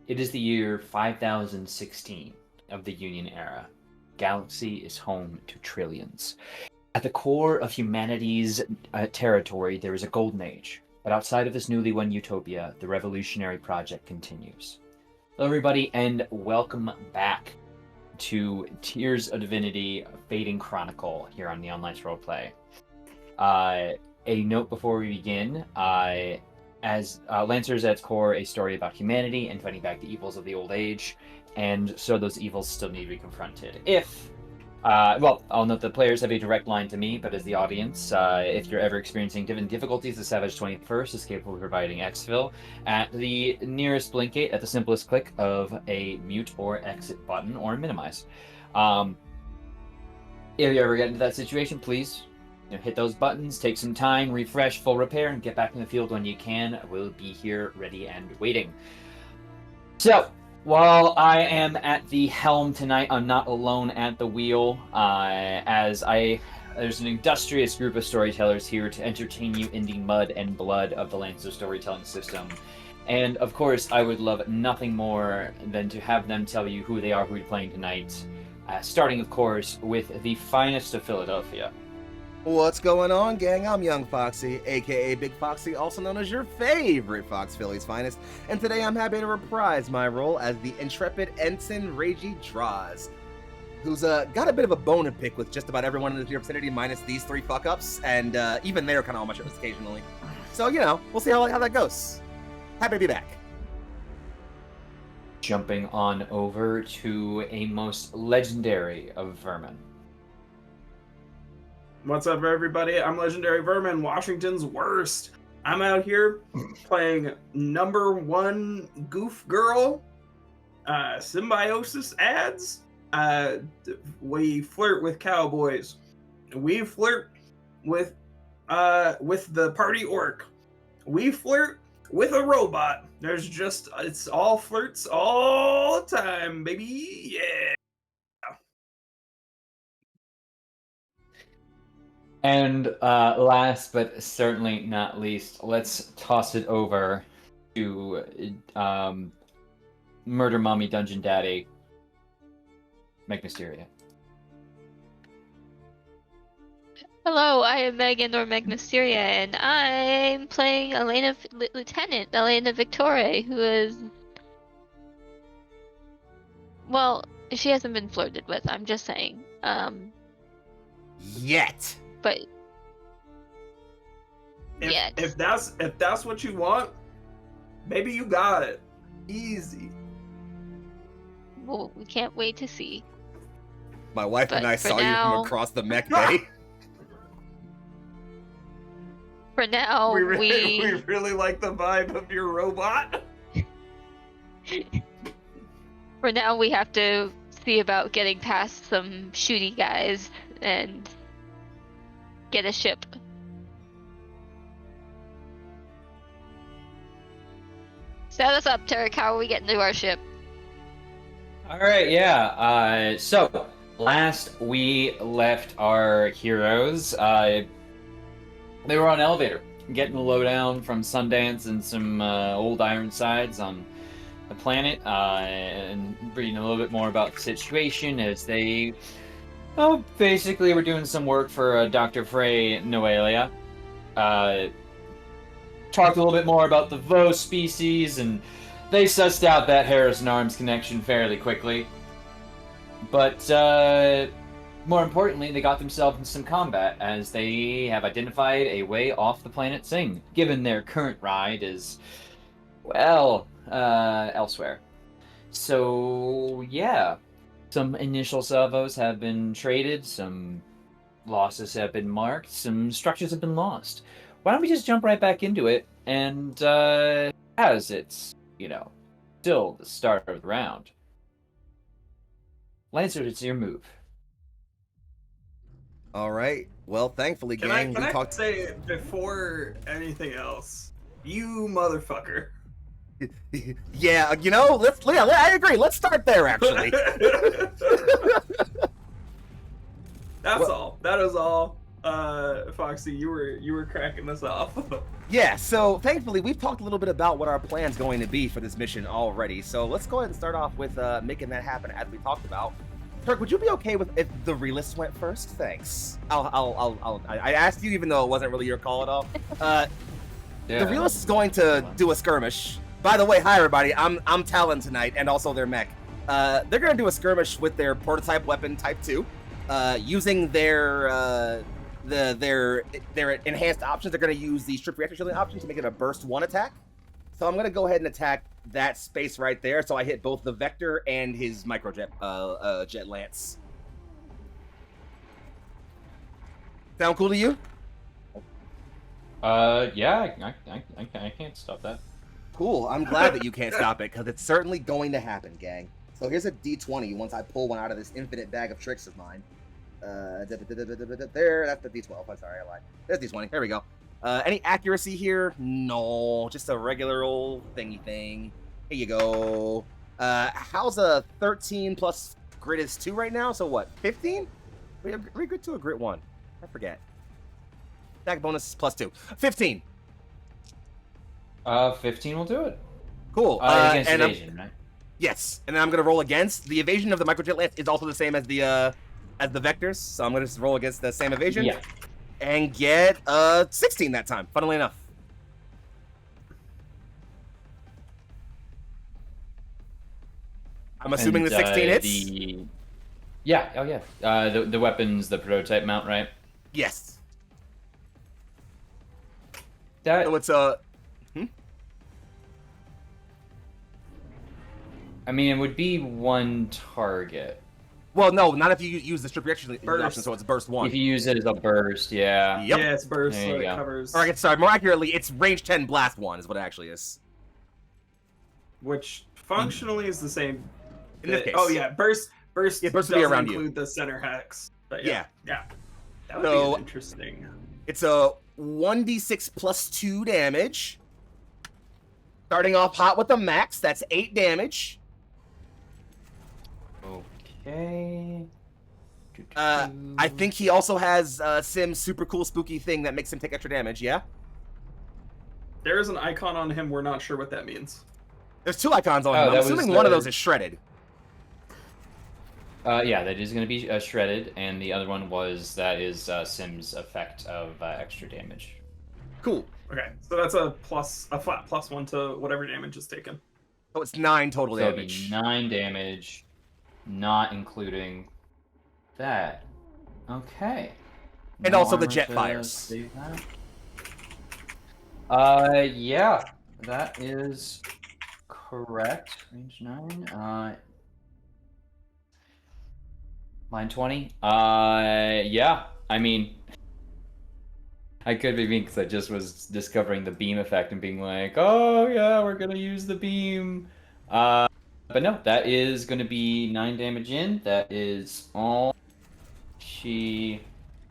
It is the year 5016 of the Union era. Galaxy is home to trillions. At the core of humanity's territory, there is a golden age. But outside of this newly won utopia, the revolutionary project continues. Hello, everybody, and welcome back to Tears of Divinity Fading Chronicle here on Neonlight's Roleplay. A note before we begin, as Lancer is at its core a story about humanity and fighting back the evils of the old age, and so those evils still need to be confronted. I'll note the players have a direct line to me, but as the audience, if you're ever experiencing difficulties, the Savage 21st is capable of providing exfil at the nearest blink gate at the simplest click of a mute or exit button or minimize. If you ever get into that situation, please hit those buttons, take some time, refresh, full repair, and get back in the field when you can. We'll be here ready and waiting. So, while I am at the helm tonight, I'm not alone at the wheel, there's an industrious group of storytellers here to entertain you in the mud and blood of the Lancer storytelling system. And, of course, I would love nothing more than to have them tell you who they are, who you're playing tonight, starting, of course, with the finest of Philadelphia. What's going on, gang? I'm Young Foxy, aka Big Foxy, also known as your favorite Fox Philly's finest, and today I'm happy to reprise my role as the intrepid Ensign Ragey Draws, who's got a bit of a bone to pick with just about everyone in your vicinity, minus these three fuck-ups, and even they're kind of on my shoulders occasionally. So, we'll see how that goes. Happy to be back. Jumping on over to a most legendary of vermin. What's up, everybody? I'm Legendary Vermin, Washington's worst. I'm out here playing number one goof girl, symbiosis ads. We flirt with cowboys. We flirt with the party orc. We flirt with a robot. It's all flirts all the time, baby. Yeah. And last but certainly not least, let's toss it over to Murder Mommy Dungeon Daddy, Meg Mysteria. Hello, I am Megan or Meg Mysteria, and I'm playing Lieutenant Elena Victoria, who is... Well, she hasn't been flirted with, I'm just saying. Yet. But if that's what you want, maybe you got it. Easy. Well, we can't wait to see. My wife and I saw you from across the mech bay. For now, we really like the vibe of your robot. For now, we have to see about getting past some shooty guys and get a ship. Set us up, Turk. How are we getting to our ship? Alright, yeah. So, last we left our heroes, they were on an elevator, getting the lowdown from Sundance and some old Ironsides on the planet, and reading a little bit more about the situation as they... Oh, basically, we're doing some work for Dr. Frey Noelia. Talked a little bit more about the Vo species, and they sussed out that Harrison Arms connection fairly quickly. But, more importantly, they got themselves in some combat, as they have identified a way off the planet Sing, given their current ride is, well, elsewhere. So, yeah. Some initial salvos have been traded, some losses have been marked, some structures have been lost. Why don't we just jump right back into it, and as it's, still the start of the round. Lancer, it's your move. Alright, well, thankfully, gang, Can I say, before anything else, you motherfucker. Yeah, I agree. Let's start there, actually. That's all. That is all. Foxy, you were cracking us off. Yeah, so thankfully we've talked a little bit about what our plan's going to be for this mission already. So let's go ahead and start off with making that happen as we talked about. Turk, would you be okay with if the realist went first? Thanks. I asked you even though it wasn't really your call at all. The realist is going to do a skirmish. By the way, hi everybody. I'm Talon tonight and also their mech. They're going to do a skirmish with their prototype weapon Type 2, using their enhanced options. They're going to use the strip reactor shielding option to make it a burst 1 attack. So I'm going to go ahead and attack that space right there. So I hit both the Vector and his microjet jet lance. Sound cool to you? Yeah, I can't stop that. Cool. I'm glad that you can't stop it because it's certainly going to happen, gang. So here's a D20 once I pull one out of this infinite bag of tricks of mine. There, that's the D12. I'm sorry, I lied. There's D20. There we go. Any accuracy here? No, just a regular old thingy thing. Here you go. How's a 13 plus grit is 2 right now? So what, 15? Are we grit 2 or grit 1? I forget. Attack bonus is plus 2. 15. 15 will do it. Cool. Against evasion, right? Yes, and then I'm gonna roll against the evasion of the microjet lance is also the same as the vectors, so I'm gonna just roll against the same evasion. Yeah. And get 16 that time. Funnily enough. I'm assuming the 16 hits. Yeah. Oh yeah. The weapon's the prototype mount, right? Yes. That. So it's I mean, it would be 1 target. Well, no, not if you use the strip reaction Burst. option, so it's burst 1. If you use it as a burst, yeah. Yep. Yeah, it's burst, There so you it go. covers. Or I guess, sorry, more accurately, it's range 10 blast 1 is what it actually is. Which functionally is the same. In this case. Oh yeah, burst. Yeah, burst would doesn't be around you. include the center hex. But Yeah. yeah. That would So- be interesting. It's a 1d6 plus 2 damage. Starting off hot with the max, that's 8 damage. Okay. I think he also has Sim's super cool spooky thing that makes him take extra damage, yeah? There is an icon on him. We're not sure what that means. There's 2 icons on Oh, him. I'm that was assuming one of the- those is shredded. Yeah, that is going to be shredded, and the other one that is Sim's effect of extra damage. Cool. Okay, so that's a flat +1 to whatever damage is taken. So it's 9 total So it'd damage. be 9 damage, not including that. Okay. And No also the armor jet to fires. save that. Yeah, that is correct. Range 9. Line 20. Yeah. I mean, I could be mean because I just was discovering the beam effect and being like, oh yeah, we're gonna use the beam. But no, that is gonna be 9 damage in. That is all she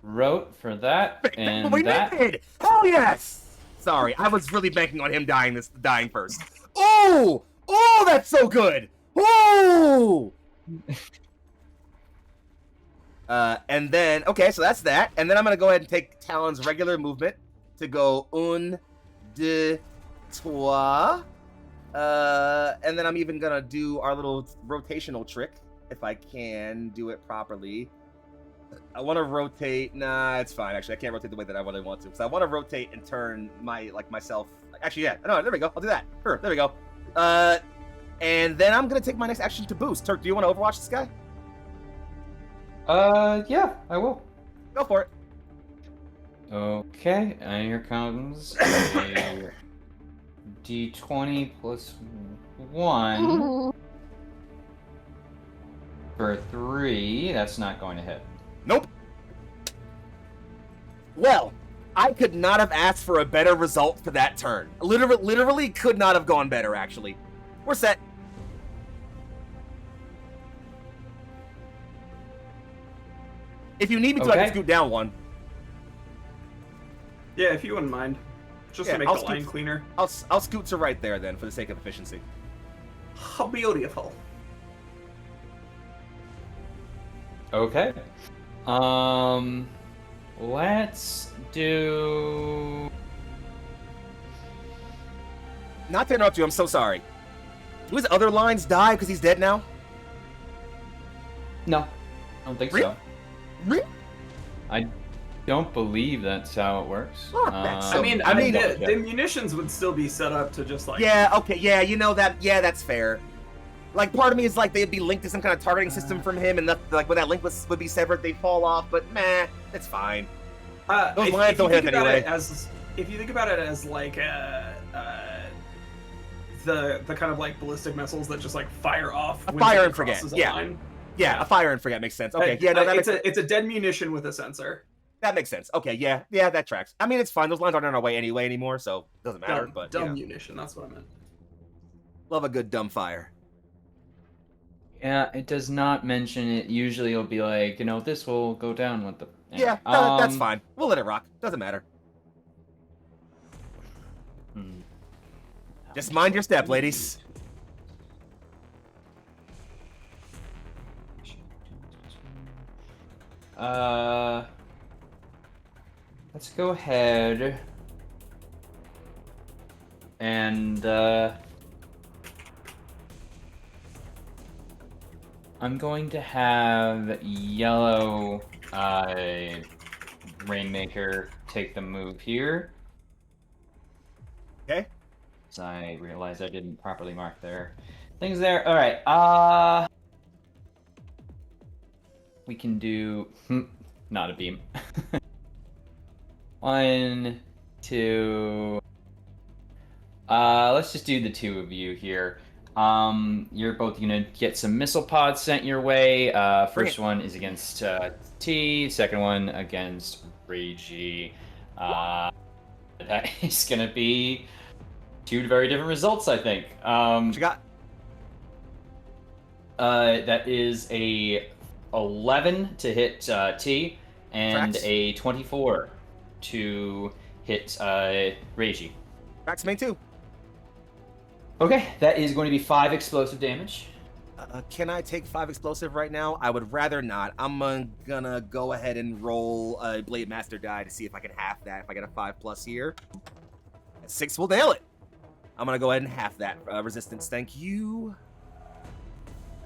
wrote for that, and we that. did! Hell yes! Sorry, I was really banking on him dying first. Oh! Oh, that's so good! Oh! And then, okay, so that's that. And then I'm going to go ahead and take Talon's regular movement to go 1, 2, 3. And then I'm even going to do our little rotational trick, if I can do it properly. I want to rotate. Nah, it's fine. Actually, I can't rotate the way that I really want to. Because I want to rotate and turn myself. Actually, yeah. No, there we go. I'll do that. Sure, there we go. And then I'm going to take my next action to boost. Turk, do you want to overwatch this guy? Yeah, I will. Go for it. Okay, and here comes a D20 plus 1 Ooh. for 3. That's not going to hit. Nope. Well, I could not have asked for a better result for that turn. Literally could not have gone better, actually. We're set. If you need me to, I Okay. can scoot down 1. Yeah, if you wouldn't mind, just Yeah, to make I'll the line scoot- cleaner. I'll scoot to right there then, for the sake of efficiency. How beautiful. Okay. Let's do. Not to interrupt you, I'm so sorry. Do his other lines die because he's dead now? No, I don't think so. Really? I don't believe that's how it works. Fuck, that's I so- mean, I mean, the munitions would still be set up to just like. Yeah, okay, yeah, you know that. Yeah, that's fair. Like, part of me is like they'd be linked to some kind of targeting system from him, and like when that link would be severed, they'd fall off. But meh, it's fine. Those lines don't hit anyway. If you think about it as like the kind of like ballistic missiles that just like fire off. A when fire it and forget, crosses a yeah. line. Yeah, a fire and forget makes sense. Okay, yeah, no, that it's a dead munition with a sensor. that makes sense. Okay, yeah, that tracks. I mean, it's fine. Those lines aren't on our way anyway anymore, so it doesn't matter. But Dumb you know. munition. That's what I meant. Love a good dumb fire. Yeah, it does not mention it. Usually it'll be like, this will go down with the. Yeah, that's fine. We'll let it rock. Doesn't matter. Hmm. Just mind your step, ladies. Let's go ahead and I'm going to have yellow Rainmaker take the move here. Okay. So I realized I didn't properly mark their things there. All right. We can do not a beam. 1, 2. Let's just do the two of you here. You're both gonna get some missile pods sent your way. First one is against T. Second one against Reiji. That is gonna be two very different results, I think. What you got? That is a 11 to hit T, and Tracks. a 24 to hit Reiji. Tracks main 2. Okay, that is going to be 5 explosive damage. Can I take 5 explosive right now? I would rather not. I'm gonna go ahead and roll a Blade Master die to see if I can half that. If I get a 5+ here, 6 will nail it. I'm gonna go ahead and half that resistance. Thank you.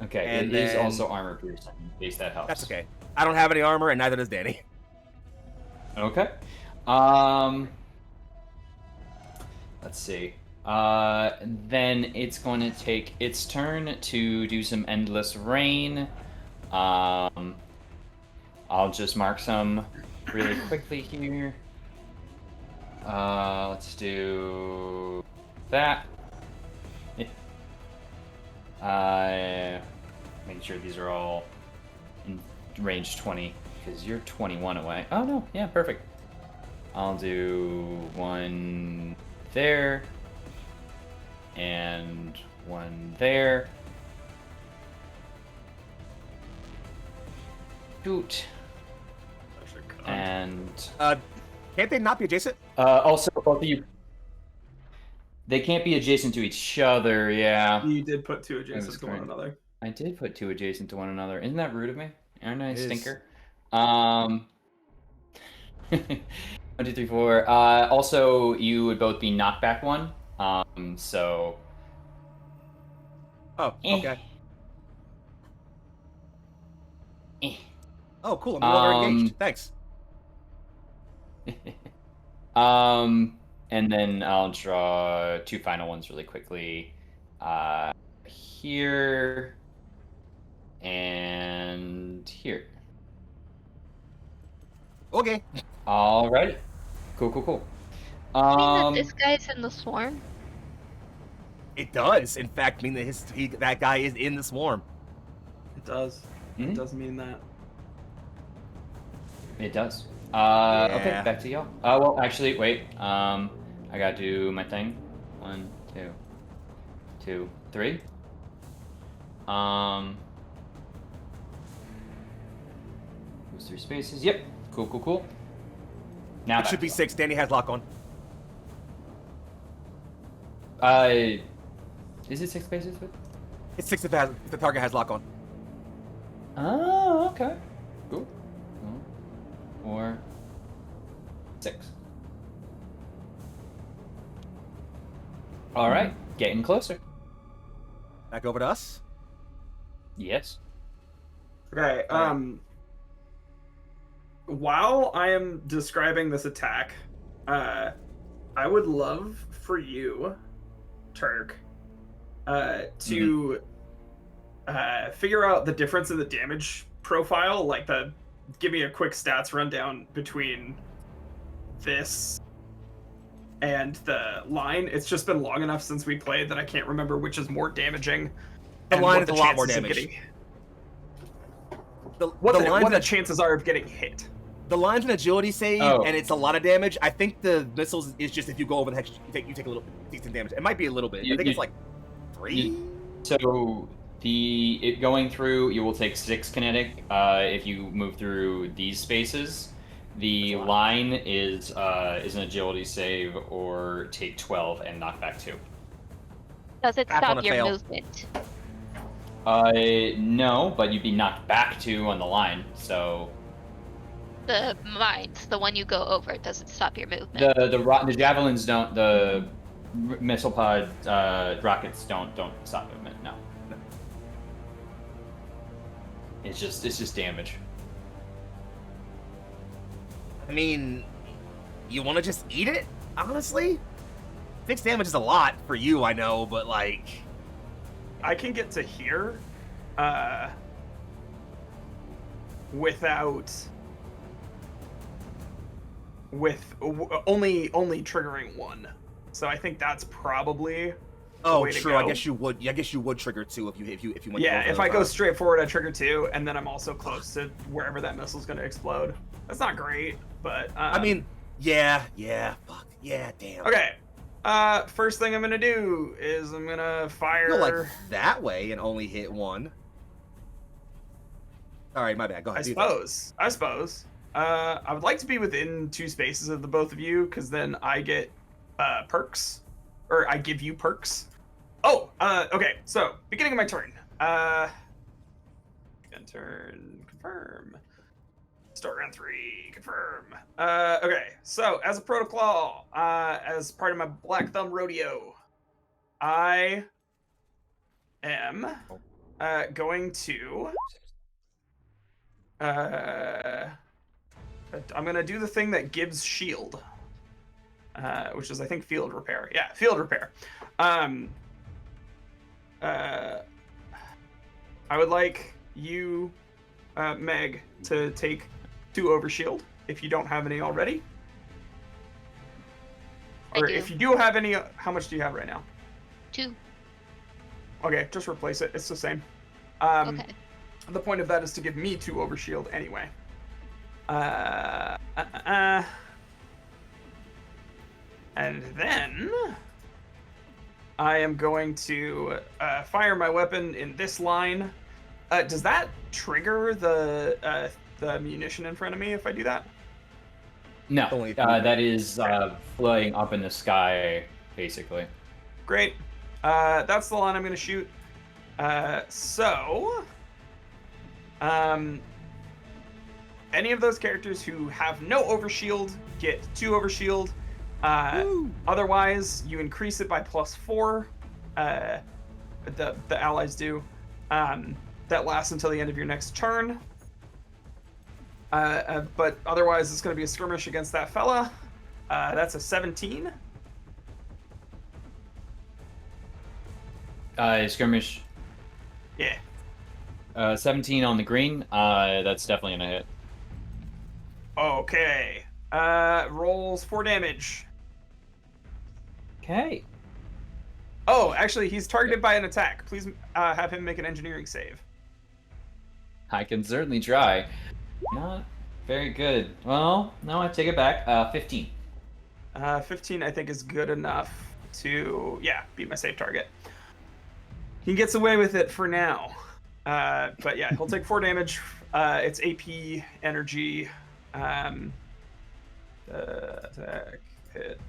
Okay, And it is then- also armor piercing, in case that helps. That's okay. I don't have any armor, and neither does Danny. Okay. Let's see. Then it's going to take its turn to do some endless rain. I'll just mark some really quickly here. Let's do that. Make sure these are all in range 20, because you're 21 away. Oh no, yeah, perfect. I'll do 1 there, and 1 there. Shoot. And Can't they not be adjacent? also both of you. They can't be adjacent to each other. Yeah. You did put 2 was adjacent to one correct. another. I did put 2 adjacent to one another. Isn't that rude of me? Aren't I a It is. stinker? 1, 2, 3, 4. Also, you would both be knockback 1. So. Oh, Eh. okay. Eh. Oh, cool. I'm no longer engaged. Thanks. And then I'll draw 2 final ones really quickly. Here and here. Okay. Alrighty. Cool. I mean that this guy's in the swarm. It does, in fact, mean that that guy is in the swarm. It does. Mhm. It does mean that. It does. Yeah. Okay, back to y'all. Well, actually, wait. I gotta do my thing. 1, 2, 3. Those 3 spaces. Yep. Cool. Now It back should be to 6. Danny has lock on. y'all. Is it 6 spaces? It's 6 if the target has lock on. Oh, okay. Cool. 4, 6. All right, getting closer. Back over to us. Yes. Okay. While I am describing this attack, I would love for you, Turk, to figure out the difference in the damage profile. Like give me a quick stats rundown between this and the line. It's just been long enough since we played that I can't remember which is more damaging. The and line what is a lot more chances of damage. getting- Line's what the chances are of getting hit. The line's an agility save, Oh. and it's a lot of damage. I think the missiles is just if you go over the hex, you take a little decent damage. It might be a little bit. I think it's like 3. So it going through, you will take 6 kinetic if you move through these spaces. The line is an agility save or take 12 and knock back 2. Does it Half on stop a your fail. movement? No, but you'd be knocked back 2 on the line. So The mines, the one you go over, does it stop your movement? the javelins don't. The missile pod rockets don't stop movement. No. It's just damage. I mean, you want to just eat it? Honestly, 6 damage is a lot for you, I know, but like, I can get to here without only triggering 1. So I think that's probably oh, way to true. go. I guess you would trigger 2 if you went. Yeah, over if those I go routes. straight forward, I trigger 2, and then I'm also close to wherever that missile's going to explode. That's not great, but I mean, yeah, fuck, yeah, damn. okay. First thing I'm gonna do is I'm gonna fire. Go like that way and only hit 1. All right, my bad. Go ahead. I suppose. I would like to be within 2 spaces of the both of you, because then I get perks, or I give you perks. Oh, okay. So beginning of my turn. End turn. Confirm. Start round 3. Confirm. Okay. So as a protocol, as part of my Black Thumb rodeo, I am going to. I'm gonna do the thing that gives shield, which is I think field repair. Yeah, field repair. I would like you, Meg, to take 2 over shield if you don't have any already. Or if you do have any, how much do you have right now? 2. Okay, just replace it. It's the same. Okay. The point of that is to give me 2 over shield anyway. And then I am going to fire my weapon in this line. Does that trigger the munition in front of me if I do that? No, Only if that is flying up in the sky, basically. Great. That's the line I'm going to shoot. Any of those characters who have no overshield get 2 overshield. Otherwise, you increase it by +4. The allies do. That lasts until the end of your next turn. But otherwise, it's going to be a skirmish against that fella. That's a 17. Skirmish. Yeah. 17 on the green. That's definitely gonna hit. Okay. Rolls 4 damage. Okay. Oh, actually, he's targeted by an attack. Please have him make an engineering save. I can certainly try. Not very good. Well, no, I take it back. 15. 15, I think, is good enough to, beat my save target. He gets away with it for now. But yeah, he'll take 4 damage. It's AP, energy, attack, hit,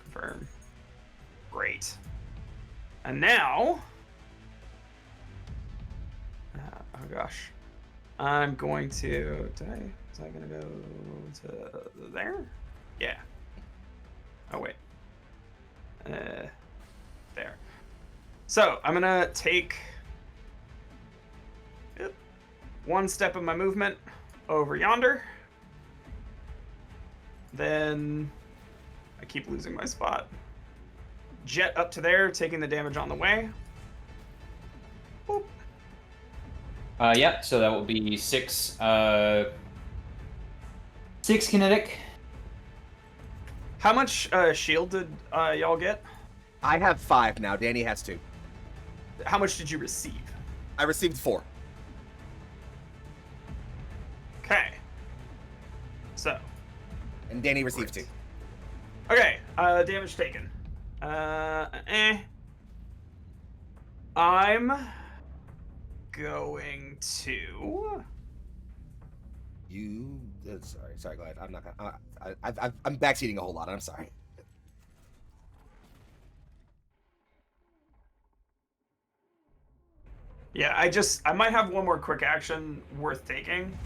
confirm. Great. And now, oh gosh, I'm going to. Was I gonna go to there? Yeah. Oh wait. There. So I'm gonna take one step of my movement over yonder. Then I keep losing my spot. Jet up to there, taking the damage on the way. Boop. Yeah, so that will be 6 kinetic. How much shield did y'all get? I have 5 now. Danny has 2. How much did you receive? I received 4. Okay. So. And Danny received 2. Okay, damage taken. I'm going to. You. Sorry, Glad. I'm not gonna. I'm backseating a whole lot. I'm sorry. Yeah, I might have one more quick action worth taking.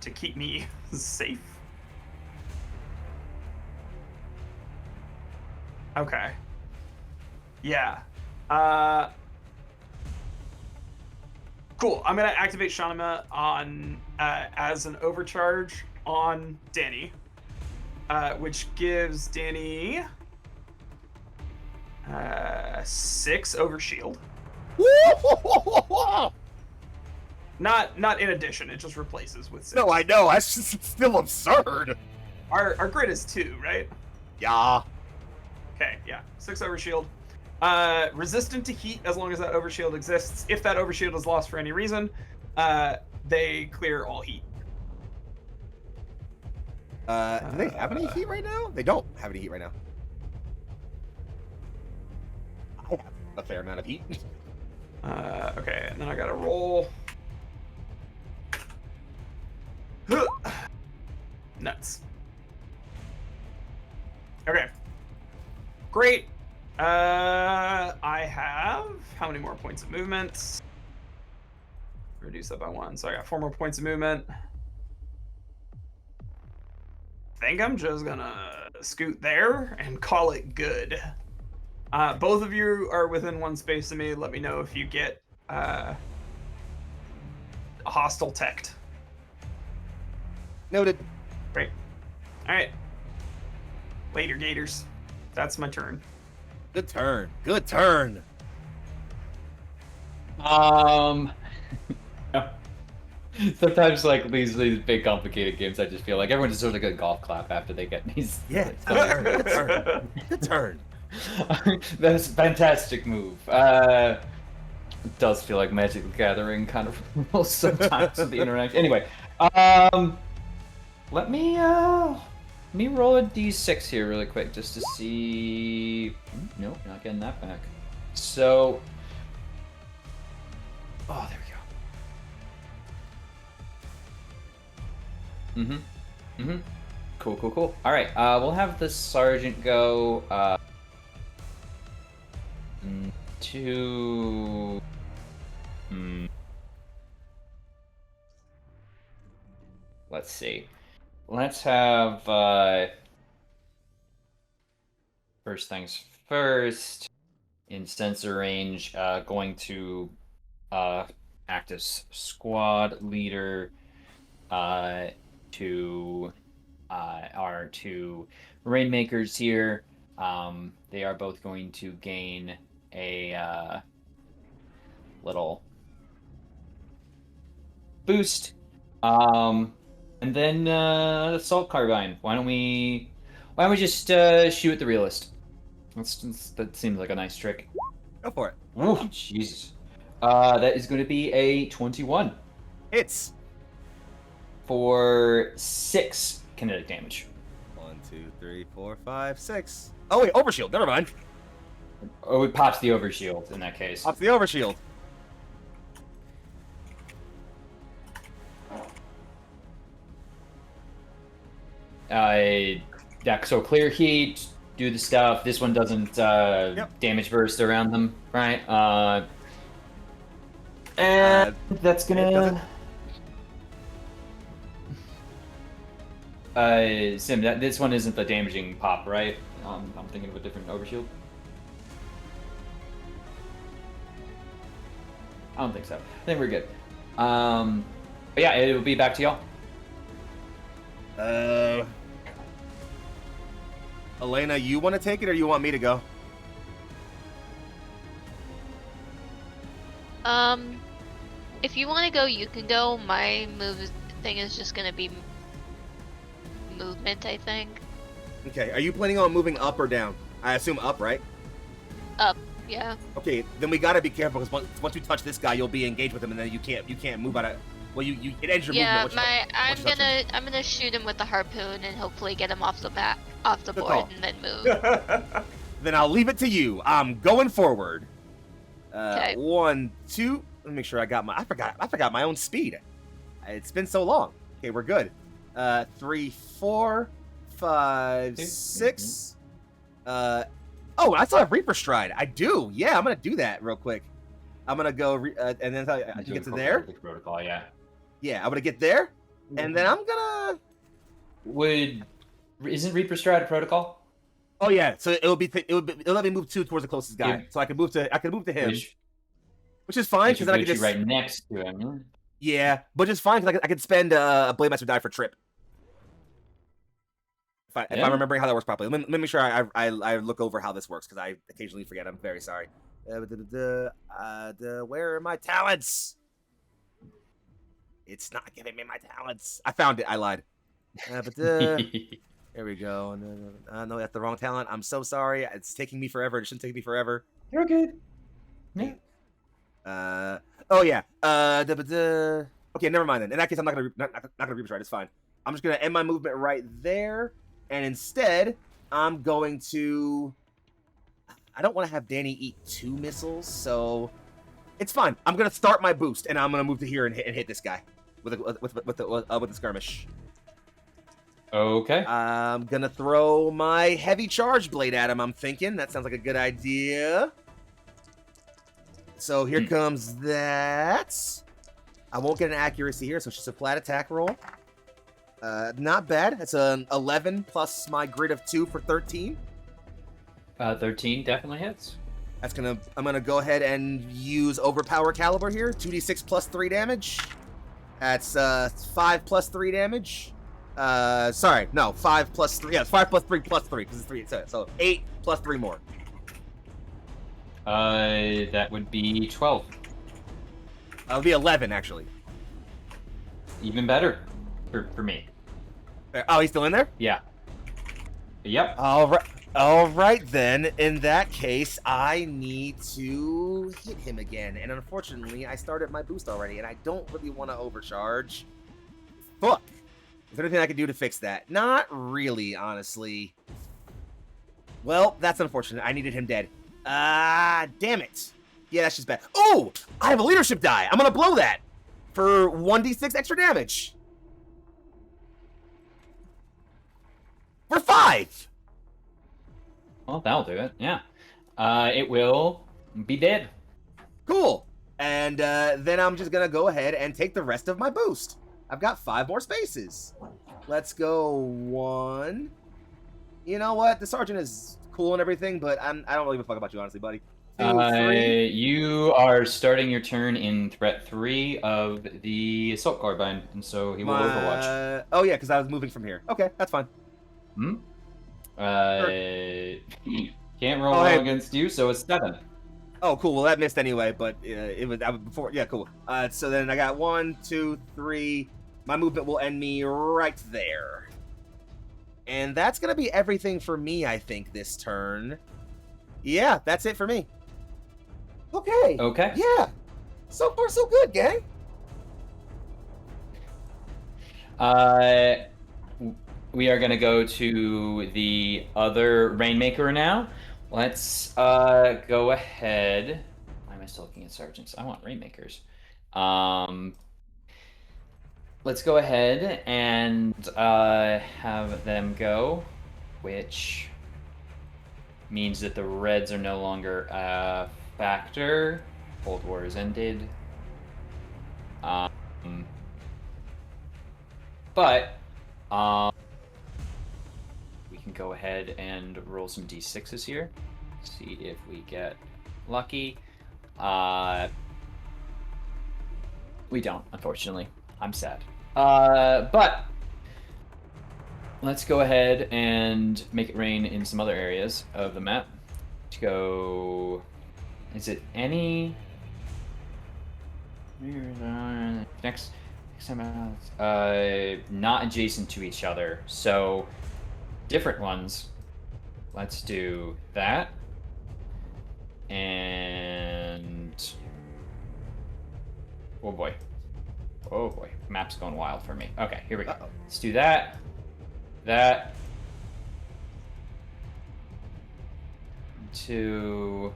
To keep me safe. Okay. Yeah. Cool. I'm gonna activate Shanama on as an overcharge on Danny, which gives Danny 6 over shield. Not in addition. It just replaces with 6. No, I know. That's just still absurd. Our grid is 2, right? Yeah. Okay, yeah. 6 overshield. Resistant to heat as long as that overshield exists. If that overshield is lost for any reason, they clear all heat. Do they have any heat right now? They don't have any heat right now. I have a fair amount of heat. Okay, and then I gotta roll. Nuts. Okay. Great. I have how many more points of movement? Reduce that by 1. So I got 4 more points of movement. I think I'm just gonna scoot there and call it good. Both of you are within 1 space of me. Let me know if you get a hostile tect. Noted. Great. All right. Later, Gators. That's my turn. Good turn. Good turn. Sometimes, like these big complicated games, I just feel like everyone deserves a good golf clap after they get these. Yeah. Good turn. Good turn. Good turn. That's a fantastic move. It does feel like Magic the Gathering kind of rules sometimes with the interaction. Anyway, let me roll a d6 here really quick just to see. Nope, not getting that back. So, oh, there we go. Cool. All right, we'll have the sergeant go to. Let's see. Let's have first things first. In sensor range, going to act as squad leader to our 2 rainmakers here. They are both going to gain a little boost. And then assault carbine. Why don't we just shoot at the realist? That seems like a nice trick. Go for it. Oh, Jesus. That is going to be a 21 Hits. for 6 kinetic damage. 1, 2, 3, 4, 5, 6. Oh wait, overshield. Never mind. Oh, it pops the overshield in that case. Pops the overshield. Yeah, so clear heat, do the stuff. This one doesn't damage burst around them, right? And that's it doesn't. gonna. Sim, this one isn't the damaging pop, right? I'm thinking of a different overshield. I don't think so. I think we're good. But yeah, it'll be back to y'all. Elena, you want to take it or you want me to go? If you want to go, you can go. My thing is just gonna be movement, I think. Okay, are you planning on moving up or down? I assume up, right? Up, yeah. Okay, then we gotta be careful because once you touch this guy, you'll be engaged with him, and then you can't move out of. Well, it ends your Yeah, movement. I'm gonna shoot him with the harpoon and hopefully get him off the Good board call. and then move. Then I'll leave it to you. I'm going forward. Okay. 1, 2. Let me make sure I got my. I forgot my own speed. It's been so long. Okay, we're good. 3, 4, 5, 6. Oh, I still have Reaper Stride. I do. Yeah, I'm gonna do that real quick. I'm gonna go and then I can get to there. Protocol, yeah. Yeah, I'm gonna get there, and then I'm gonna. Isn't Reaper Stride a protocol? Oh yeah, so it'll let me move 2 towards the closest guy, Yeah. so I can move to him, which is fine because then I can just right next to him. Yeah, but it's fine because I could spend a Blade Master die for trip. If I'm remembering how that works properly. Let me make sure I look over how this works because I occasionally forget. I'm very sorry. Where are my talents? It's not giving me my talents. I found it. I lied. There we go. No, that's the wrong talent. I'm so sorry. It's taking me forever. It shouldn't take me forever. You're good. Yeah. Oh yeah. Okay, never mind then. In that case, I'm not gonna Reaper Stride. It's fine. I'm just gonna end my movement right there, and instead, I'm going to. I don't want to have Danny eat 2 missiles, so it's fine. I'm gonna start my boost, and I'm gonna move to here and hit this guy with the skirmish. Okay. I'm gonna throw my heavy charge blade at him. I'm thinking that sounds like a good idea. So here comes that. I won't get an accuracy here, so it's just a flat attack roll. Not bad. That's an 11 plus my grid of 2 for 13. 13 definitely hits. I'm gonna go ahead and use overpower caliber here. 2d6 plus 3 damage. That's 5 plus 3 damage. Sorry, no, 5 plus 3. Yeah, it's 5 plus 3 plus 3 because it's 3. So 8 plus 3 more. That would be 12. That would be 11 actually. Even better for me. Oh, he's still in there? Yeah. Yep. All right then. In that case, I need to hit him again, and unfortunately, I started my boost already, and I don't really want to overcharge. Fuck. Is there anything I can do to fix that? Not really, honestly. Well, that's unfortunate. I needed him dead. Damn it. Yeah, that's just bad. Oh, I have a leadership die. I'm gonna blow that for 1d6 extra damage. For 5. Well, that'll do it. Yeah. It will be dead. Cool. And then I'm just gonna go ahead and take the rest of my boost. I've got 5 more spaces. Let's go 1. You know what? The sergeant is cool and everything, but I don't really give a fuck about you, honestly, buddy. 2, 3. You are starting your turn in threat 3 of the Assault Carbine, and so he will overwatch. Oh yeah, because I was moving from here. Okay, that's fine. Can't roll against you, so it's 7. Oh, cool. Well, that missed anyway, but it was before. Yeah, cool. So then I got 1, 2, 3. My movement will end me right there. And that's going to be everything for me, I think, this turn. Yeah, that's it for me. Okay. Okay. Yeah. So far, so good, gang. We are going to go to the other Rainmaker now. Let's go ahead. Why am I still looking at sergeants? I want Rainmakers. Let's go ahead and have them go, which means that the reds are no longer a factor. Cold War is ended. But we can go ahead and roll some d6s here. See if we get lucky. We don't, unfortunately. I'm sad. But let's go ahead and make it rain in some other areas of the map. To go. Is it any? Next time out. Not adjacent to each other. So different ones. Let's do that. And oh boy. Oh boy. Map's going wild for me. Okay, here we go. Uh-oh. Let's do that. That. 2,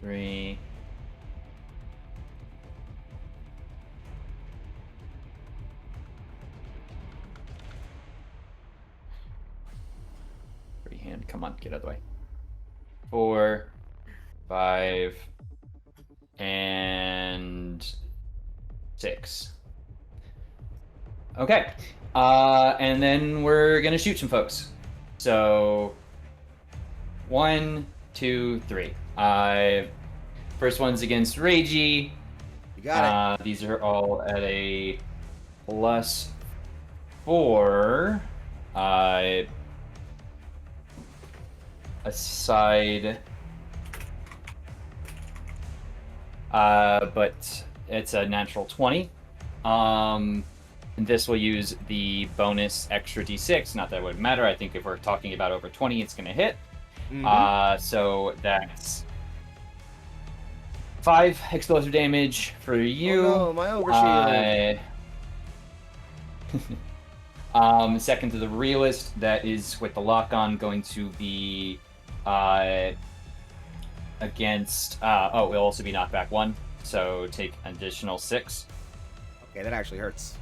3. Freehand, come on, get out of the way. 4, 5, and 6. Okay. And then we're gonna shoot some folks. So 1, 2, 3. First one's against Reiji. You got it. These are all at a +4. Aside. But it's a natural 20. And this will use the bonus extra d6. Not that it would matter. I think if we're talking about over 20, it's going to hit. So that's 5 explosive damage for you. Oh no, my overshield. Second to the realist, that is with the lock on, going to be against. Oh, it'll also be knockback 1, so take an additional 6. Okay, that actually hurts.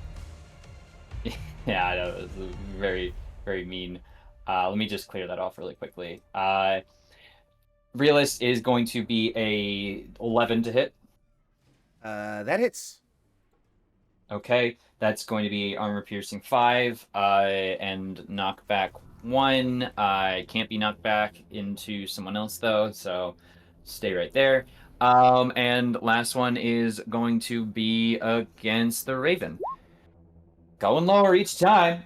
Yeah, I know, it's very, very mean. Let me just clear that off really quickly. Realist is going to be a 11 to hit. That hits. Okay, that's going to be armor piercing 5 and knockback 1. Can't be knocked back into someone else though, so stay right there. And last one is going to be against the Raven. Going lower each time.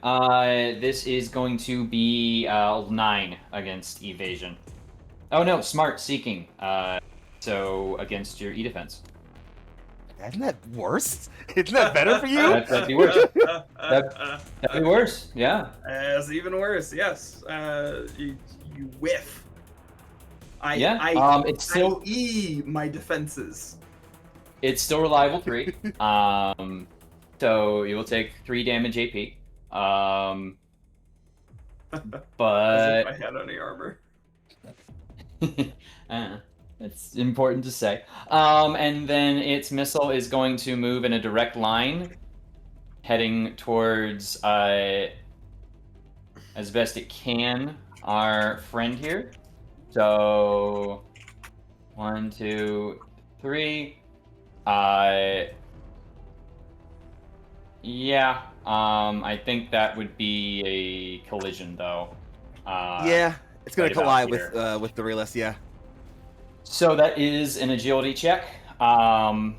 This is going to be 9 against evasion. Oh no, smart seeking. So against your E defense. Isn't that worse? Isn't that better for you? That'd be worse. That'd be worse. Yeah. It's even worse. Yes. You whiff. It's still my defenses. It's still reliable 3. So you will take 3 damage AP. But As if I had any armor. it's important to say. And then its missile is going to move in a direct line, heading towards, as best it can, our friend here. So 1, 2, 3. Yeah. I think that would be a collision, though. Yeah, it's gonna right about collide here. with the realist. Yeah. So that is an agility check. From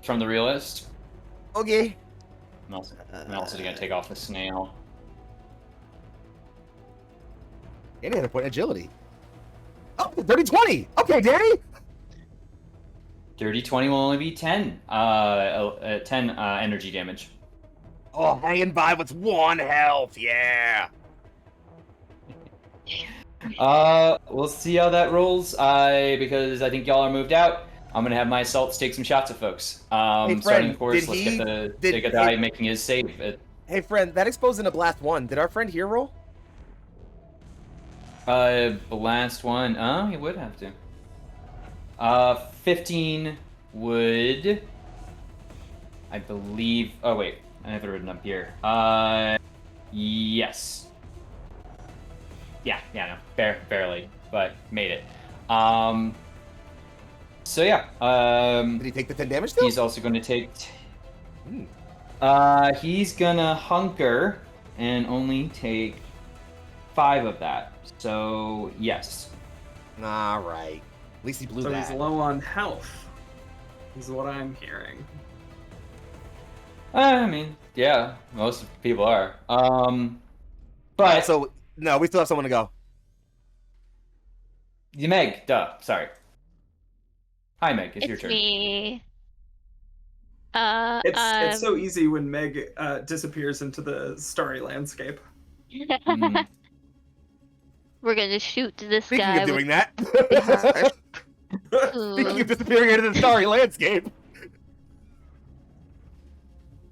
the realist. Okay. I'm also gonna take off the snail. Any other point agility. Oh, dirty 20. Okay, Danny. Dirty 20 will only be 10. 10 energy damage. Oh, hanging by with 1 health. Yeah. We'll see how that rolls. Because I think y'all are moved out. I'm gonna have my assaults take some shots at folks. Hey, Starting, friend, of course, did let's he- get the did take a he- die making his save. Hey, friend, that exposed into blast 1. Did our friend here roll? Blast 1. Oh, he would have to. 15 would, I believe. Oh wait, I have it written up here. Yes. Yeah, no, barely, but made it. So yeah, Did he take the 10 damage still? he's also going to take. Hmm. He's gonna hunker and only take 5 of that. So yes. All right. At least he blew So that. he's low on health, is what I'm hearing. I mean, yeah, most people are. But So no, we still have someone to go. Meg, sorry. Hi, Meg. It's your turn. me. It's so easy when Meg disappears into the starry landscape. Mhm. We're gonna shoot this Speaking guy of doing with that. Speaking Ooh. of disappearing into the starry landscape.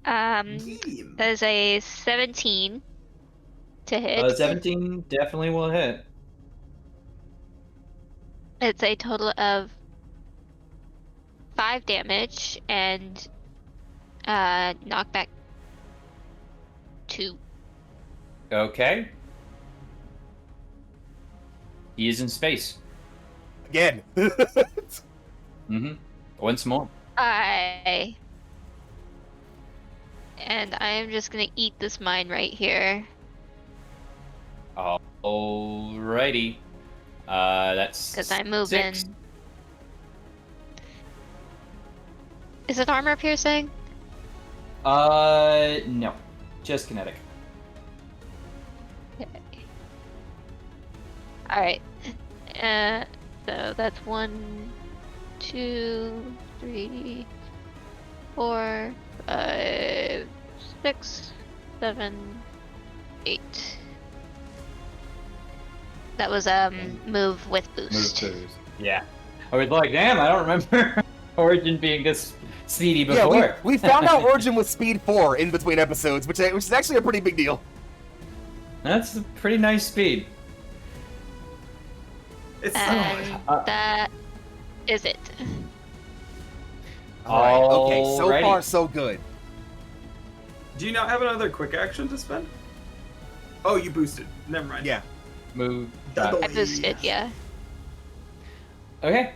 Damn. That is a 17 to hit. 17 definitely will hit. It's a total of 5 damage and knockback 2. Okay. He is in space. Again. Mm-hmm. Once more. And I am just gonna eat this mine right here. Alrighty. That's Because I'm moving. 6. Is it armor piercing? No. Just kinetic. Alright. So that's 1, 2, 3, 4, 5, 6, 7, 8. That was move with boost. Move boost. Yeah. I was like, damn, I don't remember Origin being this speedy Yeah, before. we found out Origin was speed 4 in between episodes, which is actually a pretty big deal. That's a pretty nice speed. It's And that is it. Alright, okay, so Alrighty. far so good. Do you not have another quick action to spend? Oh, you boosted. Never mind. Yeah. Move. Double. I boosted, yeah. Okay.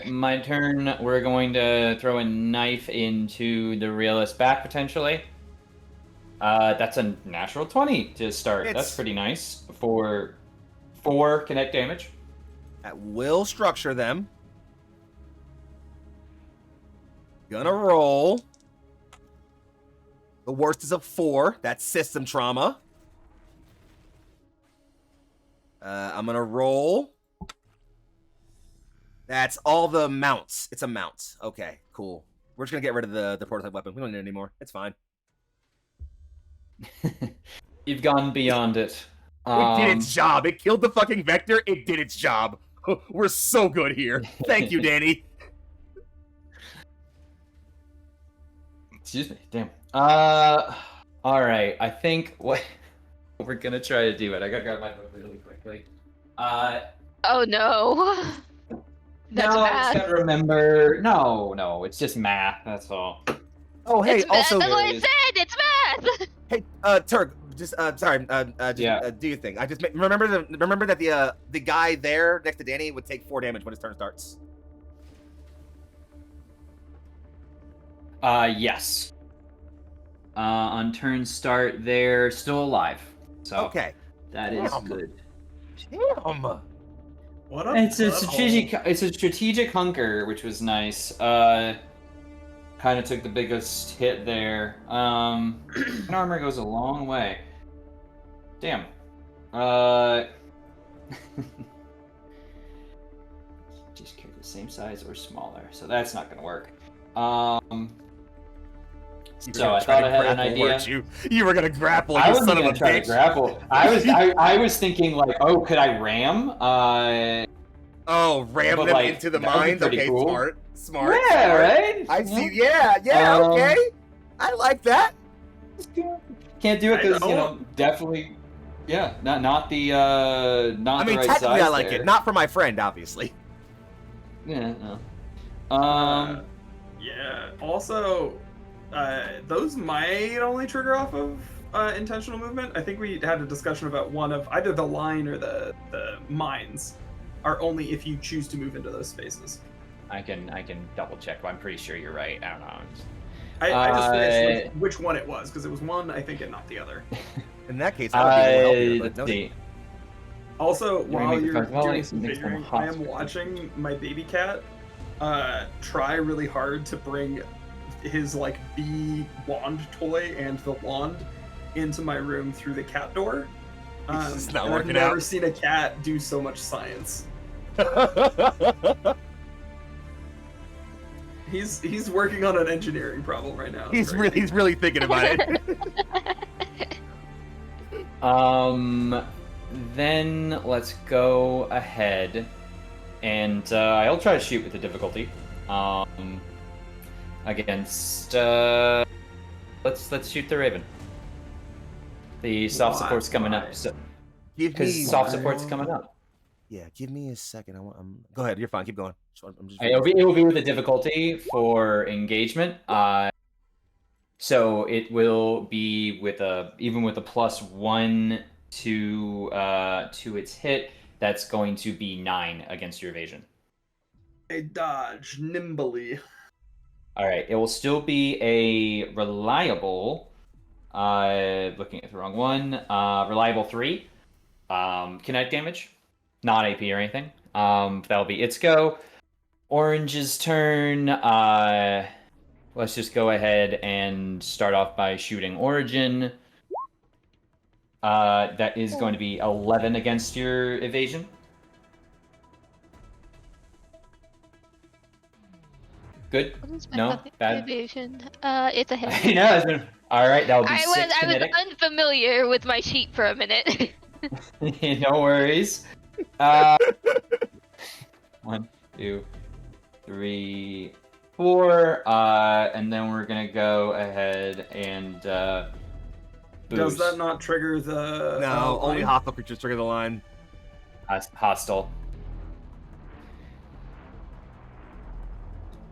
My turn. We're going to throw a knife into the realist back potentially. That's a natural 20 to start. That's pretty nice for 4 kinetic damage. That will structure them. Gonna roll. The worst is a 4. That's system trauma. I'm gonna roll. That's all the mounts. It's a mount. Okay, cool. We're just gonna get rid of the prototype weapon. We don't need it anymore. It's fine. You've gone beyond it. It did its job. It killed the fucking vector. It did its job. We're so good here. Thank you, Danny. Excuse me. Damn. All right. I think what we're gonna try to do it. I gotta grab my book really quickly. Oh no. That's no, I math. just gotta remember. No, it's just math. That's all. Oh, hey, It's math. also, That's what I said. It's math. hey, Turk, just sorry, Yeah. do your thing. I just remember that the guy there next to Danny would take 4 damage when his turn starts. Yes. On turn start, they're still alive. So Okay. that is Damn. good. Damn. What up? It's a strategic hunker, which was nice. Kind of took the biggest hit there. Armor goes a long way. Damn. Just carry the same size or smaller, so that's not gonna work. So I thought I had an idea. You were gonna grapple, I you wasn't son of gonna a try to bitch. grapple. I was thinking like, oh, could I ram? Oh, ram But, them like, into the that would be mines? pretty Okay, cool. smart. Yeah, smart. right. I see. Yeah, okay. I like that. Can't do it because I you don't- know definitely. Yeah, not the not I mean, the right technically, size I like there. it. Not for my friend, obviously. Yeah. No. Yeah. Also, those might only trigger off of intentional movement. I think we had a discussion about one of either the line or the mines are only if you choose to move into those spaces. I can double check, but I'm pretty sure you're right. I don't know. I just missed which one it was, because it was one, I think, and not the other. In that case, I would be a little help let's see. Also, while you're doing some configuring, hot I am watching my baby cat try really hard to bring his like bee wand toy and the wand into my room through the cat door. It's not and working I've never out. seen a cat do so much science. He's working on an engineering problem right now. he's really thinking about it. Then let's go ahead and I'll try to shoot with the difficulty. Against let's shoot the Raven. The soft support's coming up, so because soft support's coming up. Yeah, give me a second. Go ahead. You're fine. Keep going. It will be with a difficulty for engagement. So it will be with even with a +1 to its hit. That's going to be 9 against your evasion. I dodge nimbly. All right. It will still be a reliable. Looking at the wrong one. Reliable 3. Kinetic damage, not AP or anything. That'll be its go. Orange's turn. Let's just go ahead and start off by shooting Origin. That is going to be 11 against your evasion. Good? No? Bad? Evasion. It's a hit. No, all right, that will be 6 I was kinetic. unfamiliar with my sheet for a minute. No worries. 1, 2, 3, 4. And then we're gonna go ahead and boost. Does that not trigger the? No, only hostile creatures trigger the line. Hostile.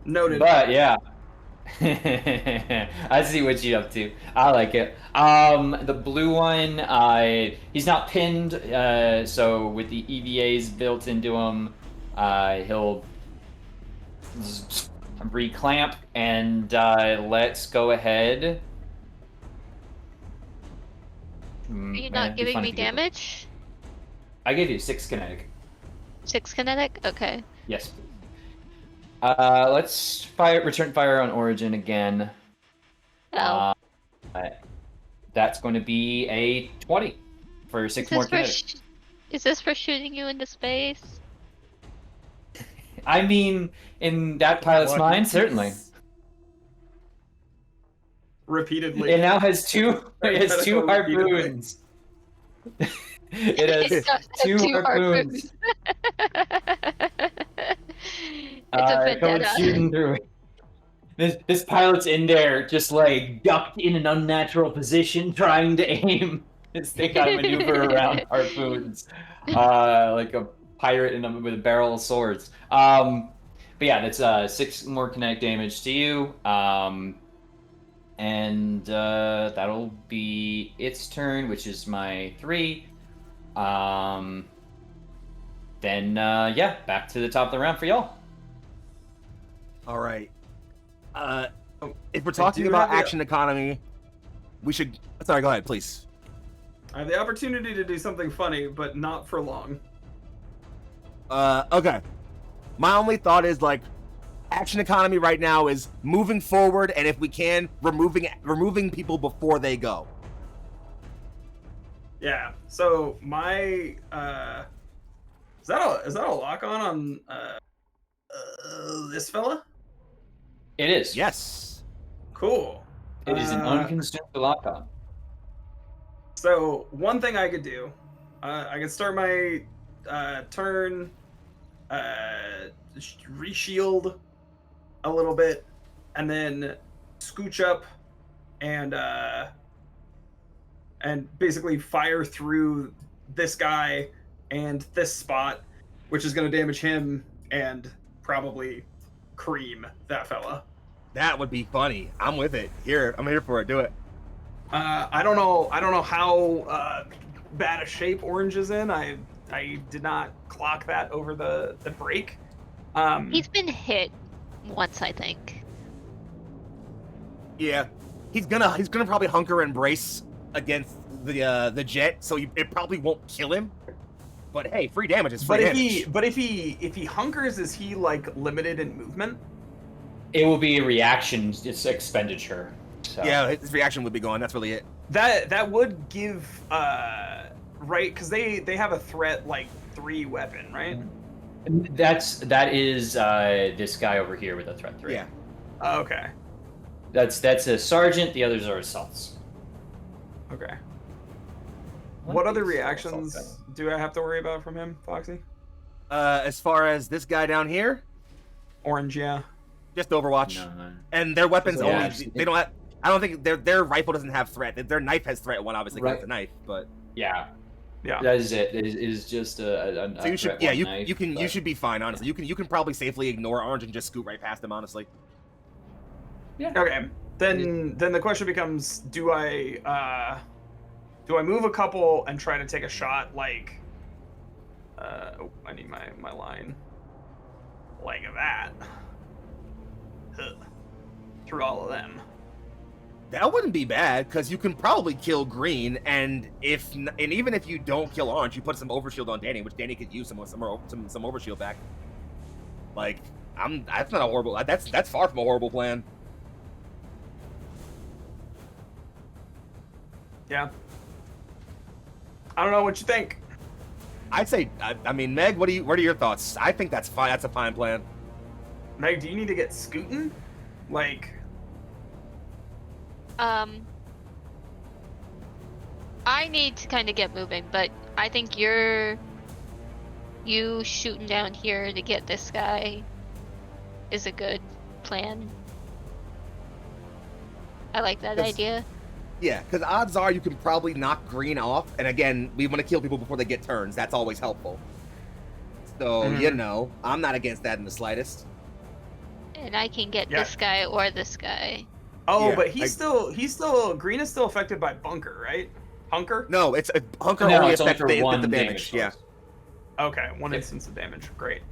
Noted. But yeah. I see what you're up to. I like it. The blue one, he's not pinned, so with the EVAs built into him, he'll reclamp, and let's go ahead. Are you not giving me damage? I gave you 6 kinetic. 6 kinetic? Okay. Yes. Let's return fire on Origin again. Oh. That's going to be a 20 for 6 more kinetic. Is this for shooting you into space? I mean, in that pilot's mind, certainly. Repeatedly. It now has 2. It has 2 harpoons. It has 2 harpoons. It's a coming vendetta. shooting through it. This pilot's in there, just like ducked in an unnatural position, trying to aim. This thing got to maneuver around harpoons, like a pirate with a barrel of swords. But yeah, that's 6 more kinetic damage to you, and that'll be its turn, which is my 3. Then yeah, back to the top of the round for y'all. All right. If we're talking about action economy, we should. Sorry, go ahead, please. I have the opportunity to do something funny, but not for long. Okay. My only thought is like, action economy right now is moving forward, and if we can, removing people before they go. Yeah. So my is that a lock on this fella? It is. Yes. Cool. It is an unconsumed lock-on. So one thing I could do, I could start my turn, reshield a little bit, and then scooch up and basically fire through this guy and this spot, which is going to damage him and probably cream that fella. That would be funny. I'm with it. I'm here for it. Do it. I don't know how bad a shape Orange is in. I did not clock that over the break. He's been hit once, I think. Yeah, he's gonna probably hunker and brace against the jet, so it probably won't kill him. But hey, free damage is free damage. If he hunkers, is he like limited in movement? It will be a reaction, it's expenditure. So. Yeah, his reaction would be gone. That's really it. That would give right, because they have a threat like 3 weapon, right? That is this guy over here with a threat 3. Yeah. Okay. That's a sergeant. The others are assaults. Okay. What What other is reactions assault do I have to worry about from him, Foxy? As far as this guy down here, Orange, yeah. just Overwatch, No. and their weapons Yeah, only. They don't have. I don't think their rifle doesn't have threat. Their knife has threat 1, obviously, 'cause Right. it's a knife. But Yeah. That is it. It is just a so you should, threat yeah, one you knife, you can you but- should be fine. Honestly, you can probably safely ignore Orange and just scoot right past him. Honestly. Okay. Then the question becomes: do I move a couple and try to take a shot like? Oh, I need my line. Like that. Huh. Through all of them. That wouldn't be bad because you can probably kill Green, and even if you don't kill Orange, you put some overshield on Danny, which Danny could use some overshield back. Like that's not a horrible. That's far from a horrible plan. Yeah. I don't know what you think. I'd say, I mean, Meg, what are your thoughts? I think that's fine. That's a fine plan. Meg, do you need to get scooting? Like, I need to kind of get moving, but I think you shooting down here to get this guy is a good plan. I like that idea. Yeah, because odds are you can probably knock Green off, and again, we want to kill people before they get turns. That's always helpful. So I'm not against that in the slightest. And I can get Yeah. this guy or this guy. oh, Yeah, but he's still Green is still affected by bunker, right? Hunker? No, it's a hunker No, only it's only affects for the one damage. Yeah. source. Okay, one Yep. instance of damage. Great.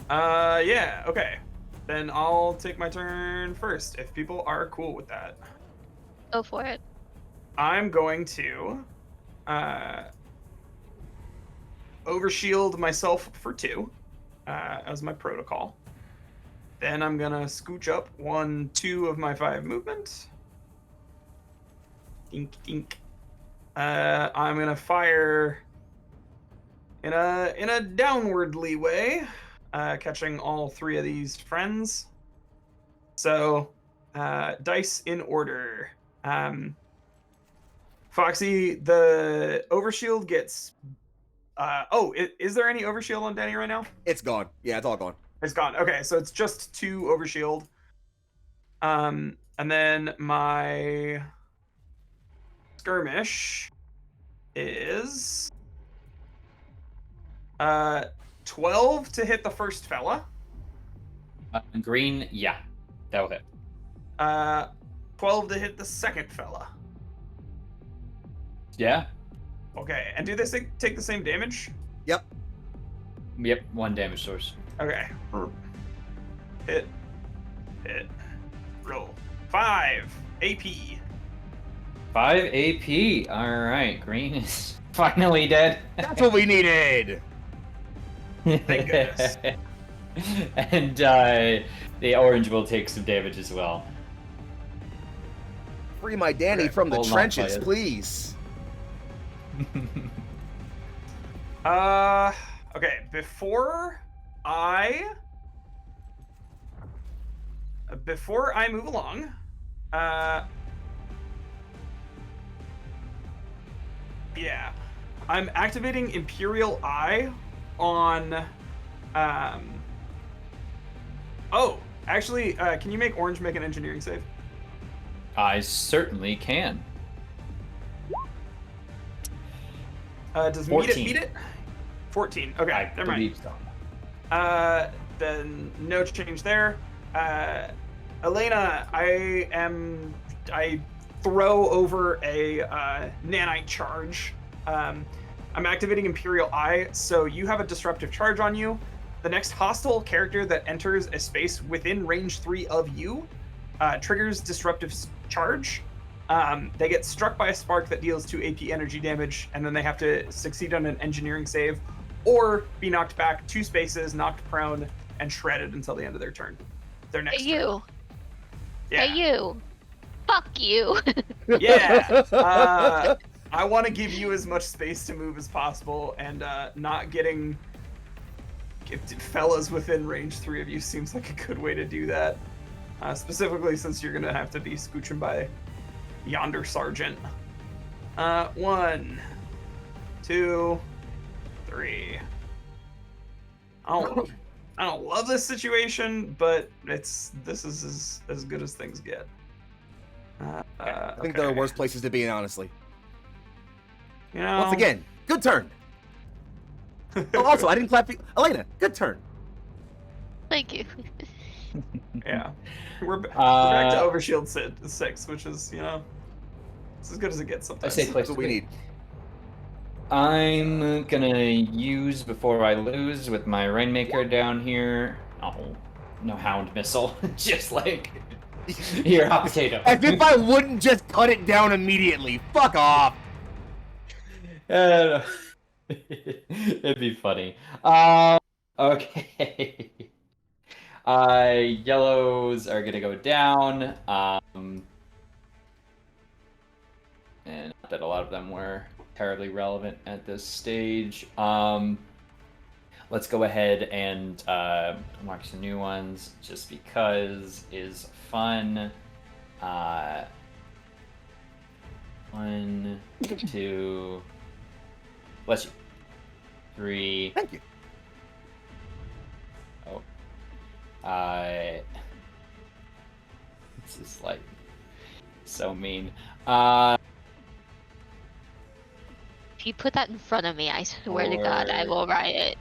Yeah, okay. Then I'll take my turn first, if people are cool with that. Go for it. I'm going to overshield myself for 2 as my protocol. Then I'm gonna scooch up 1, 2 of my 5 movement. Dink dink. I'm gonna fire in a downwardly way, catching all 3 of these friends. So dice in order. Foxy, the overshield gets. Is there any overshield on Danny right now? It's gone. Yeah, it's all gone. It's gone. Okay, so it's just 2 overshield. And then my skirmish is 12 to hit the first fella. Green, yeah, that will hit. 12 to hit the second fella. Yeah. Okay, and do they take the same damage? Yep. Yep. 1 damage source. Okay. Hit. Roll. 5 AP. 5 AP. All right. Green is finally dead. That's what we needed. Thank goodness. And the orange will take some damage as well. Free my Danny Okay, from the hold on, trenches, players. please. Okay, before I move along, yeah, I'm activating Imperial Eye on, oh, actually, can you make Orange make an engineering save? I certainly can. Does 14. beat it? 14. Okay, I never mind. believe so. Then no change there. Elena, I throw over a nanite charge. I'm activating Imperial Eye, so you have a disruptive charge on you. The next hostile character that enters a space within range 3 of you triggers disruptive charge. They get struck by a spark that deals 2 AP energy damage, and then they have to succeed on an engineering save, or be knocked back 2 spaces, knocked prone, and shredded until the end of their turn. Their next Hey, you. turn. Yeah. Hey, you. Fuck you. Yeah. I want to give you as much space to move as possible, and not getting fellas within range 3 of you seems like a good way to do that. Specifically since you're going to have to be scooching by yonder sergeant. 1, 2, 3. I don't love this situation, but this is as good as things get. I think there are worse places to be in, honestly. You know, Once again, good turn. Oh, also, I didn't clap. Elena, good turn. Thank you. Yeah, we're back to Overshield 6, which is, it's as good as it gets sometimes. I say place That's what to we be. need. I'm gonna use Before I Lose with my Rainmaker down here. Oh, no Hound Missile. Just like, here, hot potato. As if I wouldn't just cut it down immediately. Fuck off. It'd be funny. Okay. Yellows are gonna go down. And not that a lot of them were terribly relevant at this stage. Let's go ahead and mark some new ones, just because is fun. 1, 2. Bless you. 3. Thank you. Oh. This is like so mean. If you put that in front of me, I swear to God, I will riot.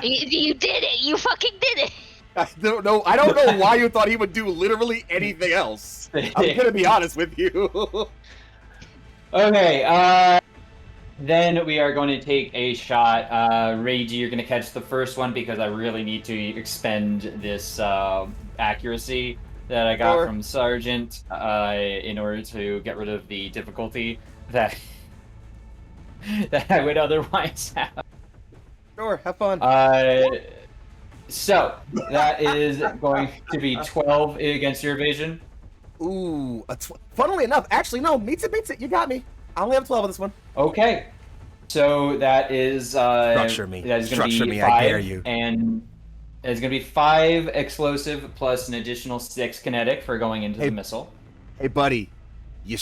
You did it! You fucking did it! I don't know why you thought he would do literally anything else. I'm gonna be honest with you. Okay, then we are going to take a shot. Reiji, you're going to catch the first one because I really need to expend this accuracy that I got from Sergeant in order to get rid of the difficulty that I would otherwise have. Sure, have fun. So that is going to be 12 against your evasion. Ooh, funnily enough, actually no, meets it. You got me. I only have 12 on this one. Okay, so that is Structure me. That is going to Structure be me, 5, I dare you. and it's going to be 5 explosive plus an additional 6 kinetic for going into the missile. Hey, buddy, you.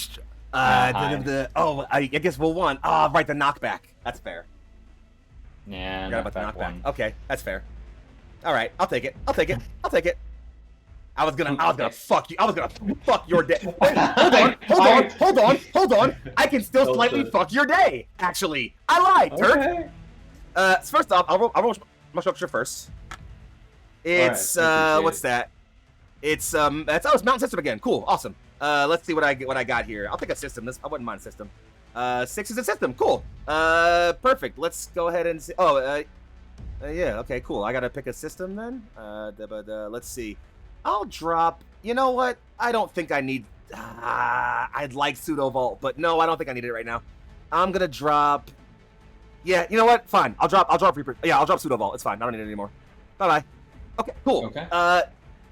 I guess we'll want. Right, the knockback. That's fair. Yeah, Forgot about the knockback knockback. one. Okay, that's fair. All right, I'll take it. I was gonna fuck you. I was gonna fuck your day. Hold on. I can still slightly fuck your day. Actually, I lied, turd. Okay. So first off, I'll roll my structure first. It's what's that? It's it's Mountain System again. Cool, awesome. Let's see what I got here. I'll pick a system. I wouldn't mind a system. 6 is a system. Cool. Perfect. Let's go ahead and see. Yeah. Okay. Cool. I gotta pick a system then. Let's see. I'll drop. You know what? I don't think I need. I'd like Pseudo Vault, but no, I don't think I need it right now. I'm gonna drop. Yeah. You know what? Fine. I'll drop. Yeah. I'll drop Pseudo Vault. It's fine. I don't need it anymore. Bye bye. Okay. Cool. Okay.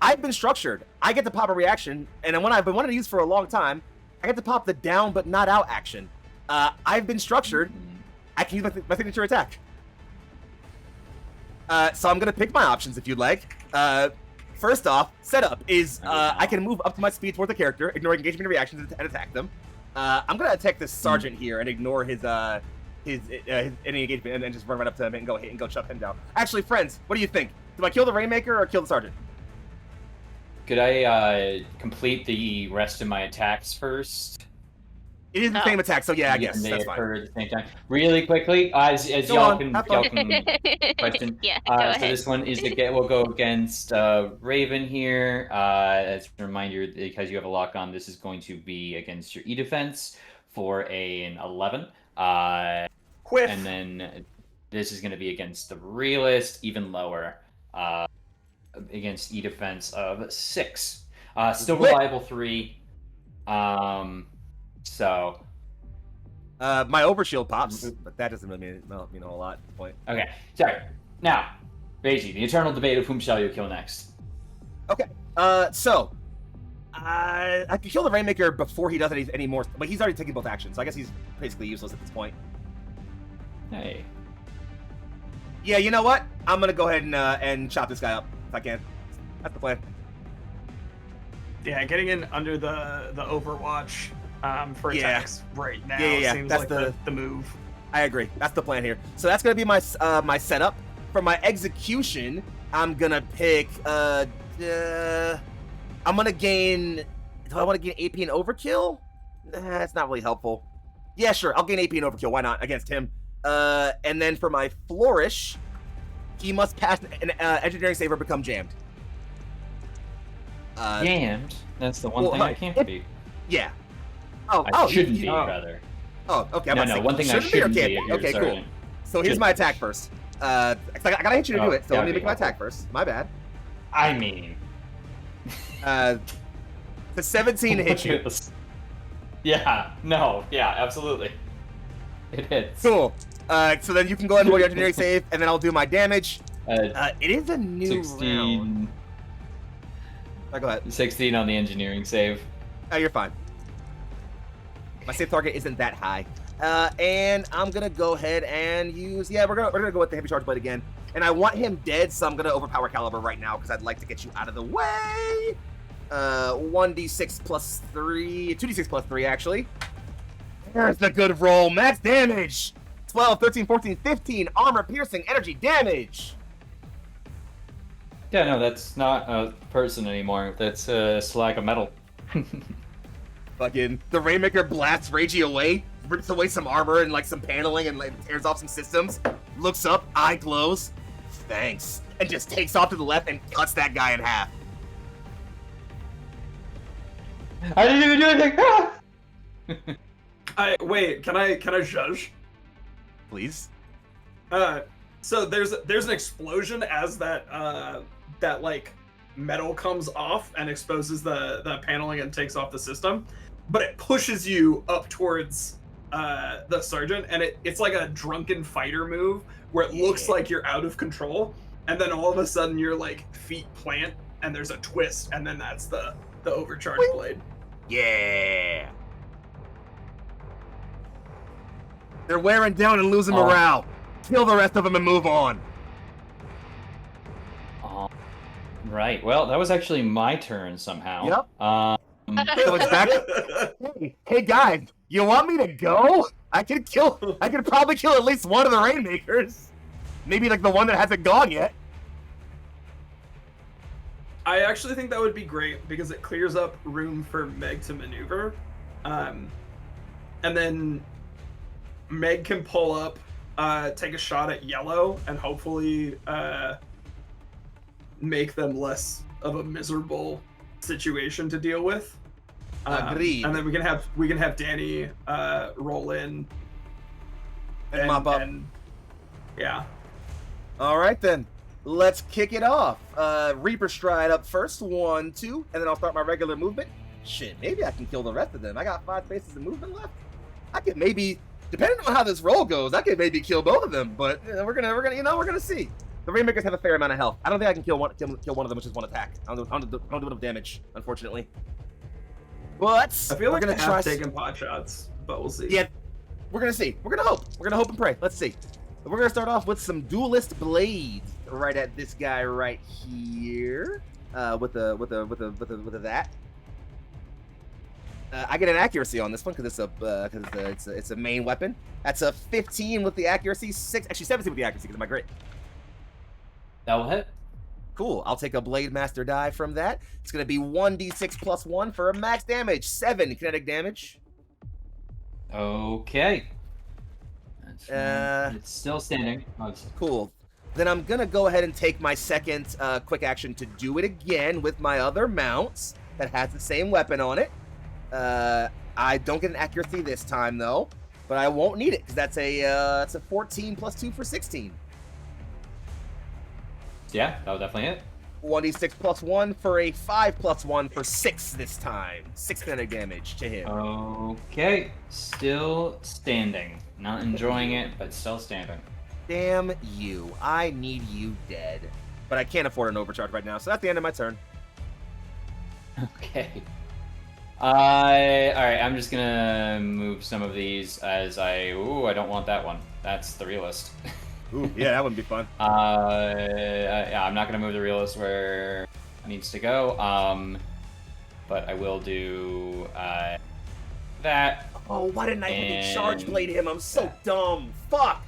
I've been structured. I get to pop a reaction, and one I've been wanting to use for a long time. I get to pop the down but not out action. I've been structured. I can use my signature attack. So I'm gonna pick my options if you'd like. First off, setup is I can move up to my speed toward the character, ignore engagement reactions, and attack them. I'm gonna attack this sergeant here and ignore his any engagement and just run right up to him and go shove him down. Actually, friends, what do you think? Do I kill the Rainmaker or kill the sergeant? Could I complete the rest of my attacks first? It is the Oh. same attack, so yeah, I guess They that's fine. occur at the same time. Really quickly, as Go y'all on, can have fun. question. Yeah, go So ahead. this one is we'll go against Raven here. As a reminder, because you have a lock on, this is going to be against your E defense for an 11. Quiff. And then this is going to be against the realist, even lower, against E defense of 6. Still Lit. reliable 3. So My overshield pops, but that doesn't really mean a lot at this point. okay, sorry. Now, Beiji, the eternal debate of whom shall you kill next. Okay. So I can kill the Rainmaker before he does any more, but he's already taken both actions, so I guess he's basically useless at this point. Hey. Yeah, you know what? I'm gonna go ahead and chop this guy up if I can. That's the plan. Yeah, getting in under the Overwatch for Yeah. attacks right now Yeah. seems That's like the move. I agree. That's the plan here. So that's gonna be my my setup. For my execution, I'm gonna pick. I'm gonna gain. Do I want to gain AP and overkill? It's not really helpful. Yeah, sure. I'll gain AP and overkill. Why not against him? And then for my flourish, he must pass an engineering save or become jammed. Jammed? That's the one thing I can't be. Yeah. I shouldn't be, oh. rather. Oh, okay. No, one thing I shouldn't be if you're Okay, cool. sergeant. So here's my attack first. I gotta hit you to do it, so let me make my helpful. attack first. My bad. I mean... The 17 to hit you. Yeah, absolutely. It hits. Cool. So then you can go ahead and roll your engineering save, and then I'll do my damage. Uh, It is a new 16, round. Go ahead. 16 on the engineering save. Oh, you're fine. My save target isn't that high. And I'm gonna go ahead and use. Yeah, we're gonna go with the heavy charge blade again. And I want him dead, so I'm gonna overpower Caliber right now because I'd like to get you out of the way. 1d6 plus 3, 2d6 plus 3 actually. There's the good roll. Max damage. 12, 13, 14, 15 armor piercing energy damage. Yeah, no, that's not a person anymore. That's a slag of metal. Fucking the Rainmaker blasts Ragey away, rips away some armor and like some paneling and like tears off some systems. Looks up, eye glows. Thanks. And just takes off to the left and cuts that guy in half. I didn't even do anything! Wait, can I judge? Please. So there's an explosion as that like metal comes off and exposes the paneling and takes off the system, but it pushes you up towards the sergeant, and it's like a drunken fighter move where it looks like you're out of control, and then all of a sudden your like feet plant and there's a twist, and then that's the overcharged blade. Yeah. They're wearing down and losing morale. Kill the rest of them and move on. Right. Well, that was actually my turn somehow. Yep. So it's back. Hey guys, you want me to go? I could probably kill at least one of the Rainmakers. Maybe like the one that hasn't gone yet. I actually think that would be great because it clears up room for Meg to maneuver. And then Meg can pull up, take a shot at yellow, and hopefully make them less of a miserable situation to deal with. Agreed. And then we can have Danny roll in And mop up. Yeah. All right then. Let's kick it off. Reaper Stride up first. 1, 2, and then I'll start my regular movement. Shit, maybe I can kill the rest of them. I got 5 spaces of movement left. I could maybe, depending on how this roll goes, I could maybe kill both of them. But we're gonna see. The Rainmakers have a fair amount of health. I don't think I can kill one of them with just one attack. I don't do enough damage, unfortunately. But I feel like we're I gonna have try taken pot shots, but we'll see. Yeah, we're gonna see. We're gonna hope. We're gonna hope and pray. Let's see. We're gonna start off with some duelist blades right at this guy right here. With that. I get an accuracy on this one because it's a main weapon. That's a 15 with the accuracy, 17 with the accuracy because of my grit. That will hit. Cool. I'll take a Blade Master die from that. It's gonna be 1d6 plus 1 for a max damage. 7 kinetic damage. Okay. That's, Uh, it's still standing. Oh, Cool. Then I'm gonna go ahead and take my second quick action to do it again with my other mounts that has the same weapon on it. I don't get an accuracy this time though, but I won't need it because that's a 14 plus 2 for 16. yeah, that was definitely it. 1d6 plus 1 for a 5 plus 1 for 6 this time. 6 kinetic damage to him. Okay, still standing. Not enjoying it, but still standing. Damn you. I need you dead. But I can't afford an overcharge right now, so that's the end of my turn. Okay. Alright, I'm just gonna move some of these as I don't want that one. That's the realist. Ooh, yeah, that wouldn't be fun. Yeah, I'm not gonna move the realist where it needs to go. But I will do that. Oh, why didn't I And- charge blade him? I'm so dumb. Fuck.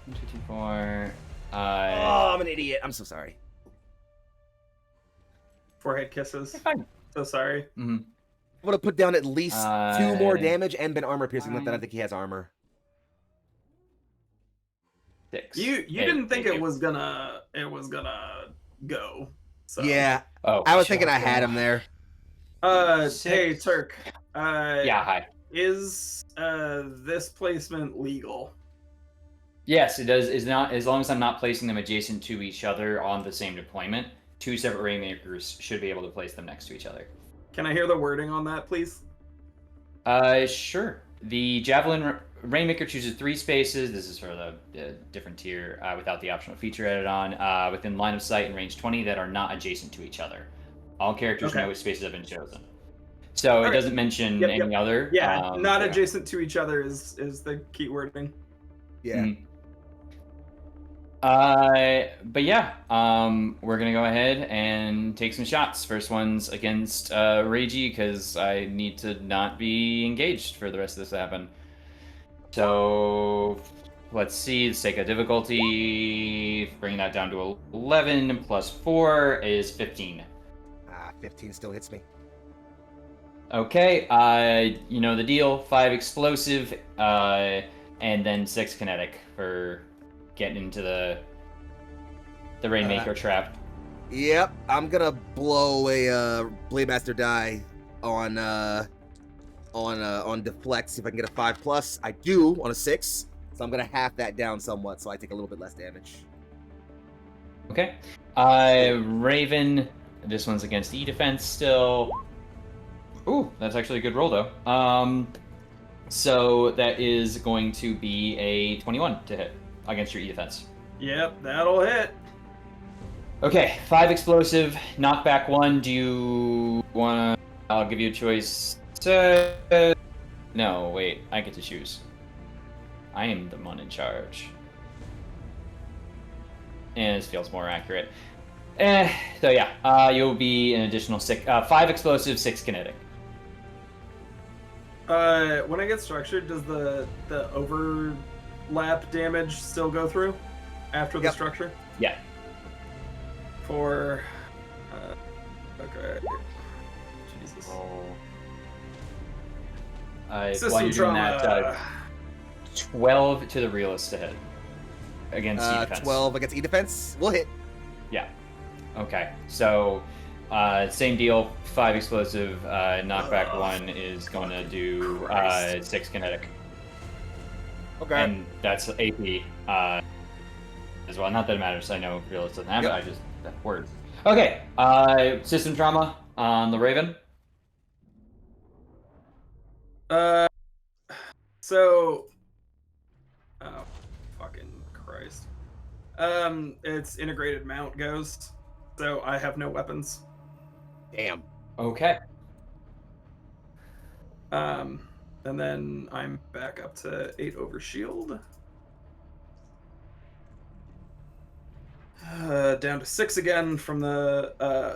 1, 2, 3, 4. Oh, I'm an idiot. I'm so sorry. Forehead kisses. Fine. So sorry. Mm-hmm. I would have put down at least 2 more damage and been armor piercing. Not that I fine. think he has armor. 6. You didn't think it was gonna go. So. Yeah, Oh, I was shit. thinking I had him there. Hey 6. Turk. Yeah, hi. Is this placement legal? Yes, it does. Is not as long as I'm not placing them adjacent to each other on the same deployment. 2 separate rainmakers should be able to place them next to each other. Can I hear the wording on that, please? Sure. The Javelin Rainmaker chooses 3 spaces. This is for the different tier without the optional feature added on within line of sight and range 20 that are not adjacent to each other. All characters know which spaces have been chosen. So it doesn't mention any other. Yeah, not adjacent to each other is the key wording. Yeah. Mhm. But yeah, we're gonna go ahead and take some shots. First one's against Reiji because I need to not be engaged for the rest of this to happen. So let's see. Let's take a difficulty. Bring that down to 11 plus 4 is 15. 15 still hits me. Okay. You know the deal. 5 explosive, and then 6 kinetic for getting into the Rainmaker trap. Yep, I'm gonna blow a Blade Master die on deflect. See if I can get a 5+. I do on a 6, so I'm gonna half that down somewhat, so I take a little bit less damage. Okay. Raven. This one's against E defense still. Ooh, that's actually a good roll though. So that is going to be a 21 to hit against your E defense. Yep, that'll hit. Okay, 5 explosive, knockback 1. Do you wanna? I'll give you a choice. No, wait, I get to choose. I am the one in charge. And this feels more accurate. So yeah, you'll be an additional 5 explosive, 6 kinetic. When I get structured, does the overlap damage still go through after the structure? Yeah. For okay. Jesus. While System you're doing trauma. that, 12 to the realist to hit against E defense. 12 against E defense will hit. Yeah. Okay. So, same deal. 5 explosive. Knockback 1 is going to do 6 kinetic. Okay. And that's AP as well. Not that it matters. I know realist doesn't have it. I just that word. Okay. System trauma on the Raven. So, oh, fucking Christ. It's integrated mount goes, so I have no weapons. Damn. Okay. And then I'm back up to 8 over shield. Down to 6 again from the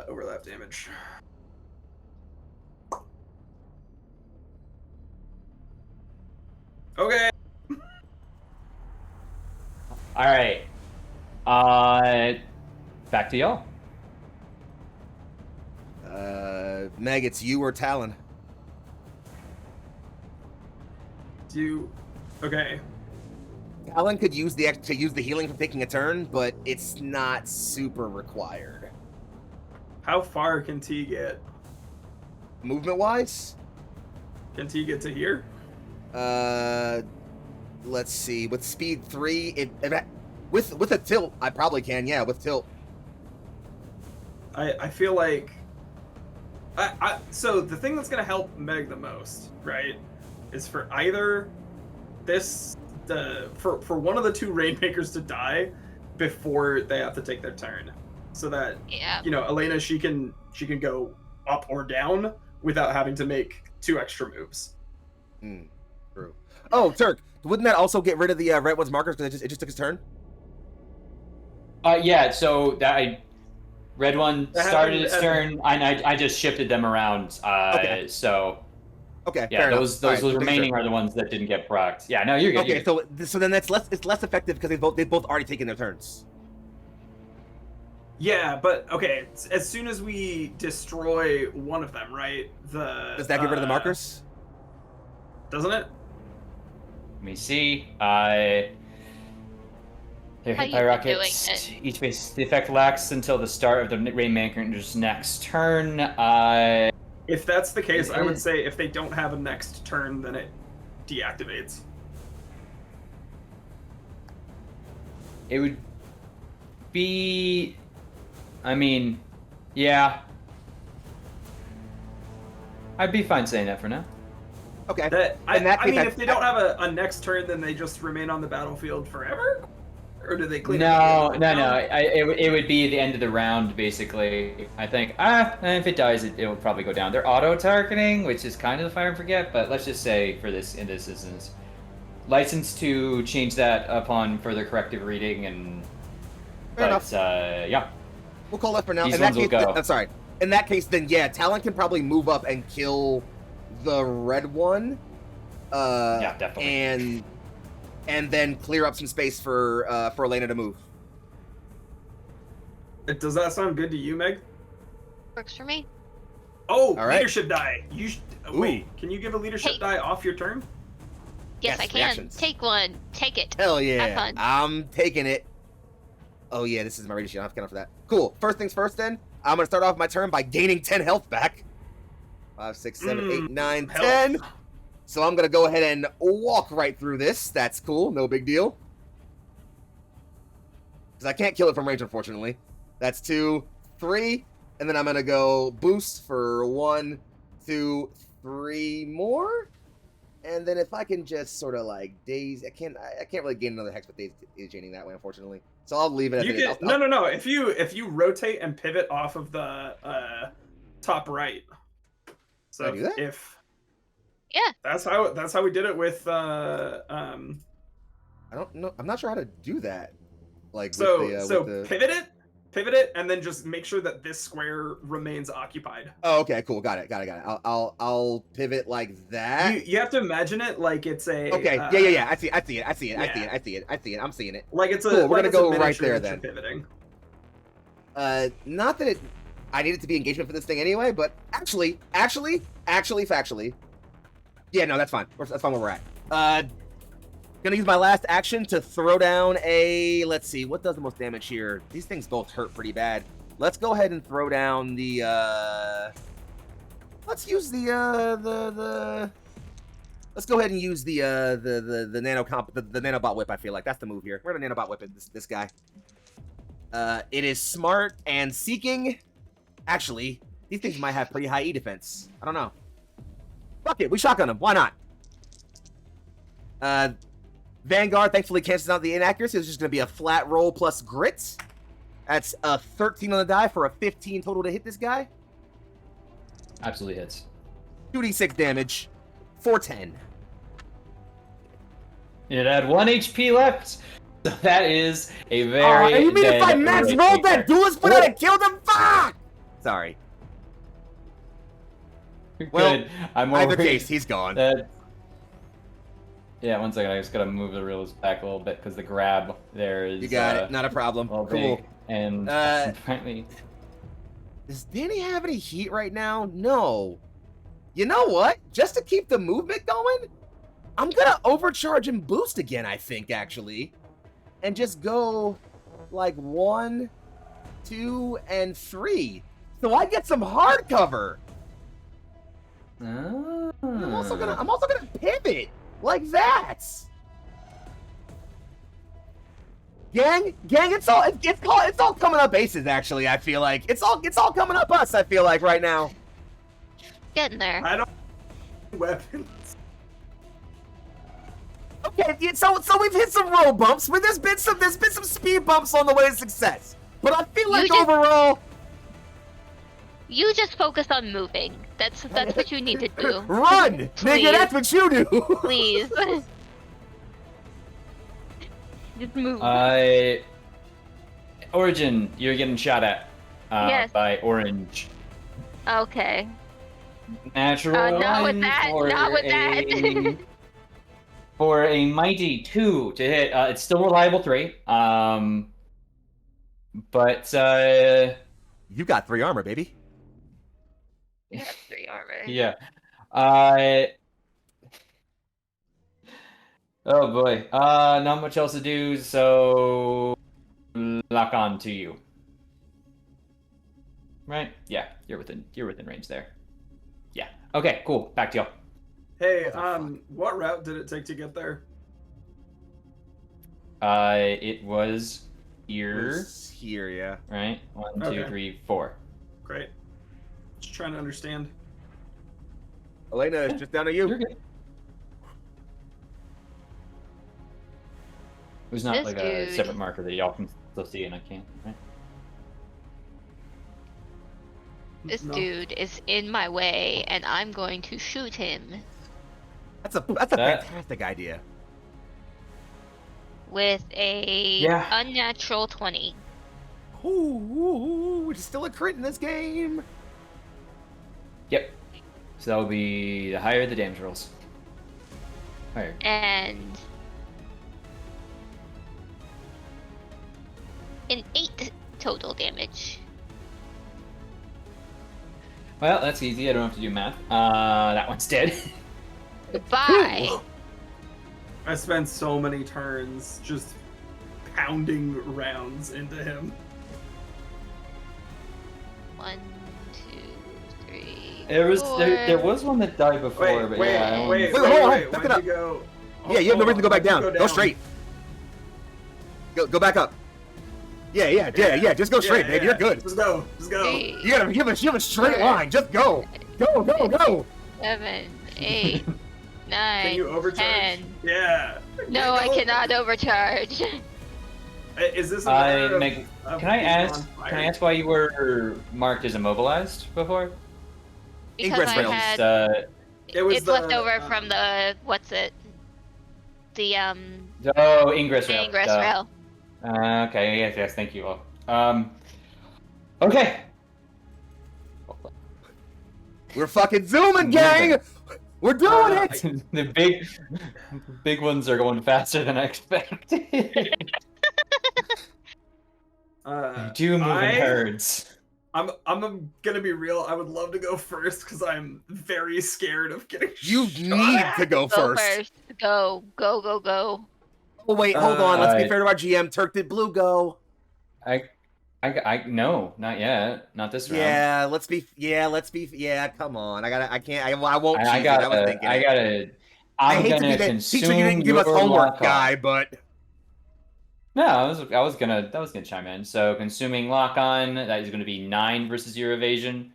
overlap damage. Okay. All right. Back to y'all. Meg, it's you or Talon. Okay. Alan could use the healing for taking a turn, but it's not super required. How far can T get? Movement wise, Can T get to here? let's see. With speed 3, with a tilt, I probably can. Yeah, with tilt. I feel like so the thing that's gonna help Meg the most, right, is for either for one of the two Rainmakers to die before they have to take their turn, so that Elena she can go up or down without having to make 2 extra moves. True. Oh, Turk, wouldn't that also get rid of the red one's markers because it just took his turn? Yeah. So red one That started happened its turn, and I just shifted them around. Okay. So Okay. yeah, fair those enough. All right, remaining are the ones that didn't get procced. Yeah, no, you're good. Okay, you're good. so then it's less effective because they've both already taken their turns. Yeah, but okay, as soon as we destroy one of them, right? Does that get rid of the markers? Doesn't it? Let me see. They're How hit you by been rockets. doing Each base, the effect lasts until the start of the Rainmaker's next turn. If that's the case, I would is- say if they don't have a next turn, then it deactivates. It would be. I mean, yeah. I'd be fine saying that for now. Okay. I In that case, mean, if they don't have a next turn, then they just remain on the battlefield forever? Or do they clean No, up at no, the end of the round? It would be the end of the round, basically. I think. If it dies, it will probably go down. They're auto-targeting, which is kind of the fire and forget, but let's just say in this instance, license to change that upon further corrective reading, and Fair enough. Yeah. We'll call that for now. These In that ones will case, go. I'm sorry. In that case, then yeah, Talon can probably move up and kill the red one. Yeah, definitely. And then clear up some space for Elena to move. Does that sound good to you, Meg? Works for me. Oh, All right. leadership die. Wait, Ooh. can you give a leadership Hey. die off your turn? Yes, Yes, I can. reactions. Take one. Take it. Hell Have yeah. fun. I'm taking it. Oh yeah, this is my radius shield. I have to count for that. Cool. First things first then, I'm going to start off my turn by gaining 10 health back. 5, 6, 7, 8, 9, health. 10. So I'm going to go ahead and walk right through this. That's cool. No big deal. Because I can't kill it from range, unfortunately. That's 2, 3. And then I'm going to go boost for 1, 2, 3 more. And then if I can just sort of like daze, I can't really gain another hex with daze chaining that way, unfortunately. So I'll leave it as You it is. can, no. If you rotate and pivot off of the top right. So Can I do that? if Yeah. that's how we did it with I don't know. I'm not sure how to do that. Like so with the... pivot it, and then just make sure that this square remains occupied. Oh, okay, cool. Got it. I'll pivot like that. You have to imagine it like it's a Okay. Yeah. I see it. I'm seeing it. like it's a Cool, we're like gonna it's a go right miniature there then. pivoting. Not that I need it to be engagement for this thing anyway, but actually, factually, yeah, no, that's fine. That's fine where we're at. Gonna use my last action to throw down a. Let's see, what does the most damage here? These things both hurt pretty bad. Let's go ahead and throw down the. Let's use the. Let's go ahead and use the nanobot whip. I feel like that's the move here. We're gonna nanobot whip it, this guy. It is smart and seeking. Actually, these things might have pretty high E defense. I don't know. Fuck it, we shotgun them. Why not? Vanguard thankfully cancels out the inaccuracy. It's just going to be a flat roll plus grit. That's a 13 on the die for a 15 total to hit this guy. Absolutely hits. 2d6 damage. 410. It had 1 HP left. So that is a very. And you mean if I dead max Rainmaker. rolled that duelist, but I'd have killed him? Fuck! Sorry. Well, Good. I'm more Either worried case, he's gone. that. Yeah, 1 second. I just gotta move the reels back a little bit because the grab there is. You got it. Not a problem. Well, Cool. big. And finally, Does Danny have any heat right now? No. You know what? Just to keep the movement going, I'm gonna overcharge and boost again, I think, actually. And just go like 1, 2, and 3. So I get some hard cover. Ah. I'm also gonna pivot like that. Gang, it's all coming up aces. Actually, I feel like it's all coming up us. I feel like right now. Getting there. I don't weapons. Okay, so we've hit some road bumps. But there's been some speed bumps on the way to success. But I feel like overall, You just focus on moving. That's what you need to do. run, Please. nigga. That's what you do. Please. Just move. Origin, you're getting shot at Yes. by orange. Okay. Natural not with one that, for not with that. for a mighty 2 to hit. It's still reliable 3. But You got 3 armor, baby. You have 3 armor. yeah. Oh boy. Not much else to do, so lock on to you. Right? Yeah, you're within range there. Yeah. Okay, cool. Back to y'all. Hey, Motherfucker. what route did it take to get there? It was here, Here, yeah. right? 1, 2, Okay. 3, 4. Great. Just trying to understand. Elena, it's just down to You're you. good. There's not This like a dude- separate marker that y'all can still see and I can't, right? This No. dude is in my way, and I'm going to shoot him That's a That- fantastic idea. with a Yeah. unnatural 20. Ooh, it's still a crit in this game. Yep. So that'll be the higher the damage rolls. Higher. And an 8 total damage. Well, that's easy. I don't have to do math. That one's dead. Goodbye. I spent so many turns just pounding rounds into him. 1, 2, 3. There was four. there was one that died before, but yeah. that one- Wait, hold on, back why'd it up. you go? Yeah, you have no reason to go back Why'd down. you Go straight. Go back up. Yeah. Just go straight, baby. You're good. Just go. Just go. 3, You have a straight line. Just go. Go. 7, 8, 9, Can you overcharge? 10. Yeah. No, I Go. cannot overcharge. Is this a matter of, Meg, of can I being ask? on fire? Can I ask why you were marked as immobilized before? Because Ingress I rails. had It was it's the, left over from the what's it? The Oh, ingress rail. ingress Duh. rail. Okay, yes, thank you all. Okay. We're fucking zooming, gang. We're doing it. The big ones are going faster than I expected. They do move in herds. I'm gonna be real. I would love to go first because I'm very scared of getting. You shot need at. to go first. Go. Oh wait, hold on. Let's be fair to our GM. Turk, did Blue go? I no, not yet. Not this round. Yeah, let's be. Yeah, come on. I won't cheese I it. gotta. I was thinking. it. I'm I hate to gonna be that consume teacher you didn't give us your homework lock-on. guy, but No, I was gonna chime in. So consuming lock on, that is gonna be 9 versus your evasion.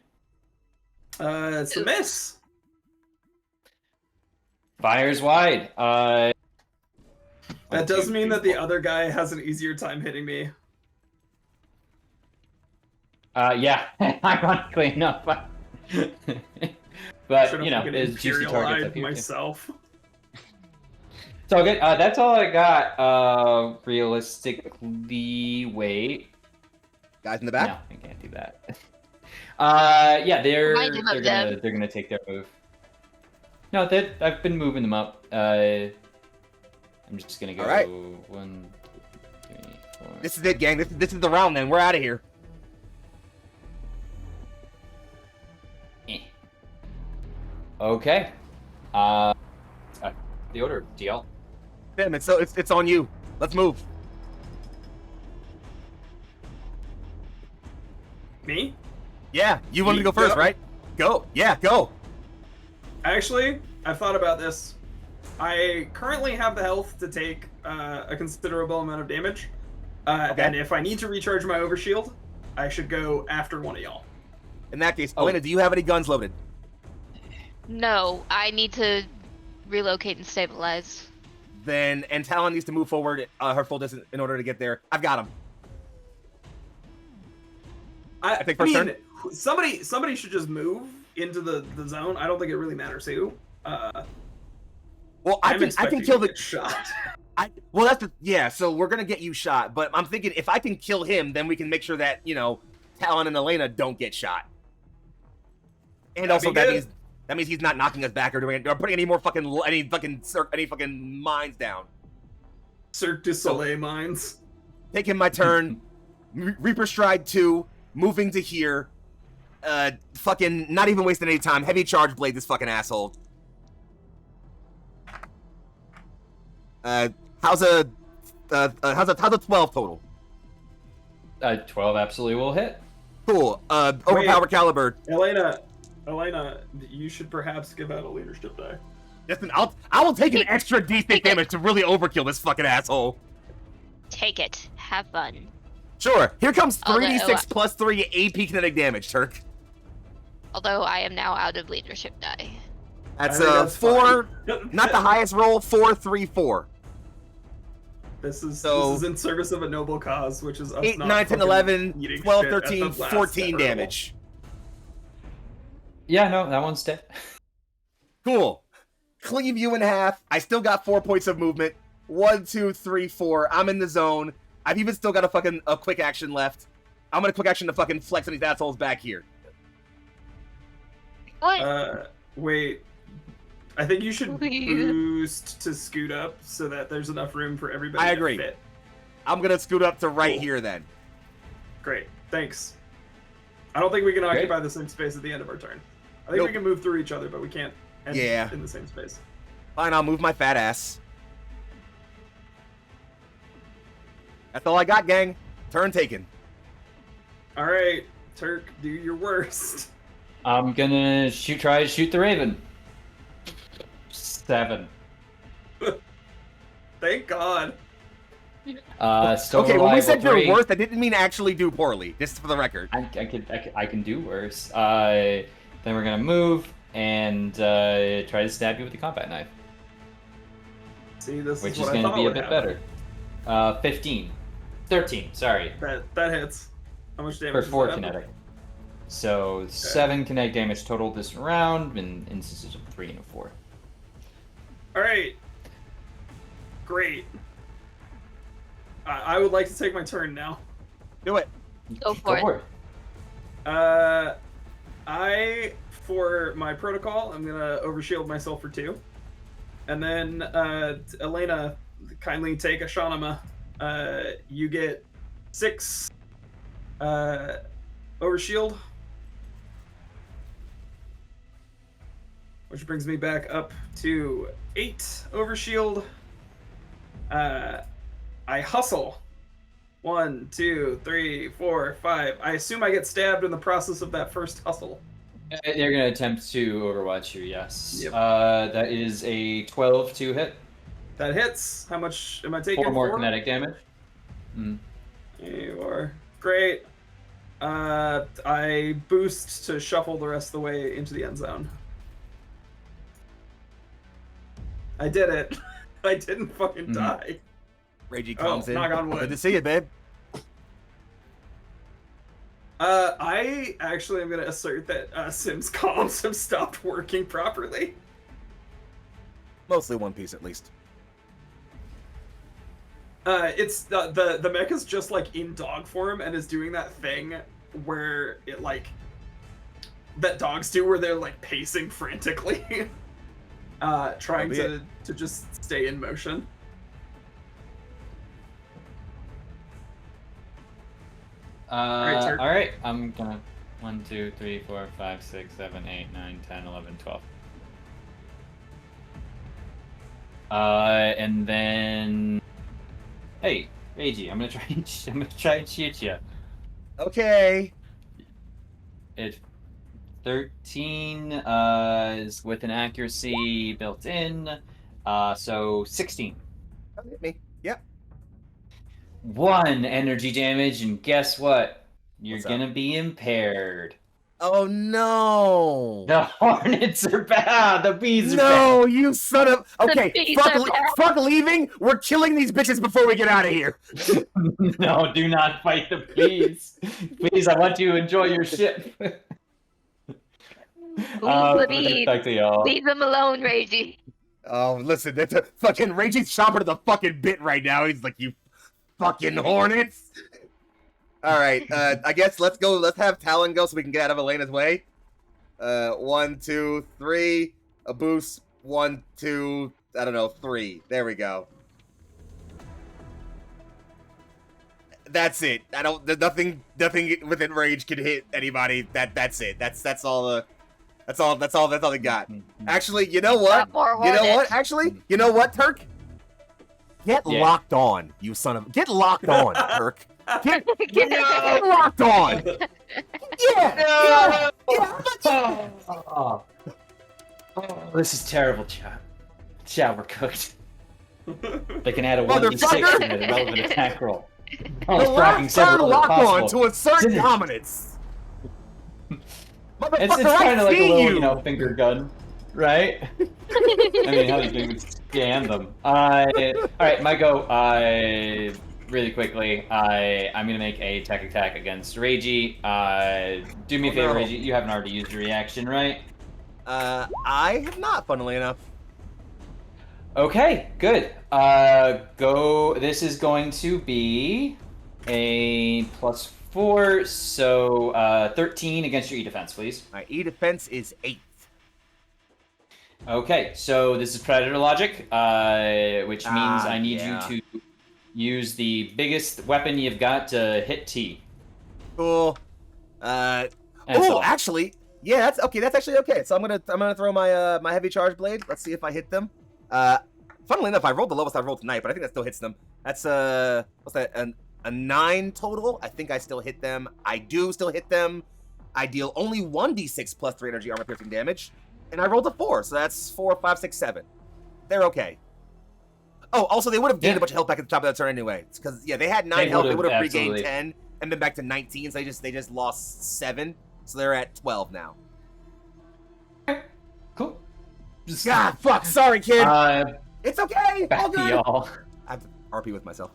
It's a miss. Fires wide. That does mean that the other guy has an easier time hitting me. Yeah, ironically enough. But Should've you know, fucking there's juicy targets imperialized up here. Too. myself. So good. That's all I got. Realistically, wait. guys in the back. No, I can't do that. Yeah, Remind him of them. they're gonna take their move. No, I've been moving them up. I'm just gonna go All right. 1, 2, 3, 4. This is it, gang. This is the round. Then we're out of here. Okay. the order, DL. Tim, it's on you. Let's move. Me? Yeah, you wanted to go Me? first, Go. right? Go. Yeah, go. Actually, I've thought about this. I currently have the health to take a considerable amount of damage. Okay. And if I need to recharge my overshield, I should go after one of y'all. In that case, Oh. Elena, do you have any guns loaded? No, I need to relocate and stabilize. Then, and Talon needs to move forward her full distance in order to get there. I've got him. I think first turn. somebody should just move into the zone. I don't think it really matters who. Well, I I'm can expecting kill to the get shot. well, that's the yeah. So we're gonna get you shot, but I'm thinking if I can kill him, then we can make sure that Talon and Elena don't get shot. And That'd also be good. that means he's not knocking us back or putting any more fucking mines down. Cirque du Soleil mines. Taking my turn, Reaper Stride 2, moving to here. Fucking not even wasting any time. Heavy charge blade this fucking asshole. How's a 12 total? 12 absolutely will hit. Cool. Overpower caliber. Elena, you should perhaps give out a leadership die. Listen, I will take an extra D6 damage to really overkill this fucking asshole. Take it. Have fun. Sure. Here comes Although- 3d6 plus 3 AP kinetic damage, Turk. Although I am now out of leadership die. That's I think that's 4, fine. not the highest roll, 4, 3, 4. This is So- in service of a noble cause, which is us 8, not 9, 10, fucking 11, eating 12, shit at 13, the last 14 hurdle. damage. Yeah, no, that one's dead. Cool. Cleave you in half. I still got 4 points of movement. 1, 2, 3, 4. I'm in the zone. I've even still got a quick action left. I'm gonna quick action to fucking flex on these assholes back here. What? Wait. I think you should Weird. boost to scoot up so that there's enough room for everybody I agree. to fit. I'm gonna scoot up to right Cool. here then. Great. Thanks. I don't think we can Great. occupy the same space at the end of our turn. I think Nope. we can move through each other, but we can't end Yeah. in the same space. Fine, I'll move my fat ass. That's all I got, gang. Turn taken. All right, Turk, do your worst. I'm gonna try to shoot the Raven. 7. Thank God. Still Okay, when we said your 3. worst, I didn't mean actually do poorly, just for the record. I can do worse. Then we're gonna move and try to stab you with the combat knife, See, this which is is what I gonna thought be a would bit happen. better. 15. 13, sorry. That hits. How much damage? For does 4 that? kinetic. So 7 kinetic damage total this round, in instances of 3 and a 4. All right. Great. I would like to take my turn now. Do it. Go for it. For my protocol, I'm gonna overshield myself for 2, and then Elena, kindly take a Shanama. You get 6 overshield, which brings me back up to 8 overshield. I hustle. 1, 2, 3, 4, 5. I assume I get stabbed in the process of that first hustle. They're gonna attempt to overwatch you, yes. Yep. That is a 12 to hit. That hits. How much am I taking? 4 more 4? kinetic damage. You are great. I boost to shuffle the rest of the way into the end zone. I did it. I didn't fucking die. Reggie comes in. knock on wood. Good to see you, babe. I actually am gonna assert that Sim's comms have stopped working properly. Mostly One Piece, at least. It's the mecha's just like in dog form and is doing that thing where it like that dogs do where they're like pacing frantically, trying to just stay in motion. Turk. All right, I'm gonna 1, 2, 3, 4, 5, 6, 7, 8, 9, 10, 11, 12. And then, hey, Reiji, I'm gonna try and shoot you. Okay. It 13 is with an accuracy built in, so 16. Don't hit me. Yep. 1 energy damage, and guess what? You're What's up? gonna be impaired. Oh no! The hornets are bad. The bees are No, you son of. Okay, bees fuck, are bad. fuck leaving. We're killing these bitches before we get out of here. bad. No, do not fight the bees. Please, I want you to enjoy your ship. Leave the bees. Back to y'all. Leave them alone, Reiji. Oh, listen, that's a fucking Reggie's chomping to the fucking bit right now. He's like, you fucking hornets. All right, I guess let's go. Let's have Talon go so we can get out of Elena's way. 1, 2, 3. A boost. 1, 2. I don't know. 3. There we go. That's it. I don't. There's nothing within range can hit anybody. That's it. That's all the. That's all they got. Actually, you know what? Got more You know hornets. what? Actually, you know what, Turk? Get Yeah. locked on, you son of. Get locked on, Turk. Get locked on. Yeah. Oh, this is terrible, chat. Chat, we're cooked. They can add a 1d6 Motherfucker! to the relevant attack roll. The Oh, last turn lock on to assert Synergy. dominance. Motherfucker, It's I kind of like a see little, you. finger gun, right? I mean, how do you scam them? All right, my go. Really quickly, I'm gonna make a tech attack against Reiji. Do me a Oh, favor, no. Reiji. You haven't already used your reaction, right? I have not, funnily enough. Okay, good. Go. This is going to be a +4, so 13 against your E defense, please. My E defense is 8. Okay, so this is Predator logic, which means I need yeah. you to use the biggest weapon you've got to hit T. Cool. That's Oh, all. actually, yeah, that's okay. That's actually okay. So I'm gonna throw my my heavy charge blade. Let's see if I hit them. Funnily enough, I rolled the lowest I've rolled tonight, but I think that still hits them. That's what's that? A 9 total. I think I still hit them. I do still hit them. I deal only 1d6 plus 3 energy armor piercing damage, and I rolled a 4, so that's 4, 5, 6, 7. They're okay. Oh, also they would have gained a bunch of health back at the top of that turn anyway. Because yeah, they had 9 health. They would have regained absolutely. 10 and been back to 19. So they just lost 7. So they're at 12 now. Cool. Just, God, fuck. Sorry, kid. It's okay. All back to good. y'all. I have to RP with myself.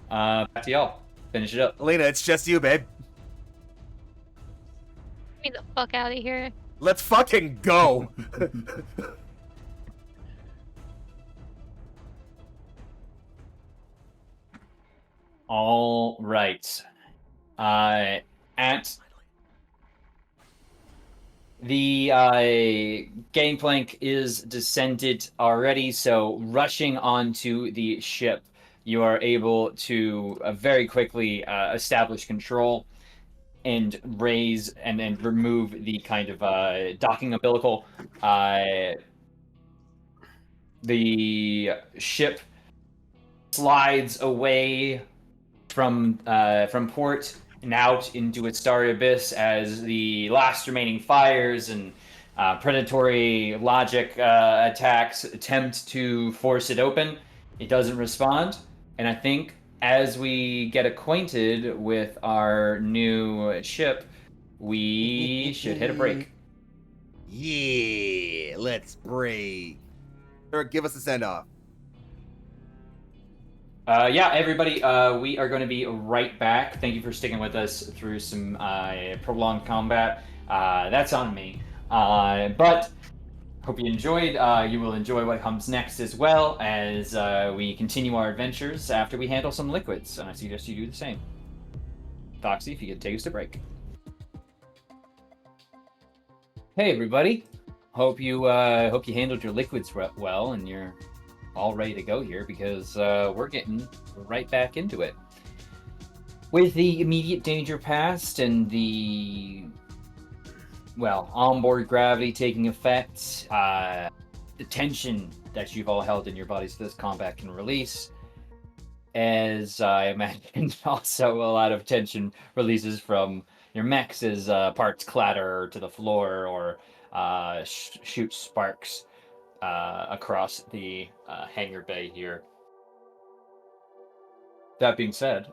Back to y'all. Finish it up. Alina, it's just you, babe. Get me the fuck out of here. Let's fucking go. All right. At the gangplank is descended already, so rushing onto the ship, you are able to very quickly establish control and raise and remove the kind of docking umbilical. The ship slides away from port and out into its starry abyss as the last remaining fires and predatory logic attacks attempt to force it open. It doesn't respond, and I think as we get acquainted with our new ship, we should hit a break. Yeah, let's break. Or give us a send off. Yeah, everybody, we are going to be right back. Thank you for sticking with us through some prolonged combat. That's on me. But hope you enjoyed. You will enjoy what comes next as well as we continue our adventures after we handle some liquids. And I suggest you do the same. Foxy, if you could take us to break. Hey, everybody. Hope you handled your liquids well and you're all ready to go here because we're getting right back into it. With the immediate danger past and the onboard gravity taking effect. The tension that you've all held in your bodies for this combat can release. As I imagine, also a lot of tension releases from your mechs as parts clatter to the floor or shoot sparks across the hangar bay here. That being said,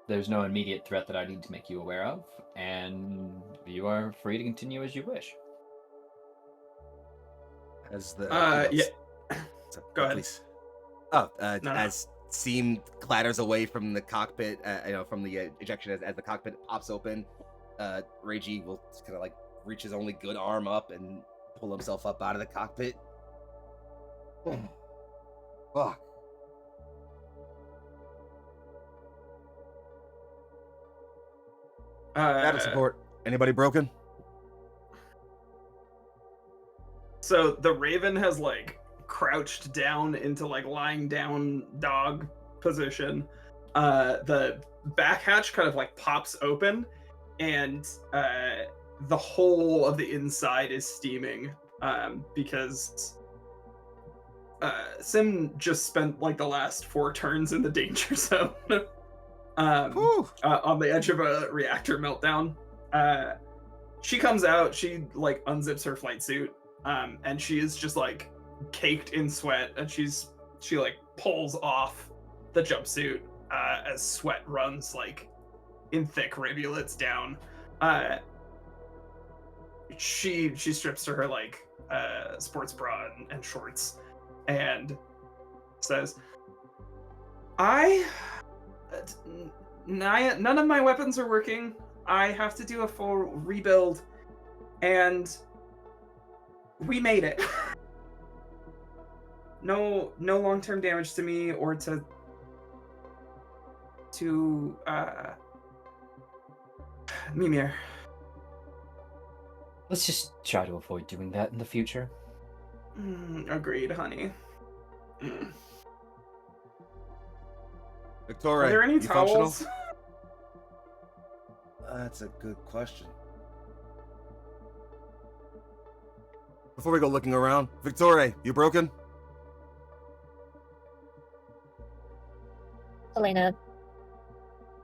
there's no immediate threat that I need to make you aware of, and you are free to continue as you wish. As the Yeah. So, Go ahead. please. No. As Seam clatters away from the cockpit, from the ejection, as the cockpit pops open, Reiji will kind of like reach his only good arm up and pull himself up out of the cockpit. Fuck. Status support. Anybody broken? So the Raven has like crouched down into like lying down dog position. The back hatch kind of like pops open, and the whole of the inside is steaming because Sim just spent like the last 4 turns in the danger zone. On the edge of a reactor meltdown. She comes out, she like unzips her flight suit, and she is just like caked in sweat, and she like pulls off the jumpsuit as sweat runs like in thick rivulets down. She strips to her like sports bra and shorts and says, none of my weapons are working. I have to do a full rebuild, and we made it. No long-term damage to me or to Mimir. Let's just try to avoid doing that in the future. Agreed, honey. Victoria, Are there any you towels? functional? That's a good question. Before we go looking around, Victoria, you broken? Elena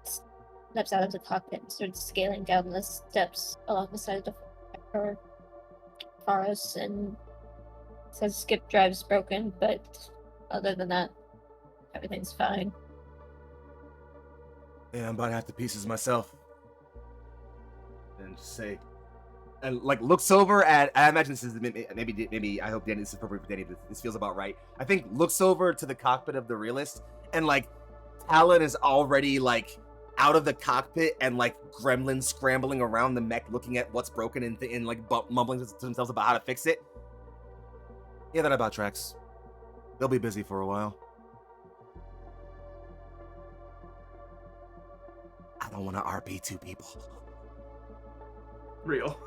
steps out of the cockpit and starts scaling down the steps along the side of her Faros and says skip drive's broken, but other than that, everything's fine. Yeah, I'm about half the pieces myself. And just say, and like looks over at. I imagine this is maybe. I hope Danny, this is appropriate for Danny. This feels about right. I think looks over to the cockpit of the realist, and like Talon is already like out of the cockpit, and like gremlins scrambling around the mech, looking at what's broken and like mumbling to themselves about how to fix it. Yeah, that about tracks. They'll be busy for a while. I don't want to RP 2 people. Real.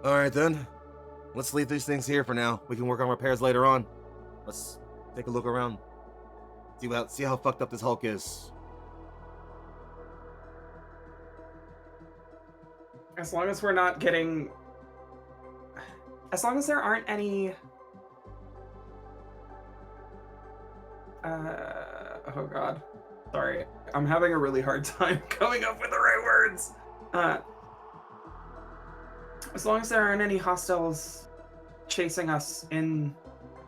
All right then, let's leave these things here for now. We can work on repairs later on. Let's take a look around. See how fucked up this Hulk is. As long as we're not getting... As long as there aren't any... Oh god. Sorry. I'm having a really hard time coming up with the right words. As long as there aren't any hostiles chasing us in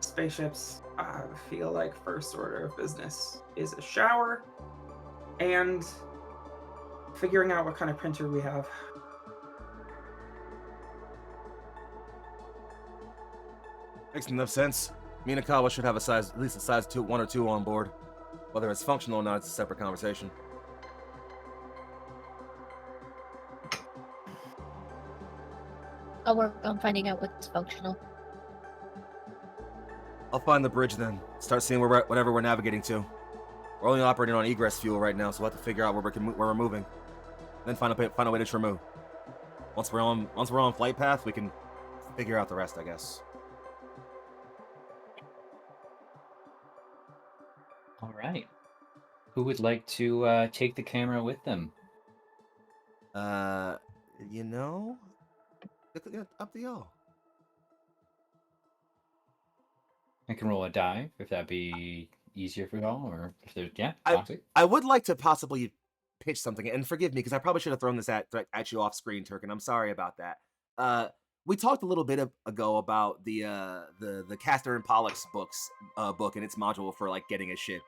spaceships, I feel like first order of business is a shower and figuring out what kind of printer we have. Makes enough sense. Me and Akawa should have at least a size 1 or 2 on board. Whether it's functional or not, it's a separate conversation. I'll work on finding out what's functional. I'll find the bridge then. Start seeing whatever we're navigating to. We're only operating on egress fuel right now, so we'll have to figure out where we're moving. Then find a way to remove. Once we're on flight path, we can figure out the rest, I guess. All right. Who would like to take the camera with them? You know, up to y'all. I can roll a dive if that'd be easier for y'all, or if there's I Foxy. I would like to possibly pitch something, and forgive me because I probably should have thrown this at you off screen, Turk, I'm sorry about that. We talked a little bit ago about the Castor and Pollux book and its module for like getting a ship,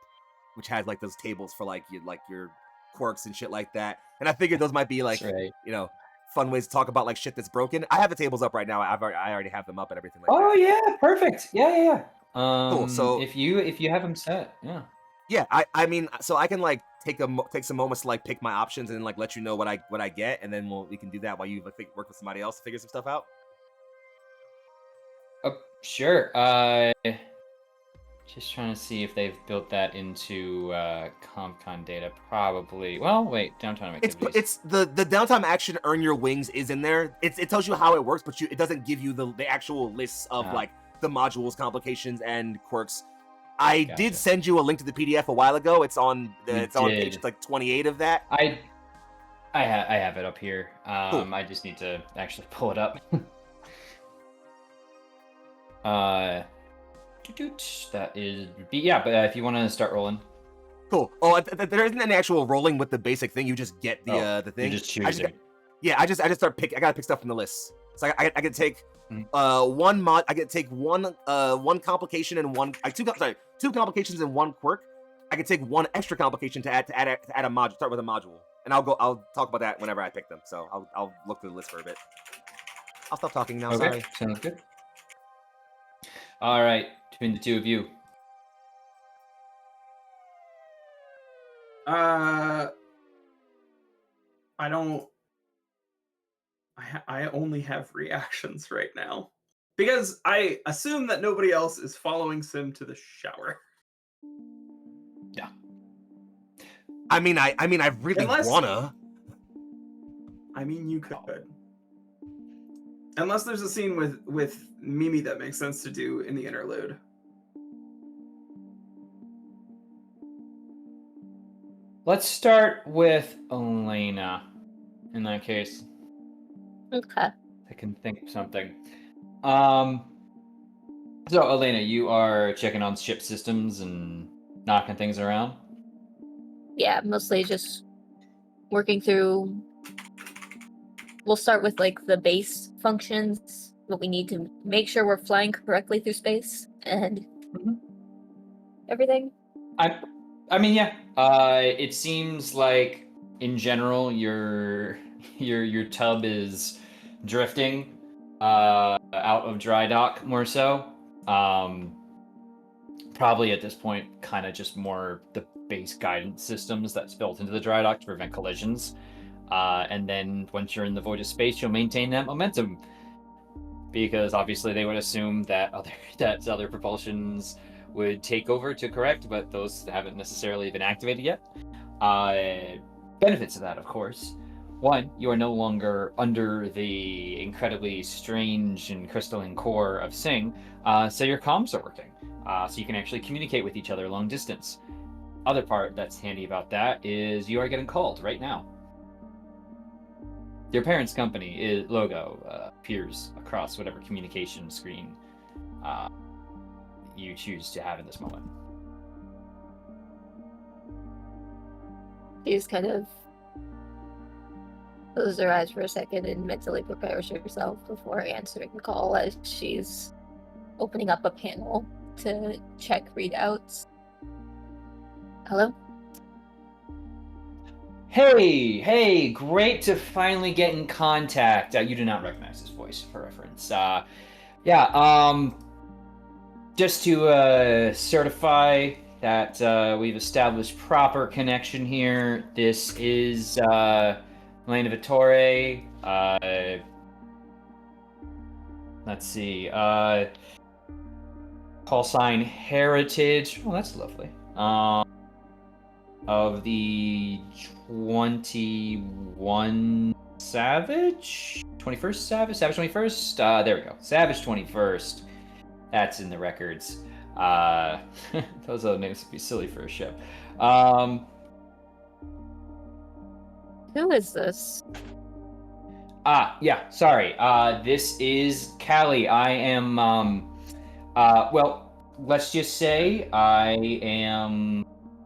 which has like those tables for like your quirks and shit like that. And I figured those might be like That's right. you know fun ways to talk about like shit that's broken. I have the tables up right now. I already have them up and everything like Oh that. yeah, perfect. Yeah. Cool. So if you have them set, yeah. yeah, I mean, so I can like take some moments to like pick my options and then like let you know what I get, and then we can do that while you like, work with somebody else to figure some stuff out. Sure. Just trying to see if they've built that into CompCon data. Probably. Well, wait. Downtime activities. It's the downtime action. Earn your wings is in there. It tells you how it works, but it doesn't give you the actual lists of like the modules, complications, and quirks. I did send you a link to the PDF a while ago. It's on page like 28 of that. I have it up here. Cool. I just need to actually pull it up. That is but if you want to start rolling. Cool. Oh, there isn't an actual rolling with the basic thing. You just get the thing. You just choose it. I just start pick. I gotta pick stuff from the list. So I can take one mod. I can take one complication and two complications and one quirk. I can take one extra complication to add a module. Start with a module, and I'll talk about that whenever I pick them. So I'll look through the list for a bit. I'll stop talking now. Okay. Sorry. Sounds good. All right, between the two of you. I only have reactions right now because I assume that nobody else is following Sim to the shower. Yeah. I mean, I really wanna. I mean, you could. Unless there's a scene with Mimi that makes sense to do in the interlude. Let's start with Elena. In that case. Okay. I can think of something. So Elena, you are checking on ship systems and knocking things around? Yeah, mostly just working through. We'll start with like the base functions, what we need to make sure we're flying correctly through space and everything. I mean, yeah. It seems like in general your tub is drifting out of dry dock more so. Probably at this point kind of just more the base guidance systems that's built into the dry dock to prevent collisions. And then once you're in the void of space, you'll maintain that momentum. Because obviously they would assume that other propulsions would take over to correct, but those haven't necessarily been activated yet. Benefits of that, of course. One, you are no longer under the incredibly strange and crystalline core of Sing, so your comms are working. So you can actually communicate with each other long distance. Other part that's handy about that is you are getting called right now. Your parents' company logo appears across whatever communication screen you choose to have in this moment. She's kind of closes her eyes for a second and mentally prepares herself before answering the call as she's opening up a panel to check readouts. Hello? Hey, great to finally get in contact. You do not recognize his voice for reference. Just to certify that we've established proper connection here. This is Elena Vittore. Let's see. Call sign Heritage. Oh, that's lovely. Of the 21 Savage? 21st Savage? Savage 21st? There we go. Savage 21st. That's in the records. Those other names would be silly for a ship. Who is this? Yeah, sorry. This is Callie. I am, well, let's just say I am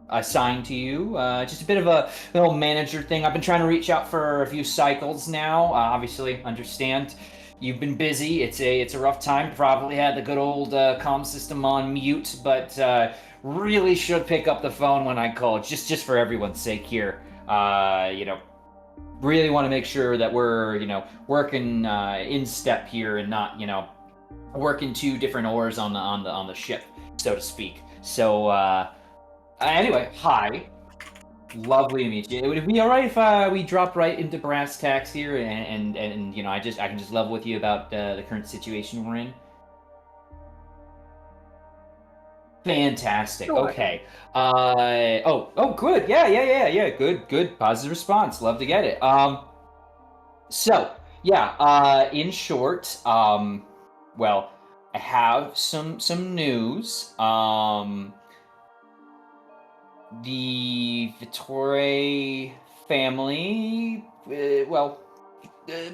assigned to you. Just a bit of a little manager thing. I've been trying to reach out for a few cycles now. Obviously, understand you've been busy. It's a rough time. Probably had the good old comm system on mute, but really should pick up the phone when I call. Just for everyone's sake here. Really want to make sure that we're working in step here and not working two different oars on the ship, so to speak. So anyway, hi, lovely to meet you. Would it be all right if we drop right into brass tacks here and I can just level with you about the current situation we're in? Fantastic. Sure. Okay. Oh, good. Yeah. Good. Positive response. Love to get it. So yeah. In short, well, I have some news. The Vittore family,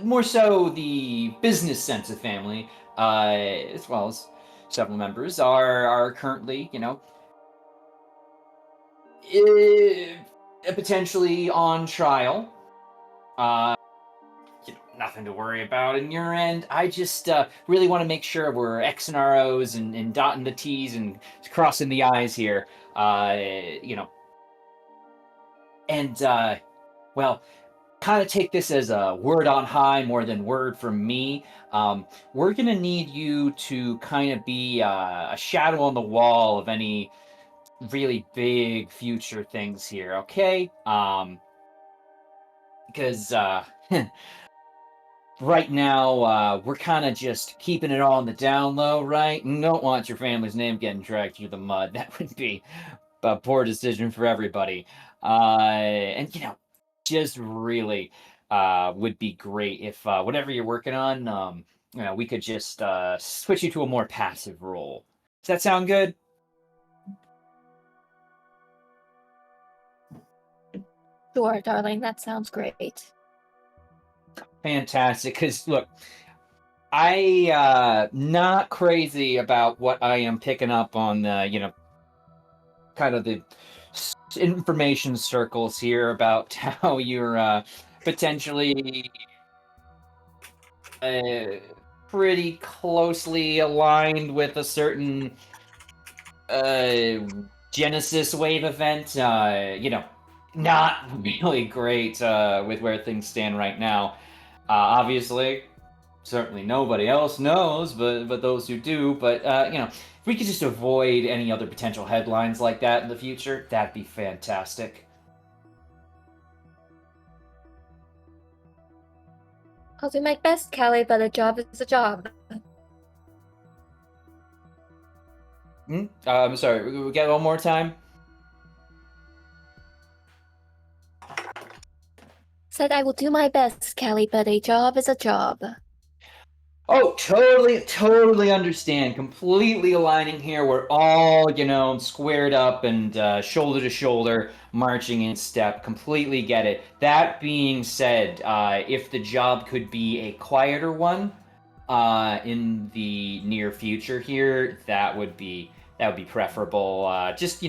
more so the business sense of family, as well as several members are currently, potentially on trial. Nothing to worry about in your end. I just really want to make sure we're Xing our O's and dotting the T's and crossing the I's here. And well, kind of take this as a word on high more than word from me. We're gonna need you to kind of be a shadow on the wall of any really big future things here, okay? Because right now we're kind of just keeping it all on the down low, right? And don't want your family's name getting dragged through the mud. That would be a poor decision for everybody. And just really would be great if whatever you're working on, we could just switch you to a more passive role. Does that sound good? Sure, darling, that sounds great. Fantastic. Because look, I not crazy about what I am picking up on kind of the information circles here about how you're potentially pretty closely aligned with a certain Genesis wave event. Not really great with where things stand right now. Obviously, certainly nobody else knows, but those who do. But if we could just avoid any other potential headlines like that in the future, that'd be fantastic. I'll do my best, Callie, but a job is a job. I'm sorry, we get one more time? Said I will do my best, Callie, but a job is a job. Oh, totally understand. Completely aligning here. We're all, squared up and shoulder to shoulder, marching in step. Completely get it. That being said, if the job could be a quieter one in the near future here, that would be preferable. Just,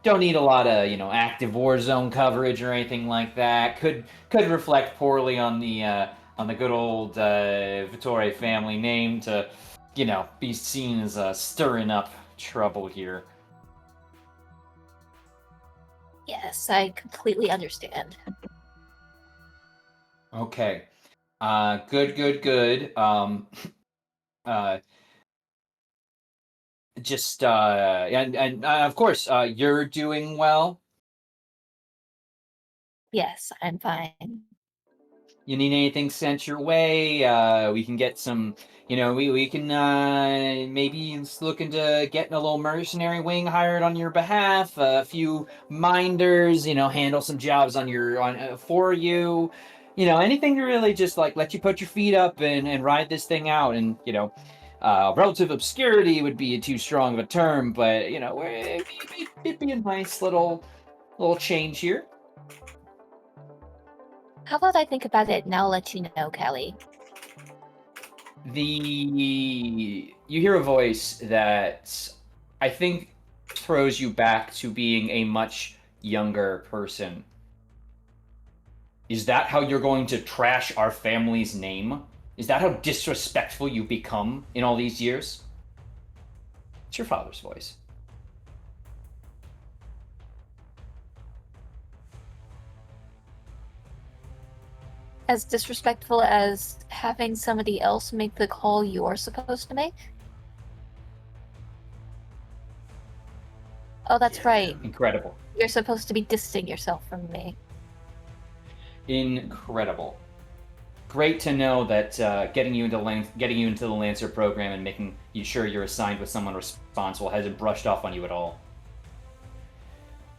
don't need a lot of, active war zone coverage or anything like that. Could reflect poorly on the good old Vittore family name to, be seen as stirring up trouble here. Yes, I completely understand. Okay. Good. Just and of course, you're doing well. Yes, I'm fine. You need anything sent your way? We can get some. We can maybe look into getting a little mercenary wing hired on your behalf. A few minders, handle some jobs for you. Anything to really just let you put your feet up and ride this thing out. And Relative obscurity would be too strong of a term, but it'd be a nice little change here. How about I think about it and I'll let you know, Kelly. You hear a voice that I think throws you back to being a much younger person. Is that how you're going to trash our family's name? Is that how disrespectful you've become in all these years? It's your father's voice. As disrespectful as having somebody else make the call you're supposed to make? Oh, that's right. Incredible. You're supposed to be distancing yourself from me. Incredible. Great to know that getting you into the Lancer program and making you sure you're assigned with someone responsible hasn't brushed off on you at all.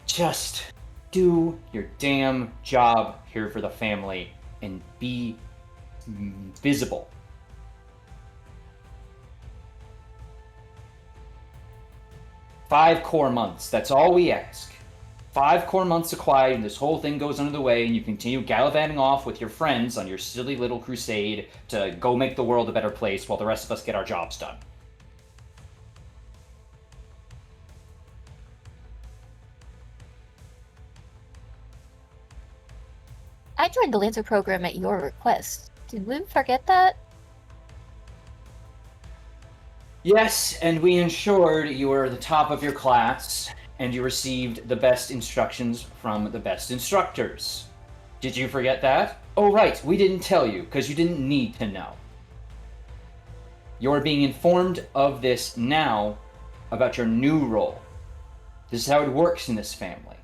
Just do your damn job here for the family and be visible. Five core months, that's all we ask. 5 core months of quiet, and this whole thing goes under the way, and you continue gallivanting off with your friends on your silly little crusade to go make the world a better place while the rest of us get our jobs done. I joined the Lancer program at your request. Did we forget that? Yes, and we ensured you were the top of your class, and you received the best instructions from the best instructors. Did you forget that? Oh, right, we didn't tell you, because you didn't need to know. You're being informed of this now about your new role. This is how it works in this family.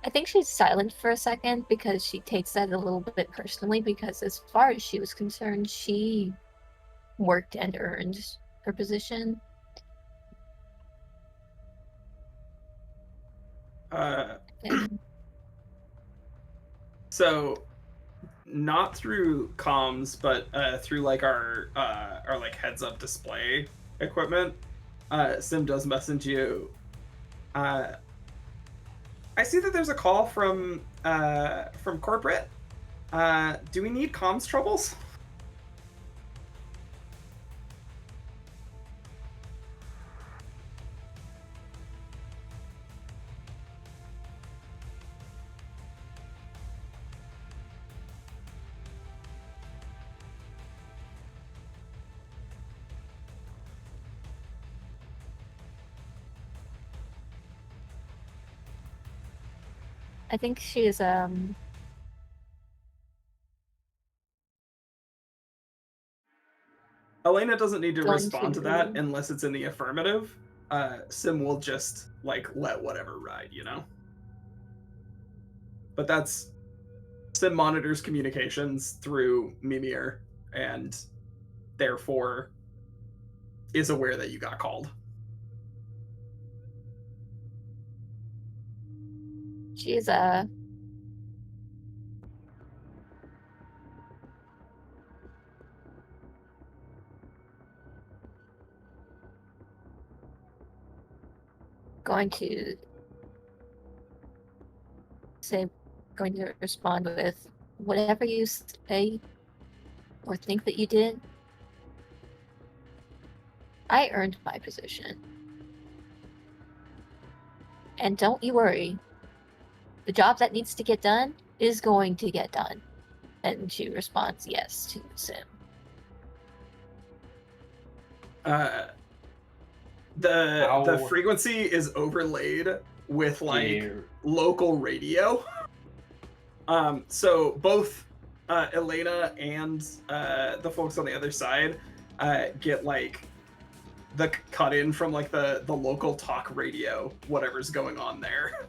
I think she's silent for a second because she takes that a little bit personally, because as far as she was concerned, she worked and earned her position. So, not through comms, but through like our like heads up display equipment, Sim does message you. I see that there's a call from corporate. Do we need comms troubles? I think she is Elena doesn't need to Going respond to to- that unless it's in the affirmative. Sim will just like let whatever ride, you know. But that's Sim monitors communications through Mimir and therefore is aware that you got called. she is going to respond with whatever you say or think that you did. I earned my position. And don't you worry. The job that needs to get done is going to get done. And she responds yes to Sim. The frequency is overlaid with like local radio. So both Elena and the folks on the other side get like the cut in from like the local talk radio, whatever's going on there.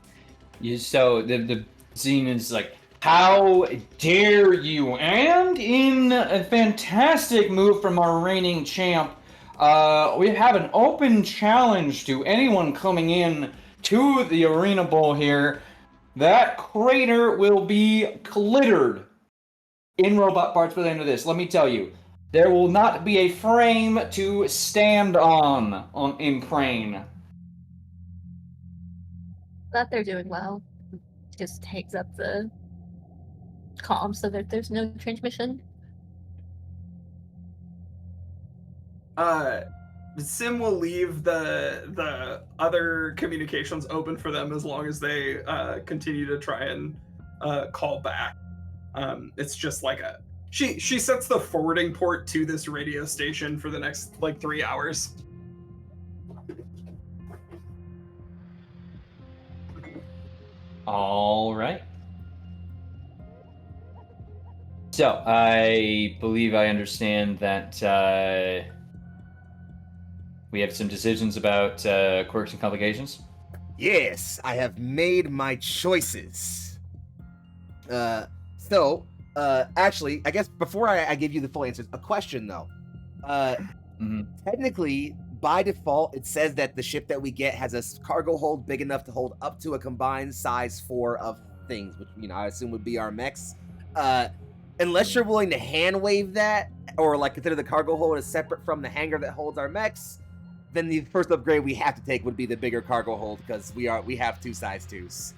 So the scene is like, how dare you? And in a fantastic move from our reigning champ, we have an open challenge to anyone coming in to the Arena Bowl here. That crater will be glittered in robot parts by the end of this, let me tell you, there will not be a frame to stand on in Crane. That they're doing well. Just hangs up the comm so that there's no transmission. Sim will leave the other communications open for them as long as they continue to try and call back. It's just like she sets the forwarding port to this radio station for the next 3 hours. All right. So I believe I understand that we have some decisions about quirks and complications. Yes, I have made my choices. Actually, I guess before I give you the full answers, a question though. Technically, by default, it says that the ship that we get has a cargo hold big enough to hold up to a combined size 4 of things, which I assume would be our mechs. Unless you're willing to hand wave that, or consider the cargo hold as separate from the hangar that holds our mechs, then the first upgrade we have to take would be the bigger cargo hold because we have 2 size 2s.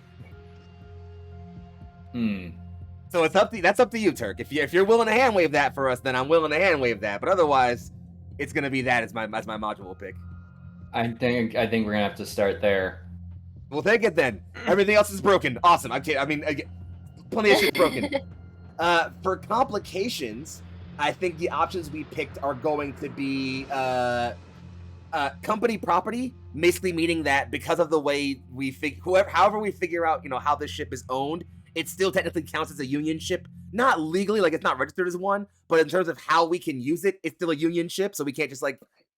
So that's up to you, Turk. If you're willing to hand wave that for us, then I'm willing to hand wave that. But otherwise, it's gonna be that as my module pick. I think we're gonna have to start there. We'll take it then. Everything else is broken. Awesome. Plenty of shit broken. For complications, I think the options we picked are going to be company property, basically meaning that because of the way however we figure out, how this ship is owned, it still technically counts as a union ship. Not legally, it's not registered as one, but in terms of how we can use it, it's still a union ship, so we can't just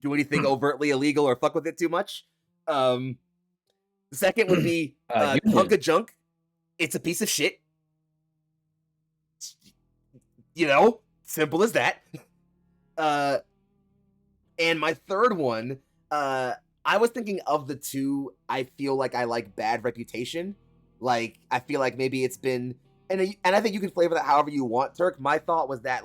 do anything overtly illegal or fuck with it too much. The second would be hunk of junk. It's a piece of shit. Simple as that. And my third one, I was thinking of the two, I feel like I like bad reputation. I feel like maybe it's been, and I think you can flavor that however you want, Turk. My thought was that,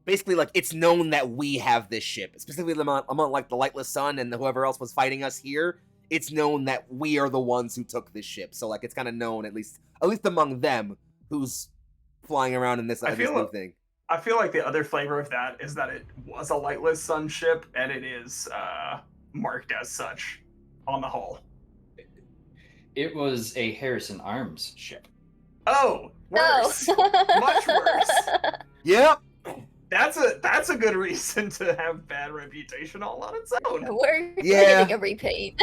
basically, it's known that we have this ship, specifically among the Lightless Sun and whoever else was fighting us here. It's known that we are the ones who took this ship, so it's kind of known at least among them who's flying around in this new thing. I feel like the other flavor of that is that it was a Lightless Sun ship, and it is marked as such on the hull. It was a Harrison Arms ship. Oh, worse. Much worse. Yep. That's a good reason to have bad reputation all on its own. We're getting a repaint.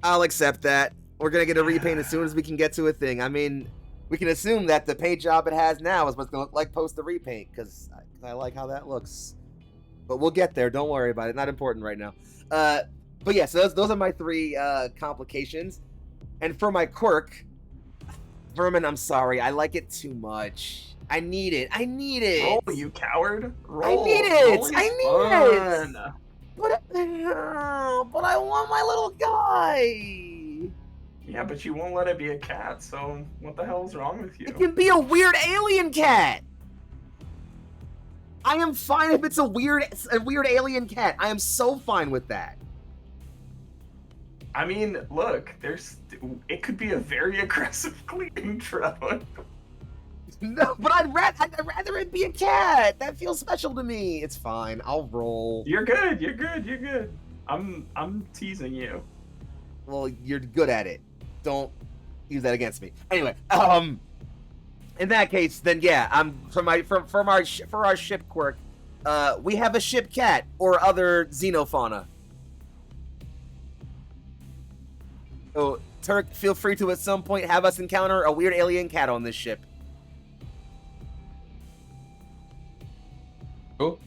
I'll accept that. We're gonna get a repaint as soon as we can get to a thing. I mean, we can assume that the paint job it has now is what's gonna look like post the repaint, because I like how that looks. But we'll get there. Don't worry about it. Not important right now. But yeah, so those are my 3 complications. And for my quirk, Vermin, I'm sorry. I like it too much. I need it. Roll, you coward. Roll. I need it. But I want my little guy. Yeah, but you won't let it be a cat, so what the hell's wrong with you? It can be a weird alien cat. I am fine if it's a weird alien cat. I am so fine with that. I mean, look, it could be a very aggressive cleaning drone. No, but I'd rather it be a cat. That feels special to me. It's fine. I'll roll. You're good. I'm teasing you. Well, you're good at it. Don't use that against me. Anyway, in that case, then yeah, for our ship quirk, we have a ship cat or other xenofauna. So, Turk, feel free to at some point have us encounter a weird alien cat on this ship. Cool.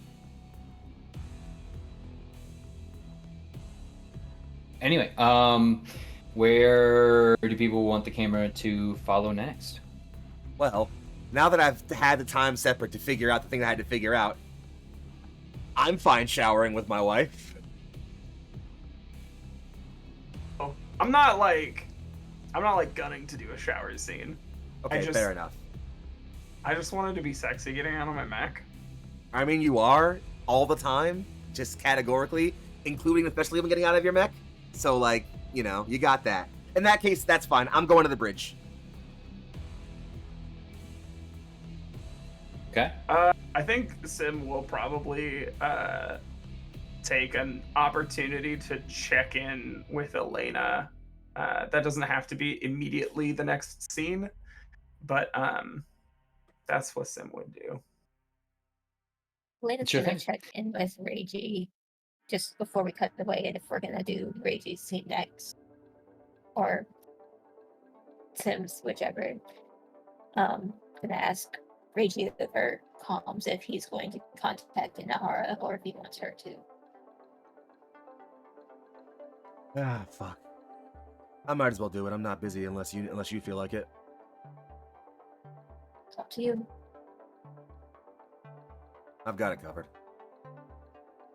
Anyway, where do people want the camera to follow next? Well, now that I've had the time separate to figure out the thing I had to figure out, I'm fine showering with my wife. I'm not gunning to do a shower scene. Okay, fair enough. I just wanted to be sexy getting out of my mech. I mean, you are all the time, just categorically, including especially when getting out of your mech. So, like, you know, you got that. In that case, that's fine. I'm going to the bridge. Okay. I think Sim will probably take an opportunity to check in with Elena. That doesn't have to be immediately the next scene, but that's what Sim would do. Elena's Sure gonna thing. check in with Reiji just before we cut away, and if we're gonna do Reiji's scene next, or Sim's, whichever. Gonna ask Reiji over comms if he's going to contact Inahara or if he wants her to. Ah, fuck. I might as well do it. I'm not busy unless you feel like it. It's up to you. I've got it covered.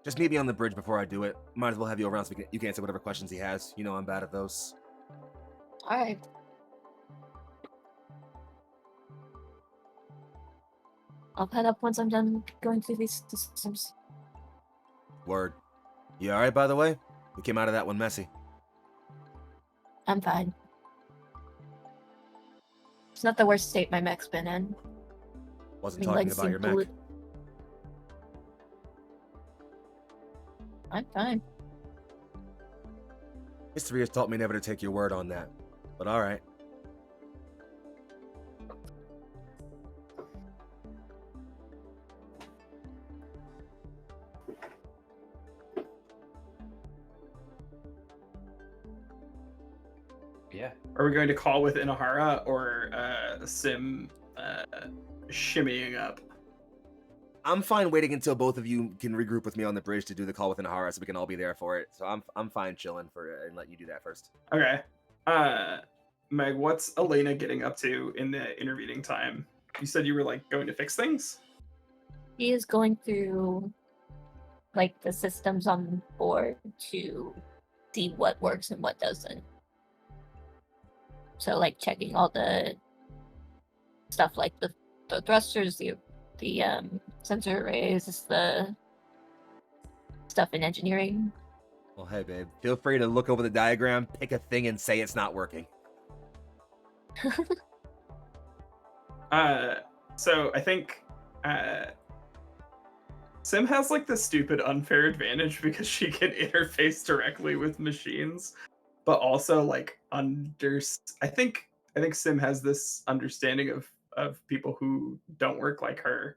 Just meet me on the bridge before I do it. Might as well have you around so you can answer whatever questions he has. You know I'm bad at those. Alright. I'll head up once I'm done going through these systems. Word. You alright, by the way? We came out of that one messy. I'm fine. It's not the worst state my mech's been in. Wasn't My talking legs about seem your to mech. lo- I'm fine. History has taught me never to take your word on that. But alright. Yeah. Are we going to call with Inahara or Sim shimmying up? I'm fine waiting until both of you can regroup with me on the bridge to do the call with Inahara so we can all be there for it. So I'm fine chilling for it and let you do that first. Okay. Meg, what's Elena getting up to in the intervening time? You said you were like going to fix things? He is going through like the systems on board to see what works and what doesn't. So like checking all the stuff like the thrusters, the sensor arrays, the stuff in engineering. Well, hey, babe. Feel free to look over the diagram, pick a thing, and say it's not working. So I think Sim has like the stupid unfair advantage because she can interface directly with machines, but also like I think Sim has this understanding of people who don't work like her,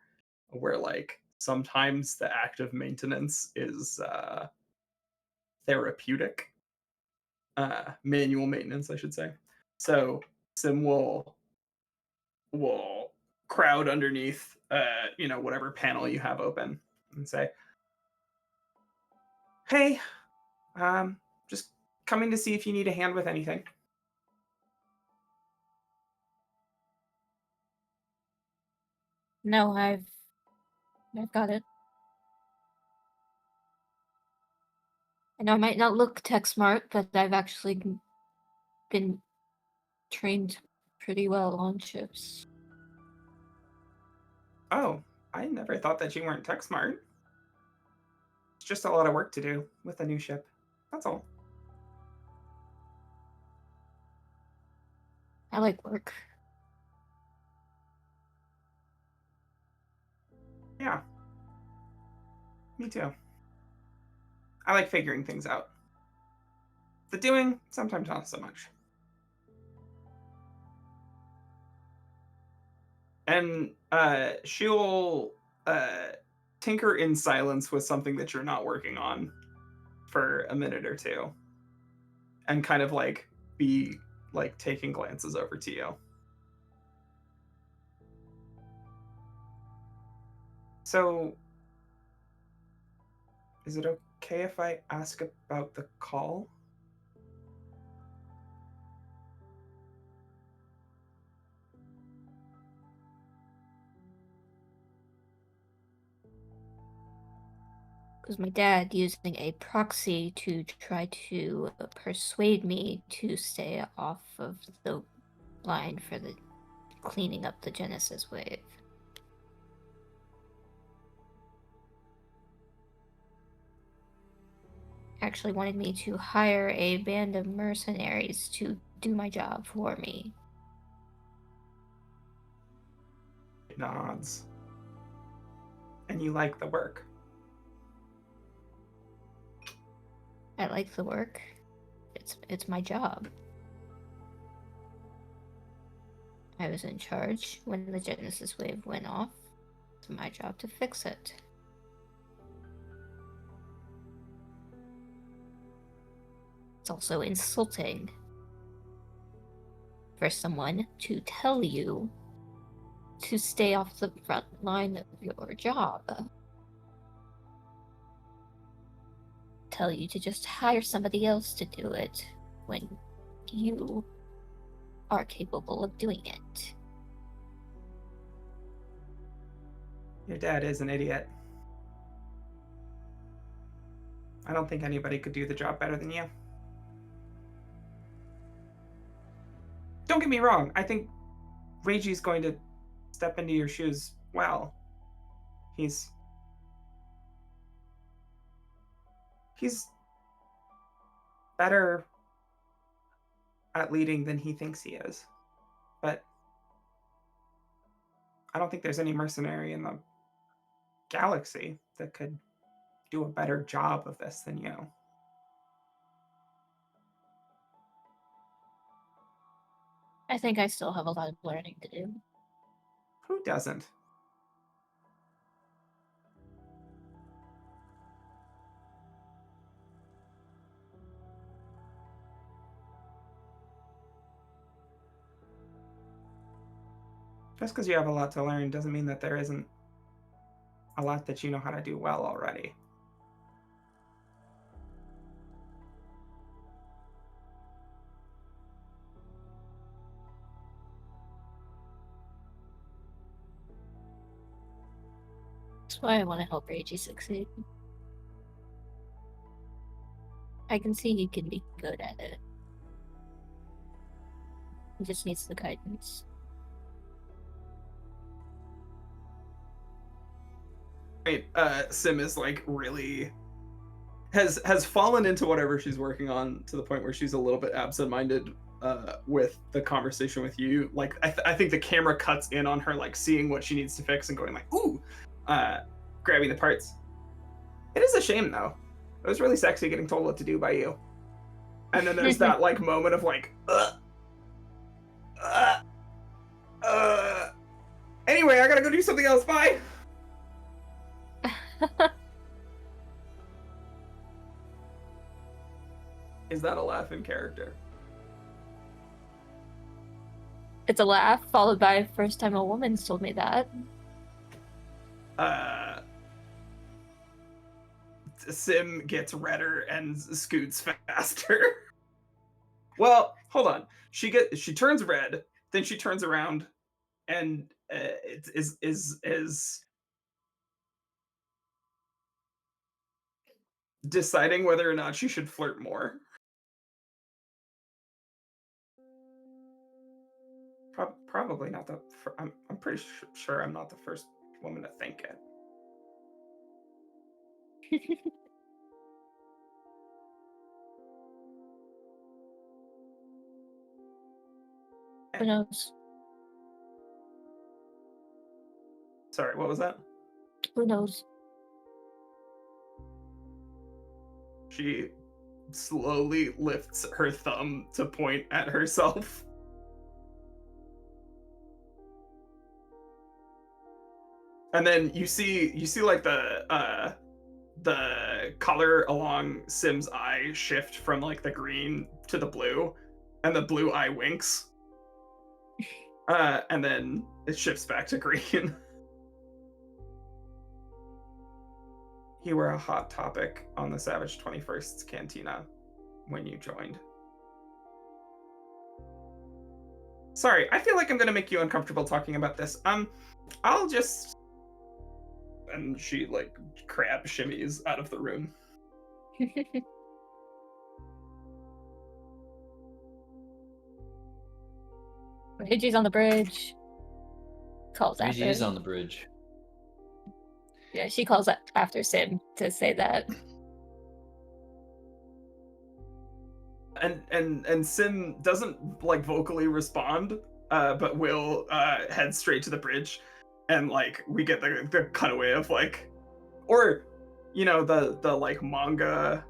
where like sometimes the act of maintenance is therapeutic. Manual maintenance, I should say. So Sim will crowd underneath whatever panel you have open and say, hey, just coming to see if you need a hand with anything. No, I've got it. I know I might not look tech smart, but I've actually been trained pretty well on ships. Oh, I never thought that you weren't tech smart. It's just a lot of work to do with a new ship. That's all. I like work. Yeah. Me too. I like figuring things out. The doing, sometimes not so much. And she'll tinker in silence with something that you're not working on for a minute or two. And kind of like be like taking glances over to you. So, is it okay if I ask about the call? Because my dad using a proxy to try to persuade me to stay off of the line for the cleaning up the Genesis wave. Actually wanted me to hire a band of mercenaries to do my job for me. Nods. And you like the work. I like the work. It's my job. I was in charge when the Genesis wave went off. It's my job to fix it. It's also insulting for someone to tell you to stay off the front line of your job. Tell you to just hire somebody else to do it when you are capable of doing it. Your dad is an idiot. I don't think anybody could do the job better than you. Don't get me wrong, I think Reiji's going to step into your shoes well. He's better at leading than he thinks he is. But I don't think there's any mercenary in the galaxy that could do a better job of this than you. I think I still have a lot of learning to do. Who doesn't? Just because you have a lot to learn doesn't mean that there isn't a lot that you know how to do well already. That's why I want to help Reiji succeed. I can see he can be good at it. He just needs the guidance. Right, Sim is like really has fallen into whatever she's working on to the point where she's a little bit absent-minded with the conversation with you. Like I think the camera cuts in on her like seeing what she needs to fix and going like, ooh, grabbing the parts. It is a shame though. It was really sexy getting told what to do by you. And then there's that like moment of like, anyway, I gotta go do something else. Bye. Is that a laugh in character? It's a laugh, followed by first time a woman's told me that. Sim gets redder and scoots faster. Well, hold on. She turns red, then she turns around, and is deciding whether or not she should flirt more. Probably not the. I'm pretty sure I'm not the first woman to think it. Who knows? Sorry, what was that? Who knows? She slowly lifts her thumb to point at herself. And then you see like the color along Sim's eye shift from like the green to the blue, and the blue eye winks. And then it shifts back to green. You were a hot topic on the Savage 21st's Cantina when you joined. Sorry, I feel like I'm gonna make you uncomfortable talking about this. I'll just... And she, like, crab shimmies out of the room. Reiji's on the bridge. calls Reggie after. is on the bridge. Yeah, she calls after Sim to say that. And Sim doesn't like vocally respond, but will head straight to the bridge, and like we get the cutaway of like, or you know the like manga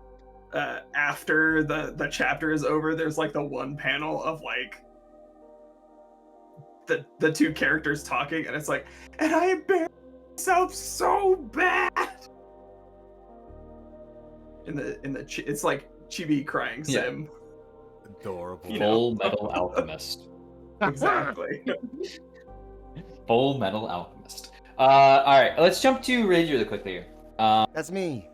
after the chapter is over. There's like the one panel of like the two characters talking, and it's like, and I embarrassed myself so bad. It's like chibi crying Yeah. Sim. Adorable. You know. Full Metal Alchemist. Exactly. Full Metal Alchemist. All right, let's jump to Reiji really quickly here. That's me.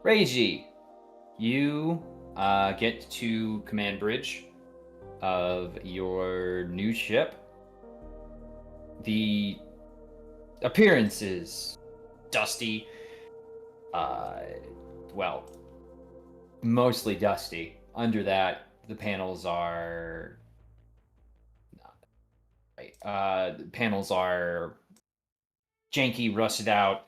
Reiji, you get to command bridge of your new ship. The appearance is dusty. Well, mostly dusty. Under that, the panels are panels are janky, rusted out.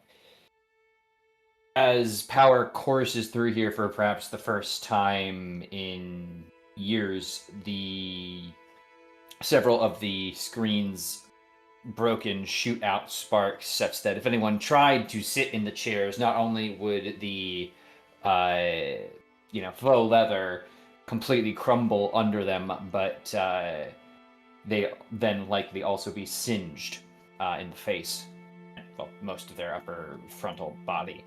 As power courses through here for perhaps the first time in years, the several of the screens broken shoot out sparks such that if anyone tried to sit in the chairs, not only would the faux leather completely crumble under them, but they then likely also be singed in the face. Well, most of their upper frontal body.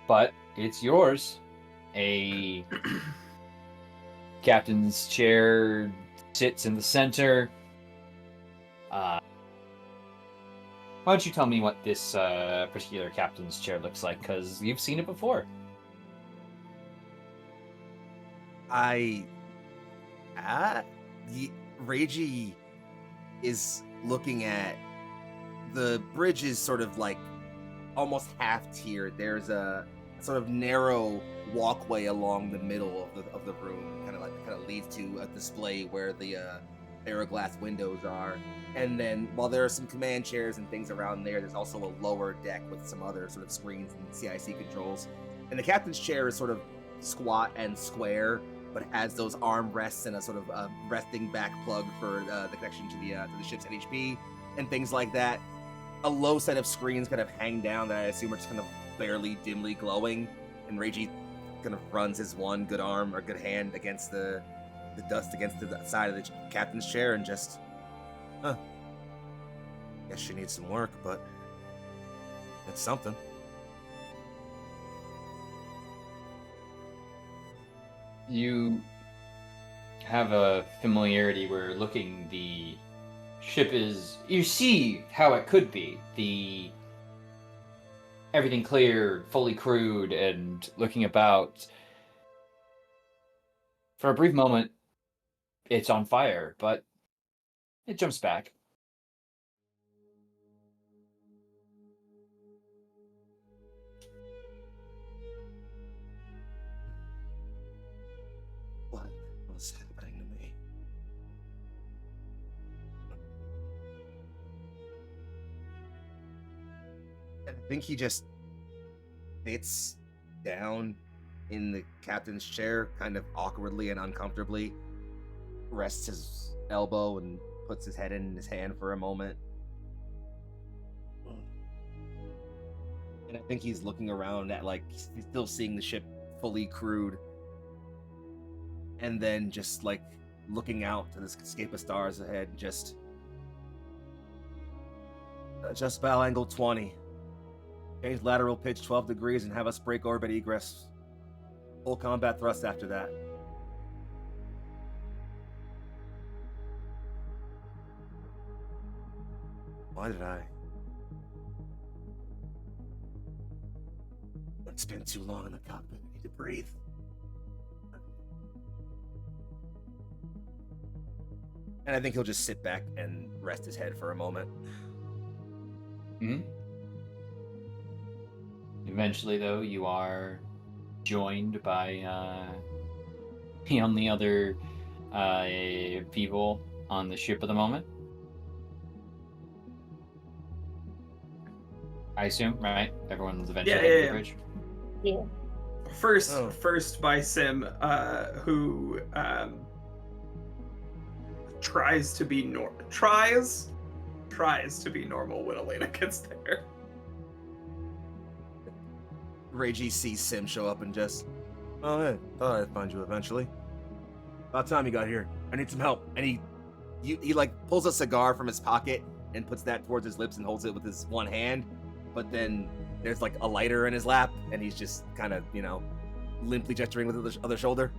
But it's yours. A captain's chair sits in the center. Why don't you tell me what this particular captain's chair looks like? Because you've seen it before. Reiji is looking at the bridge is sort of like almost half tiered. There's a sort of narrow walkway along the middle of the room, kind of leads to a display where the aeroglass windows are. And then while there are some command chairs and things around there, there's also a lower deck with some other sort of screens and CIC controls. And the captain's chair is sort of squat and square, but has those armrests and a sort of resting back plug for the connection to the ship's NHP and things like that. A low set of screens kind of hang down that I assume are just kind of barely dimly glowing, and Reiji kind of runs his one good arm or good hand against the dust against the side of the captain's chair and just, guess she needs some work, but it's something. You have a familiarity where looking the ship is, you see how it could be. Everything clear, fully crewed, and looking about. For a brief moment, it's on fire, but it jumps back. What was happening to me? I think he just sits down in the captain's chair, kind of awkwardly and uncomfortably, rests his elbow and puts his head in his hand for a moment. And I think he's looking around at, like, he's still seeing the ship fully crewed. And then just, like, looking out to this escape of stars ahead, just bow angle 20. Change lateral pitch 12 degrees and have us break orbit egress. Full combat thrust after that. Why did I? It's been too long in the cockpit. I need to breathe. And I think he'll just sit back and rest his head for a moment. Mm-hmm. Eventually, though, you are joined by the only other people on the ship at the moment. I assume, right? Everyone's eventually heading to the bridge. Yeah. First by Sim, who tries to be normal when Elena gets there. Reggie sees Sim show up and just, oh hey, thought I'd find you eventually. About time you got here. I need some help. And he like pulls a cigar from his pocket and puts that towards his lips and holds it with his one hand. But then there's like a lighter in his lap, and he's just kind of, limply gesturing with the other shoulder.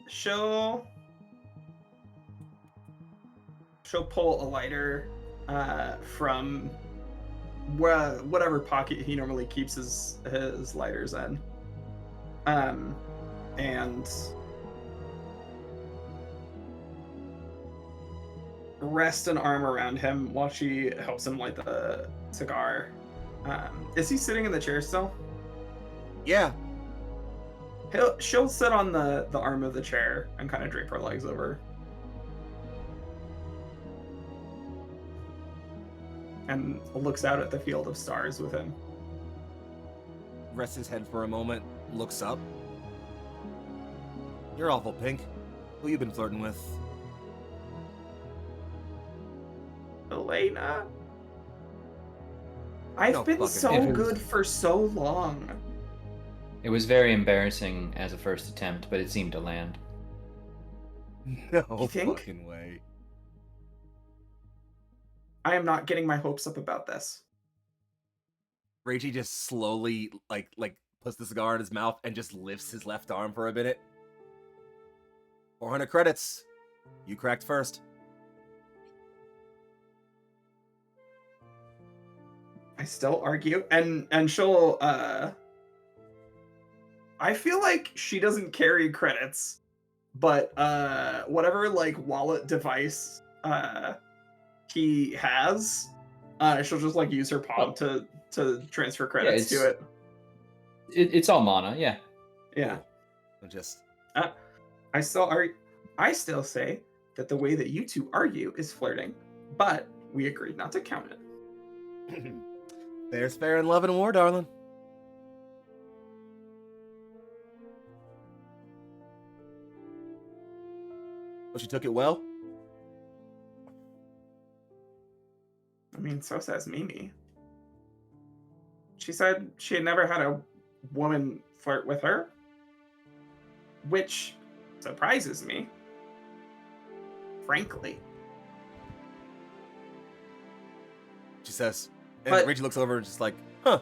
She'll pull a lighter from whatever pocket he normally keeps his lighters in, and rest an arm around him while she helps him light the cigar. Is he sitting in the chair still? Yeah. She'll sit on the arm of the chair and kind of drape her legs over. And looks out at the field of stars with him. Rests his head for a moment, looks up. You're awful, Pink. Who you been flirting with? Elena? I've been so good for so long. It was very embarrassing as a first attempt, but it seemed to land. No You think? fucking way. I am not getting my hopes up about this. Reggie just slowly like puts the cigar in his mouth and just lifts his left arm for a minute. 400 credits. You cracked first. I still argue, and she'll I feel like she doesn't carry credits, but whatever like wallet device he has, she'll just like use her palm to transfer credits to it. It's all mana, yeah. Yeah. Just I still say that the way that you two argue is flirting, but we agreed not to count it. Fair's fair in love and war, darling. But she took it well? I mean, so says Mimi. She said she had never had a woman flirt with her, which surprises me, frankly. She says. And Reggie looks over and just like, huh.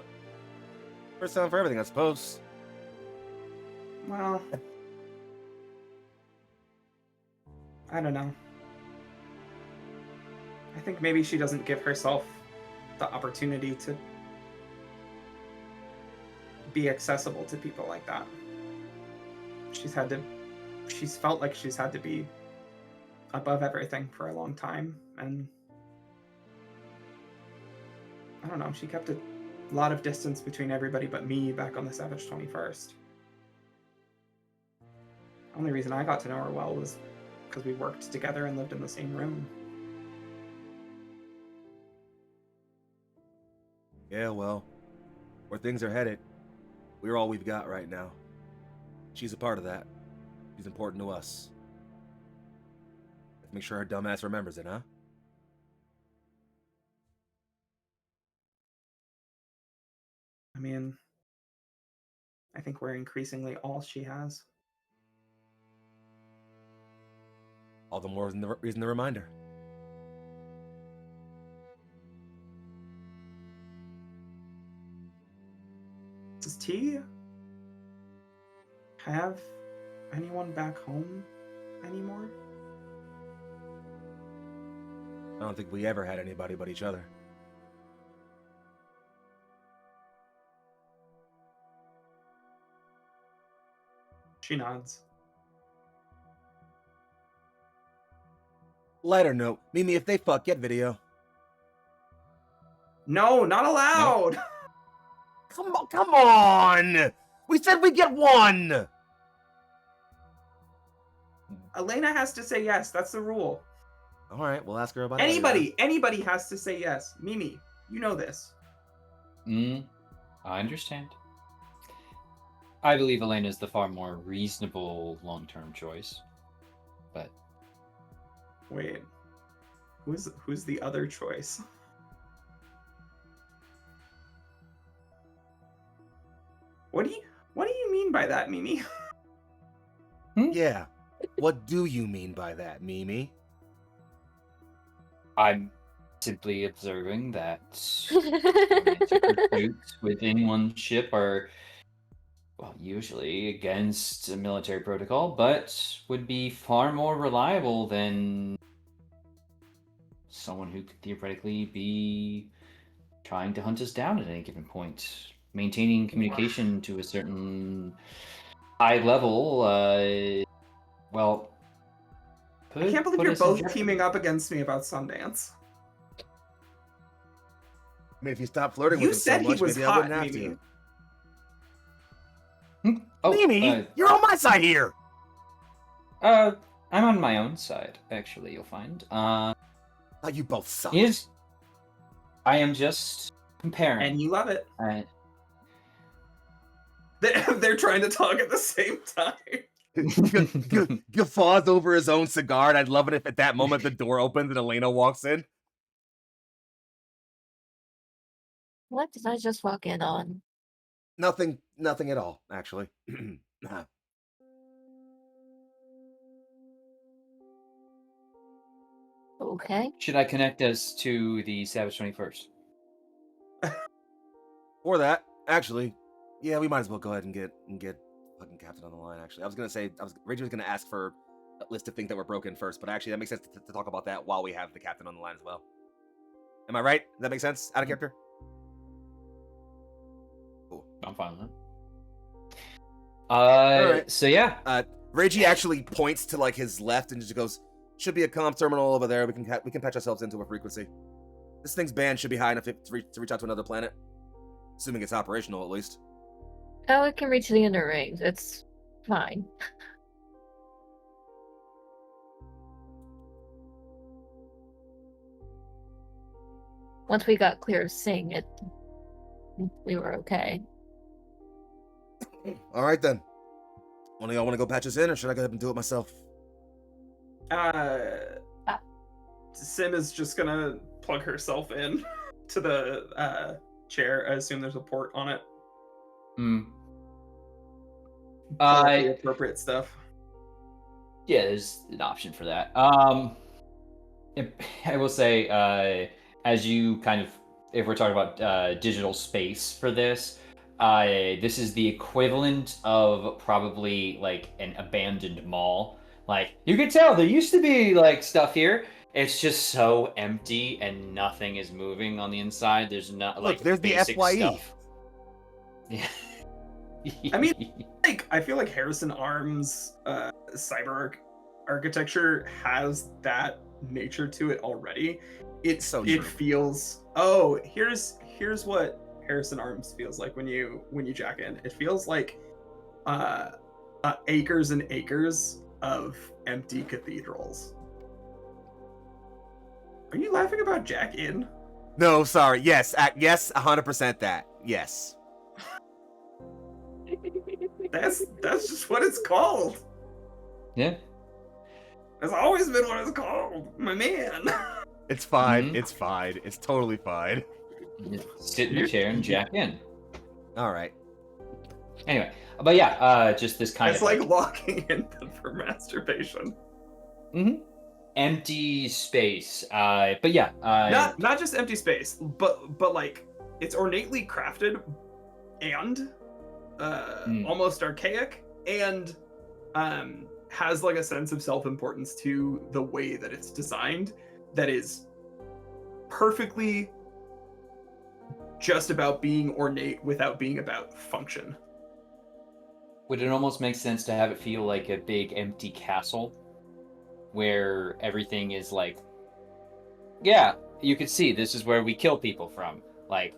First time for everything, I suppose. Well, I don't know. I think maybe she doesn't give herself the opportunity to be accessible to people like that. She's felt like she's had to be above everything for a long time, and I don't know, she kept a lot of distance between everybody but me back on the Savage 21st. The only reason I got to know her well was because we worked together and lived in the same room. Yeah, well, where things are headed, we're all we've got right now. She's a part of that. She's important to us. Let's make sure her dumbass remembers it, huh? I mean, I think we're increasingly all she has. All the more reason the reminder. Does T have anyone back home anymore? I don't think we ever had anybody but each other. She nods. Lighter note, Mimi, if they fuck, get video. No, not allowed. Come on! We said we get one! Elena has to say yes. That's the rule. Alright, we'll ask her about it later. Anybody has to say yes. Mimi, you know this. I understand. I believe Elena is the far more reasonable long-term choice. But Wait, who's the other choice? What do you mean by that, Mimi? Yeah. What do you mean by that, Mimi? I'm simply observing that romantic pursuits within one ship are, well, usually against a military protocol, but would be far more reliable than someone who could theoretically be trying to hunt us down at any given point. Maintaining communication to a certain high level, well, I can't believe you're both teaming up against me about Sundance. I mean, if you stop flirting You with him so said he much, was maybe I hot, wouldn't have Mimi. to. Oh, Mimi, you're on my side here! I'm on my own side, actually, you'll find. Oh, you both suck. I am just comparing. And you love it. Uh, They're trying to talk at the same time. Guffaws over his own cigar, and I'd love it if at that moment the door opens and Elena walks in. What did I just walk in on? Nothing at all, actually. Okay. Should I connect us to the Savage 21st? Or that, actually. Yeah, we might as well go ahead and get fucking Captain on the line, actually. I was gonna say, Rachel was gonna ask for a list of things that were broken first, but actually that makes sense to talk about that while we have the Captain on the line as well. Am I right? Does that make sense? Out of character? Cool. I'm fine with that. Alright. So yeah. Reggie actually points to like his left and just goes, "Should be a comm terminal over there. We can patch ourselves into a frequency. This thing's band should be high enough to reach out to another planet, assuming it's operational at least." Oh, it can reach the inner rings. It's fine. Once we got clear of Sing, we were okay. All right then. One of y'all want to go patch us in, or should I go ahead and do it myself? Sim is just gonna plug herself in to the chair. I assume there's a port on it. The appropriate stuff. Yeah, there's an option for that. I will say, as you kind of, if we're talking about digital space for this, this is the equivalent of probably like an abandoned mall. Like, you can tell there used to be like stuff here. It's just so empty and nothing is moving on the inside. There's not like, look, there's the basic FYE. stuff. Yeah. I mean, like, I feel like Harrison Arms' cyber architecture has that nature to it already. It feels. Oh, here's what Harrison Arms feels like when you jack in. It feels like acres and acres of empty cathedrals. Are you laughing about Jack in? No, sorry. Yes, yes, 100% that. Yes. That's just what it's called. Yeah. That's always been what it's called, my man. It's fine. Mhm. It's fine. It's totally fine. Sit in the chair and jack in. All right. Anyway, but yeah, just this kind It's of like locking in for masturbation. empty space. But yeah, Not just empty space, but like it's ornately crafted and almost archaic, and has like a sense of self-importance to the way that it's designed that is perfectly just about being ornate without being about function. would it almost make sense to have it feel like a big empty castle where everything is like, yeah, you could see this is where we kill people from. Like,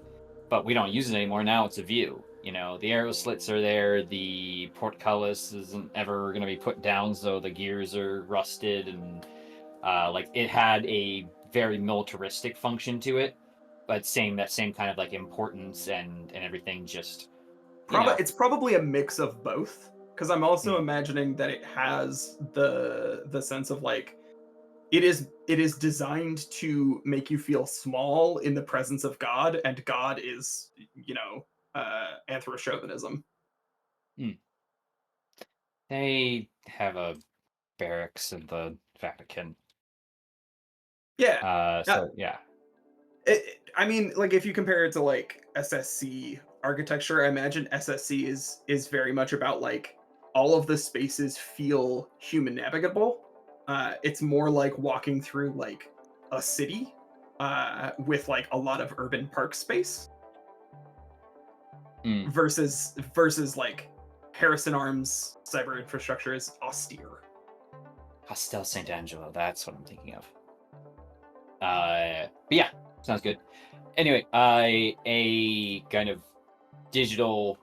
but we don't use it anymore. Now it's a view. You know, the arrow slits are there. The portcullis isn't ever going to be put down, so the gears are rusted, and like it had a very militaristic function to it, but that same kind of like importance and everything. Just It's probably a mix of both, because I'm also Hmm. imagining that it has the sense of like it is designed to make you feel small in the presence of God, and God is, anthrochauvinism. They have a barracks in the Vatican. Yeah. So yeah. I mean, like if you compare it to like SSC architecture, I imagine SSC is very much about like all of the spaces feel human navigable. It's more like walking through like a city with like a lot of urban park space Mm. versus like Harrison Arms cyber infrastructure is austere. Hostel St. Angelo, that's what I'm thinking of. But yeah, sounds good. Anyway, a kind of digital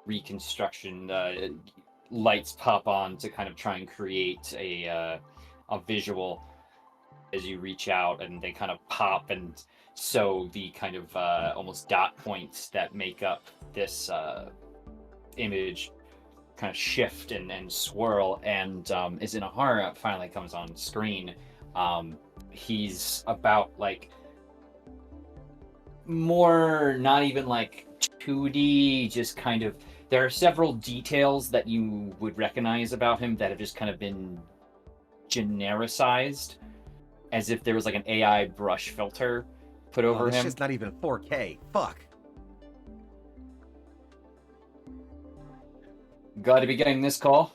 reconstruction, lights pop on to kind of try and create a visual as you reach out, and they kind of pop, and so the kind of almost dot points that make up this image kind of shift and swirl, and as Inahara finally comes on screen, he's about like more not even like 2D, just kind of there are several details that you would recognize about him that have just kind of been genericized, as if there was like an AI brush filter put over this him. shit's not even 4K. Fuck. Glad to be getting this call.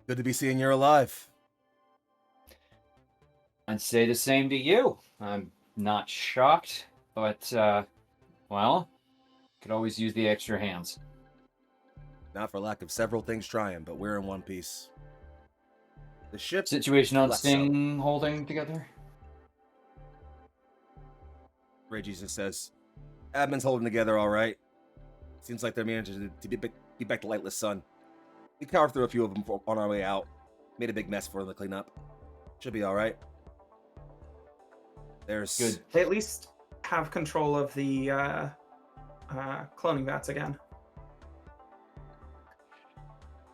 Good to be seeing you're alive. I'd say the same to you. I'm not shocked, but well, could always use the extra hands. Not for lack of several things trying, but we're in one piece. The ship Situation on less Sting holding together. Reggie just says, admin's holding together all right. Seems like they're managing to be back to Lightless Sun. We cowered through a few of them on our way out. Made a big mess for them to clean up. Should be all right. There's Good. They at least have control of the cloning vats again.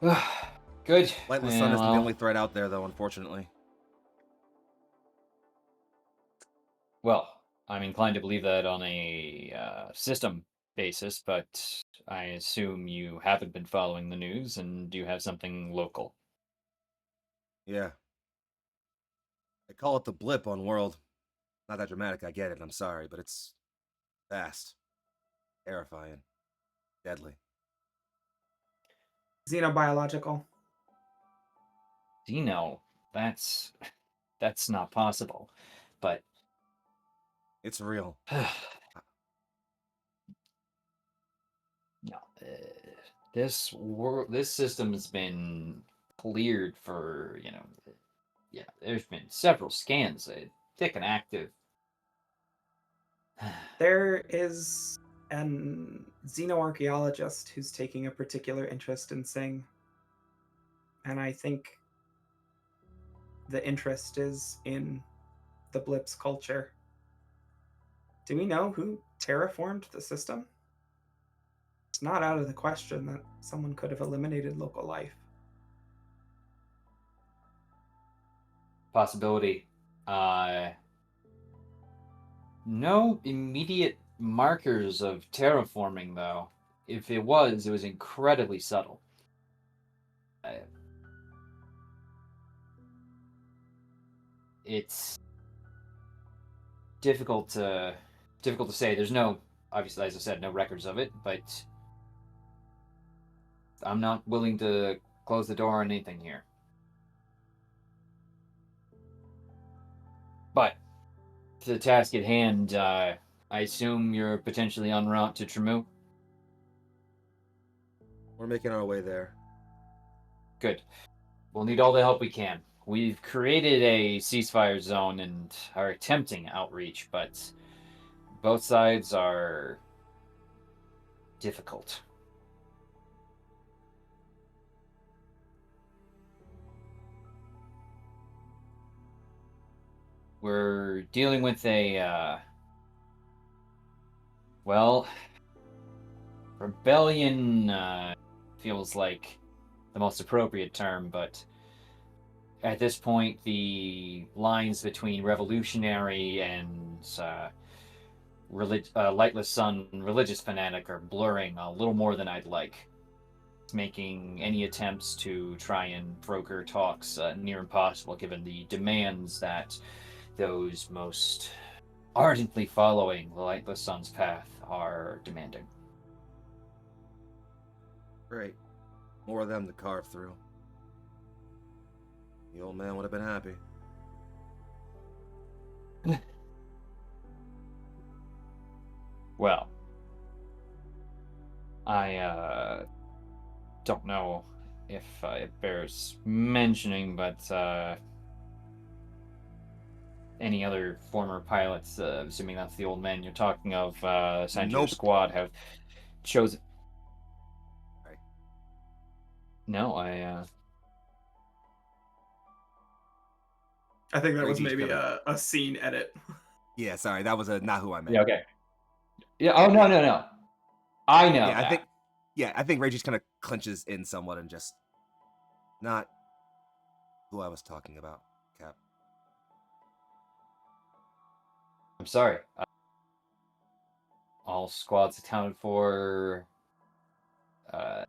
Good. Lightless Sun isn't the only threat out there, though, unfortunately. Well, I'm inclined to believe that on a system basis, but I assume you haven't been following the news and do have something local. Yeah. They call it the blip on World. Not that dramatic, I get it, I'm sorry, but it's fast, terrifying, deadly. Xenobiological. Xeno, that's not possible. But It's real. no, this system has been cleared for, yeah, there's been several scans, thick and active. There is an xenoarchaeologist who's taking a particular interest in Sing. And I think the interest is in the Blip's culture. Do we know who terraformed the system? It's not out of the question that someone could have eliminated local life. Possibility. No immediate markers of terraforming, though. If it was incredibly subtle. It's difficult to say. There's no, obviously, as I said, no records of it, but I'm not willing to close the door on anything here. But to the task at hand, I assume you're potentially en route to Tremu? We're making our way there. Good. We'll need all the help we can. we've created a ceasefire zone and are attempting outreach, but both sides are difficult. We're dealing with a, well, rebellion feels like the most appropriate term, but at this point, the lines between revolutionary and lightless sun religious fanatic are blurring a little more than I'd like. It's making any attempts to try and broker talks near impossible, given the demands that those most ardently following the lightless sun's path are demanding. Great. More of them to carve through. The old man would have been happy. Well, I don't know if it bears mentioning, but any other former pilots, assuming that's the old man you're talking of, assigned to your Nope. squad have chosen. Right. No, I think that was Reggie's maybe gonna- a scene edit. Yeah, sorry, that was not who I meant. yeah, okay. Yeah, oh, no. I know Yeah, that. I think Ray just kind of clenches in somewhat and just not who I was talking about, Cap. I'm sorry. All squads accounted for. I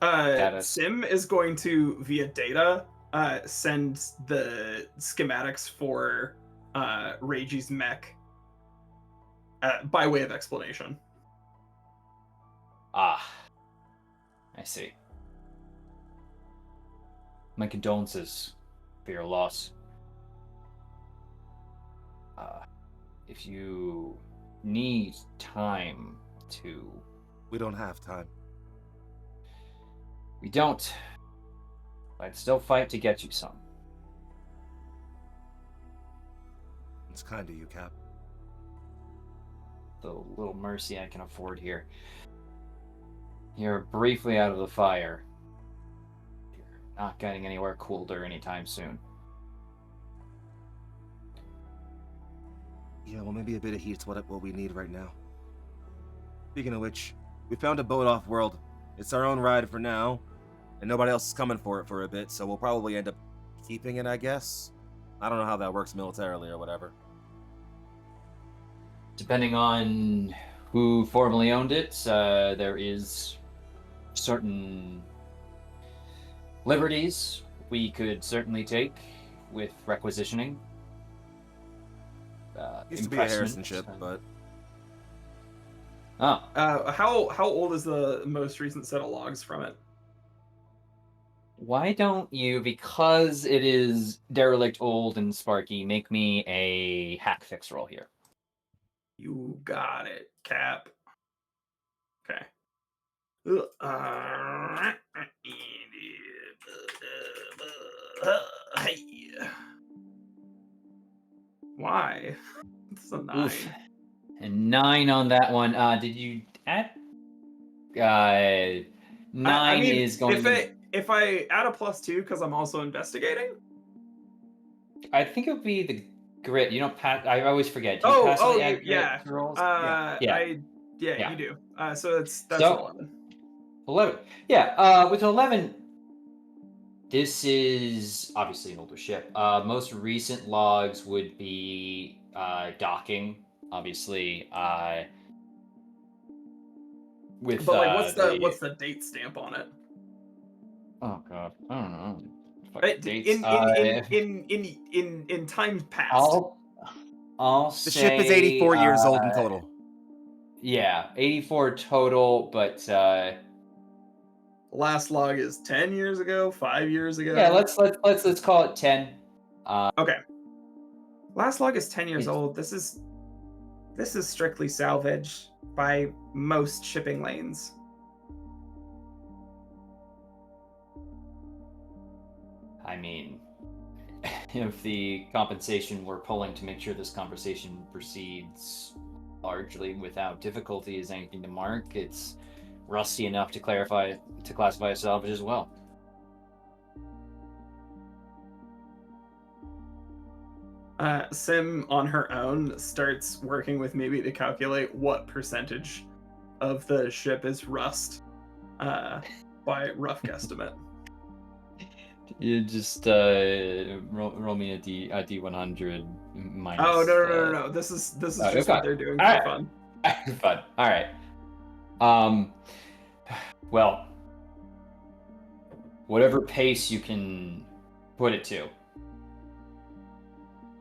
Data. Sim is going to, via data, send the schematics for Reiji's mech by way of explanation. I see. My condolences for your loss. If you need time to... We don't have time. We don't. I'd still fight to get you some. It's kind of you, Cap. The little mercy I can afford here. You're briefly out of the fire. You're not getting anywhere colder anytime soon. Yeah, well, maybe a bit of heat's what we need right now. Speaking of which, we found a boat off-world. It's our own ride for now, and nobody else is coming for it for a bit, so we'll probably end up keeping it, I guess. I don't know how that works militarily or whatever. Depending on who formerly owned it, there is certain liberties we could certainly take with requisitioning. Used to be a Harrison ship, but... Oh. How old is the most recent set of logs from it? Why don't you, because it is derelict, old, and sparky, make me a hack fix roll here? You got it, Cap. Okay. Why? It's a 9. Oof. And 9 on that one. Did you add? 9 I mean, is going to... if I add a +2 because I'm also investigating? I think it would be the grit. You don't pass... I always forget. Do you Oh, passively add grit yeah. to rolls? Yeah, Yeah. you do. So that's So- 11. 11. Yeah, with an 11, this is obviously an older ship. Most recent logs would be docking, obviously. With But like, what's the date stamp on it? Oh god, I don't know. Right, Dates. in times past. I'll The say ship is 84 years old in total. Yeah, 84 total, but Last log is 10 years ago, 5 years ago. yeah, let's call it 10. Okay. Last log is 10 years It's- old. This is strictly salvage by most shipping lanes. I mean, if the compensation we're pulling to make sure this conversation proceeds largely without difficulty is anything to mark, it's rusty enough to classify as salvage as well. Sim on her own starts working with me to calculate what percentage of the ship is rust by rough guesstimate. You just roll me a D100 minus. Oh no! This is just okay. what they're doing for All right. fun. Fun. All right. Well, whatever pace you can put it to,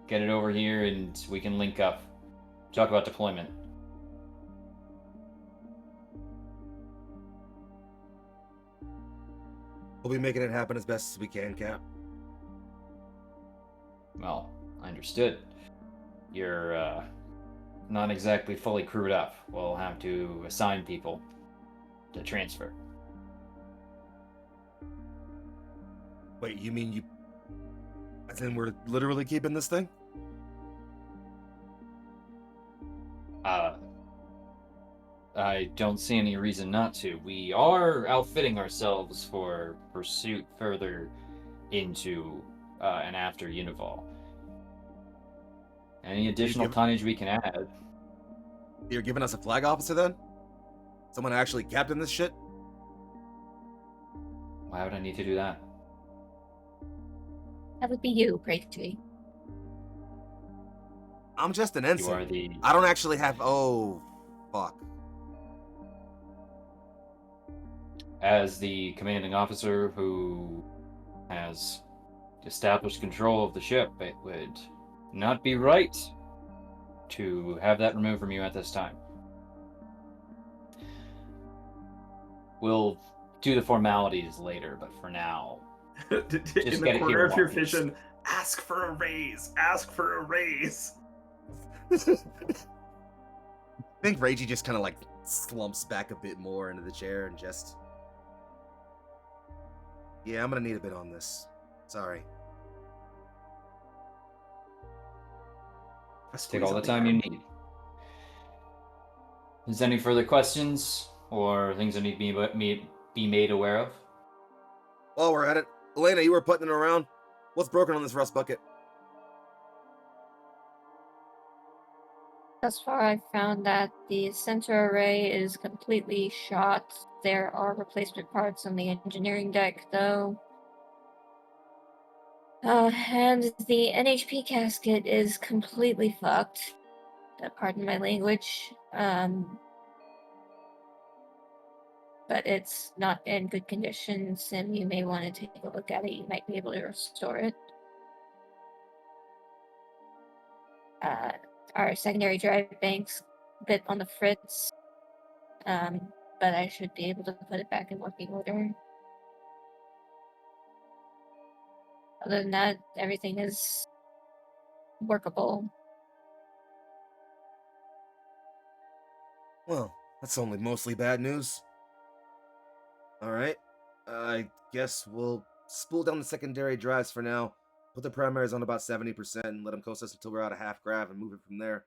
get it over here, and we can link up. Talk about deployment. We'll be making it happen as best as we can, Cap. Well, understood. You're not exactly fully crewed up. We'll have to assign people to transfer. Wait, you mean you... As in we're literally keeping this thing? I don't see any reason not to. We are outfitting ourselves for pursuit further into and after Unival. Any additional tonnage we can add. You're giving us a flag officer then? Someone actually captain this shit? Why would I need to do that? That would be you, Breaktree. I'm just an ensign. You are the... I don't actually have... Oh, fuck. As the commanding officer who has established control of the ship, it would not be right to have that removed from you at this time. We'll do the formalities later, but for now, In the corner of your vision, ask for a raise. Ask for a raise. I think Reiji just kind of like slumps back a bit more into the chair and just... Yeah, I'm gonna need a bit on this. Sorry. Take all the time you need. Is there any further questions or things that need to be made aware of? While we're at it, Elena, you were putting it around. What's broken on this rust bucket? Thus far, I've found that the center array is completely shot. There are replacement parts on the engineering deck, though. And the NHP casket is completely fucked. Pardon my language. But it's not in good condition. Sim, you may want to take a look at it. You might be able to restore it. Our secondary drive bank's a bit on the fritz. But I should be able to put it back in working order. Other than that, everything is workable. Well, that's only mostly bad news. Alright. I guess we'll spool down the secondary drives for now. Put the primaries on about 70% and let them coast us until we're out of half grav and move it from there.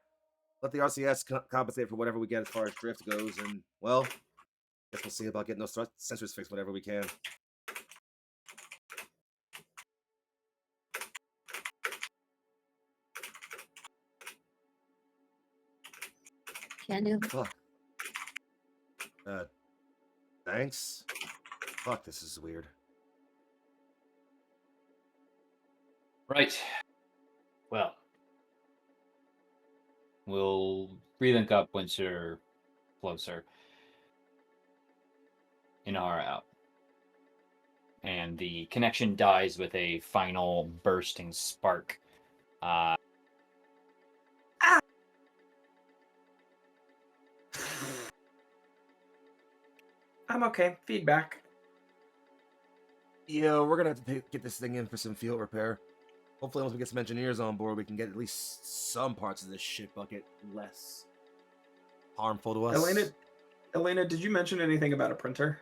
Let the RCS compensate for whatever we get as far as drift goes, and, well, guess we'll see about getting those sensors fixed whenever we can. Can do. Fuck. Thanks? Fuck, this is weird. Right. Well, we'll relink up once you're closer. Inara out. And the connection dies with a final bursting spark. I'm okay. Feedback. Yeah, we're gonna have to get this thing in for some field repair. Hopefully, once we get some engineers on board, we can get at least some parts of this shit bucket less harmful to us. Elena, did you mention anything about a printer?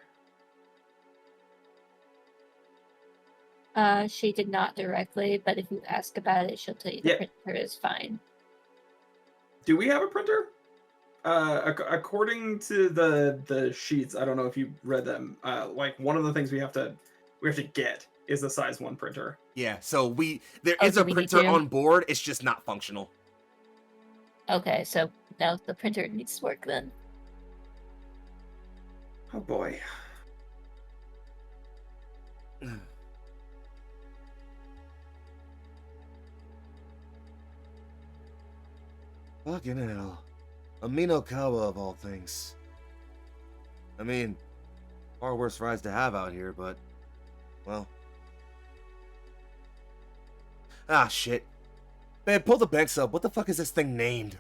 She did not directly, but if you ask about it, she'll tell you the Yeah. printer is fine. Do we have a printer? According to the sheets, I don't know if you read them. Like one of the things we have to get is a size 1 printer. Yeah, so there Oh, is do a we need printer to? on board. It's just not functional. Okay, so now the printer needs to work then. Oh boy. Fucking hell. A Minokawa of all things. I mean, far worse rides to have out here, but, well. Ah, shit. Man, pull the banks up. What the fuck is this thing named?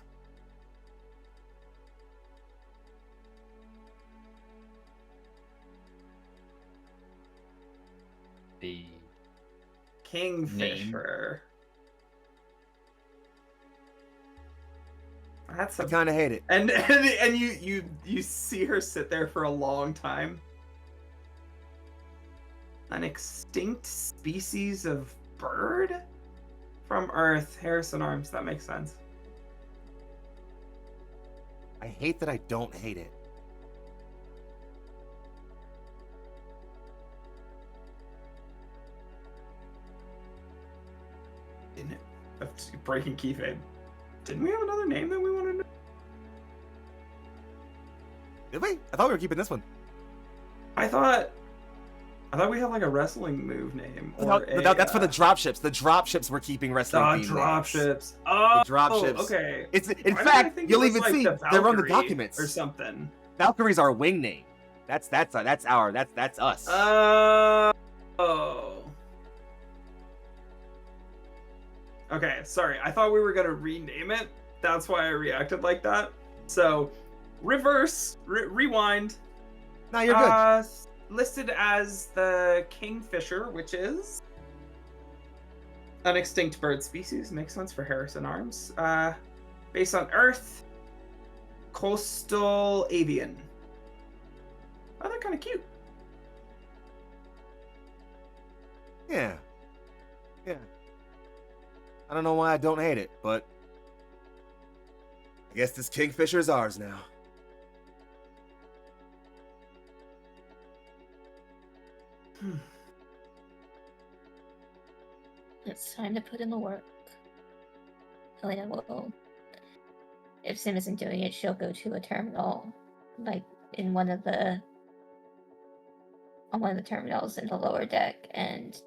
The Kingfisher. That's I a kind of hate it. and you see her sit there for a long time. An extinct species of bird from Earth. Harrison Arms. That makes sense. I hate that I don't hate it. Didn't it? That's breaking keyfade. Didn't we have another name that we wanted to? Did we? I thought we were keeping this one. I thought we had like a wrestling move name. Or That's for the dropships. The dropships we're keeping wrestling themed names. dropships. Oh, The dropships. Okay. It's in Why did I fact, think it you'll was even like see the they're on the Valkyrie documents. or something. Valkyrie's our wing name. That's us. Oh. Okay, sorry. I thought we were gonna rename it. That's why I reacted like that. So, rewind. No, you're good. Listed as the Kingfisher, which is an extinct bird species. Makes sense for Harrison Arms. Based on Earth, coastal avian. Oh, they're kind of cute. Yeah. I don't know why I don't hate it, but I guess this Kingfisher is ours now. It's time to put in the work. Elena will. If Sim isn't doing it, she'll go to a terminal, like in on one of the terminals in the lower deck, and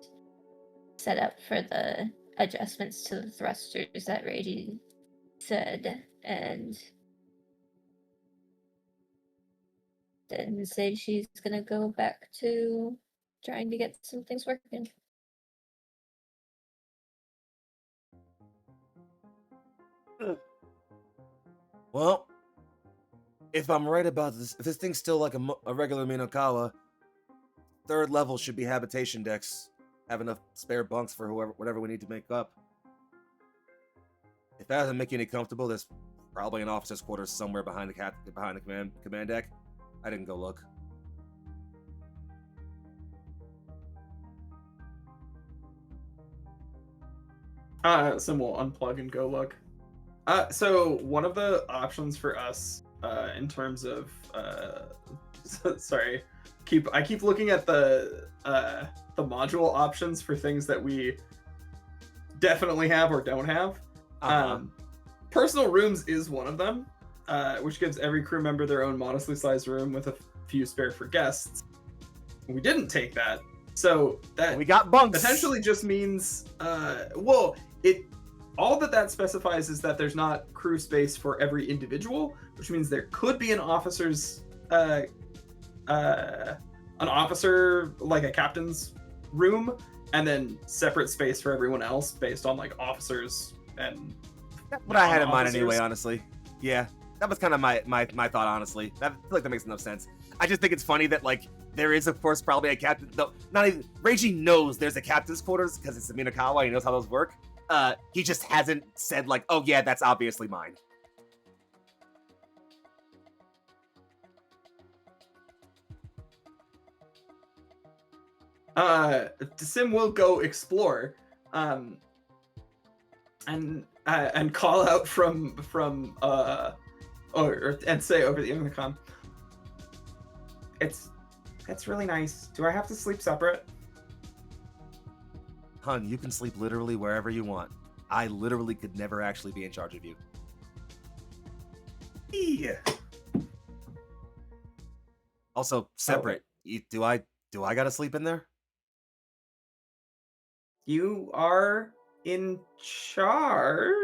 set up for the adjustments to the thrusters that Reiji said, and then say she's gonna go back to trying to get some things working. Well, if I'm right about this, if this thing's still like a regular Minokawa, 3rd level should be habitation decks. Have enough spare bunks for whatever we need to make up. If that doesn't make you any comfortable, there's probably an officer's quarters somewhere behind the command deck. I didn't go look. Sim will unplug and go look. So one of the options for us, in terms of, sorry, I keep looking at the module options for things that we definitely have or don't have. Personal rooms is one of them, which gives every crew member their own modestly sized room with a few spare for guests. We didn't take that, so that We got bunks. potentially just means, all that specifies is that there's not crew space for every individual, which means there could be an officer's, an officer, like a captain's room, and then separate space for everyone else based on like officers and. That's what I had in mind officers. anyway, honestly. Yeah, that was kind of my thought, honestly. I feel like that makes enough sense. I just think it's funny that, like, there is, of course, probably a captain. Though, not even. Reiji knows there's a captain's quarters because it's a Minokawa. He knows how those work. He just hasn't said, like, oh, yeah, that's obviously mine. Sim will go explore, and call out from and say over the intercom, it's really nice. Do I have to sleep separate? Hun, you can sleep literally wherever you want. I literally could never actually be in charge of you. Yeah. Also, separate. Do I gotta sleep in there? You are in charge.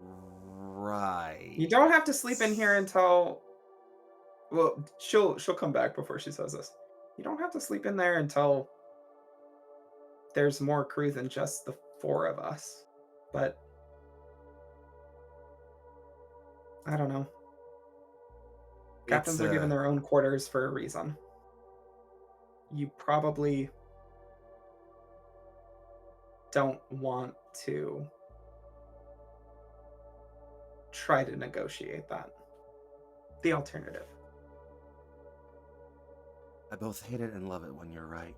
Right. You don't have to sleep in here until. Well, she'll come back before she says this. You don't have to sleep in there until there's more crew than just the 4 of us. But I don't know. Captains are given their own quarters for a reason. You probably don't want to try to negotiate that. The alternative. I both hate it and love it when you're right.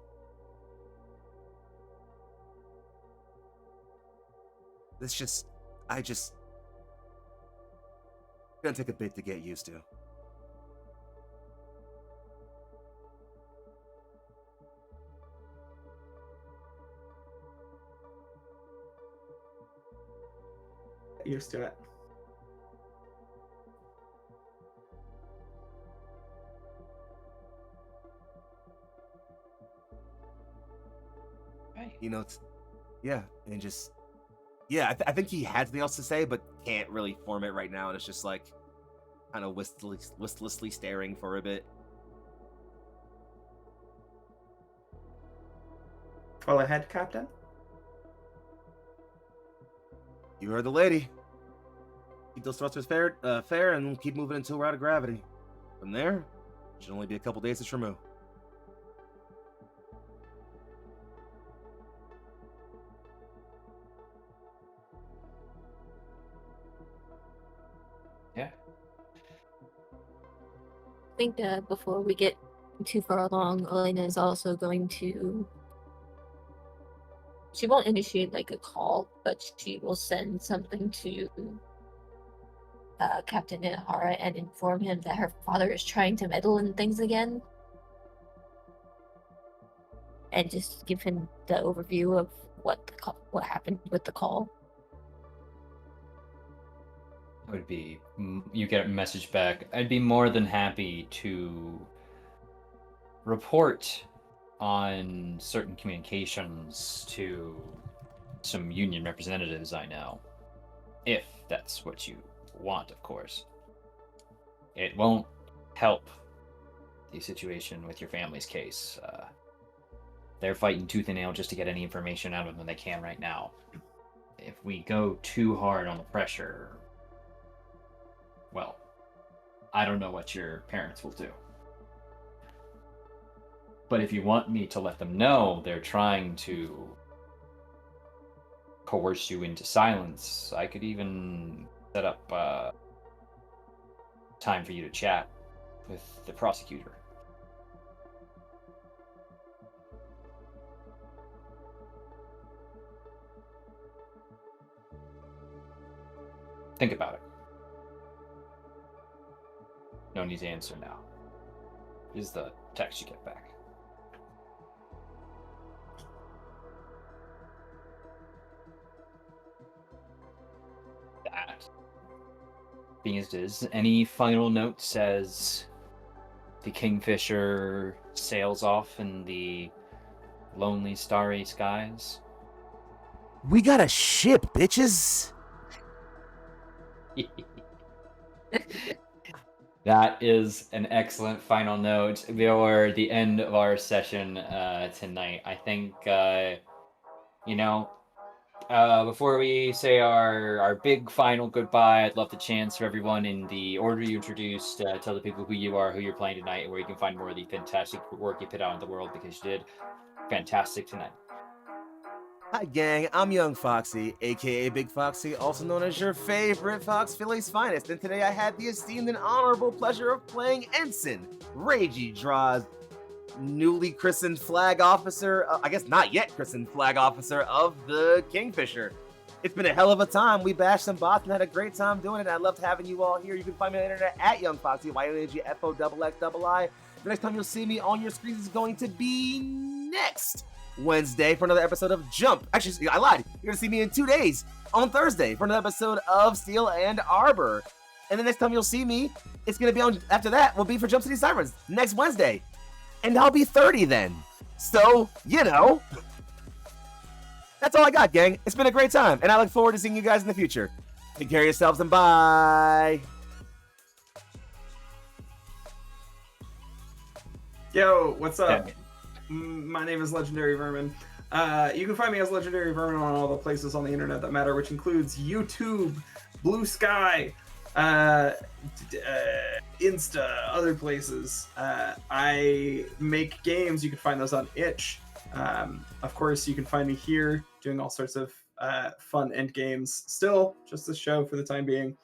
Gonna take a bit to get used to. Get used to it. You know, and just I think he had something else to say, but can't really form it right now, and it's just like kind of listlessly staring for a bit. Well ahead, Captain. You heard the lady. Keep those thrusters fair, and keep moving until we're out of gravity. From there, should only be a couple days to Shramu. Yeah. I think before we get too far along, Elena is also going to. She won't initiate like a call, but she will send something to Captain Inahara and inform him that her father is trying to meddle in things again. And just give him the overview of what happened with the call. Would be you get a message back. I'd be more than happy to report on certain communications to some union representatives I know, if that's what you want, of course. It won't help the situation with your family's case. They're fighting tooth and nail just to get any information out of them they can right now. If we go too hard on the pressure, well, I don't know what your parents will do. But if you want me to let them know they're trying to coerce you into silence, I could even set up time for you to chat with the prosecutor. Think about it. No need to answer now. Here's the text you get back. That being as it is, any final notes as the Kingfisher sails off in the lonely, starry skies? We got a ship, bitches. That is an excellent final note for the end of our session tonight. I think, before we say our big final goodbye, I'd love the chance for everyone in the order you introduced, tell the people who you are, who you're playing tonight, and where you can find more of the fantastic work you put out in the world, because you did fantastic tonight. Hi, gang. I'm Young Foxy, aka Big Foxy, also known as your favorite Fox Philly's finest. And today I had the esteemed and honorable pleasure of playing Ensign, Ragey Draw's newly christened flag officer, I guess not yet christened flag officer of the Kingfisher. It's been a hell of a time. We bashed some bots and had a great time doing it. I loved having you all here. You can find me on the internet at Young Foxy, YOUNGFOXXII. The next time you'll see me on your screens is going to be next Wednesday for another episode of Jump. Actually, I lied. You're going to see me in 2 days on Thursday for another episode of Steel and Arbor. And the next time you'll see me, it's going to be on, after that, will be for Jump City Sirens next Wednesday. And I'll be 30 then. So, you know. That's all I got, gang. It's been a great time, and I look forward to seeing you guys in the future. Take care of yourselves, and bye. Yo, what's up? My name is Legendary Vermin. You can find me as Legendary Vermin on all the places on the internet that matter, which includes YouTube, Blue Sky, Insta, other places. I make games. You can find those on itch. Of course, you can find me here doing all sorts of fun end games. Still, just a show for the time being,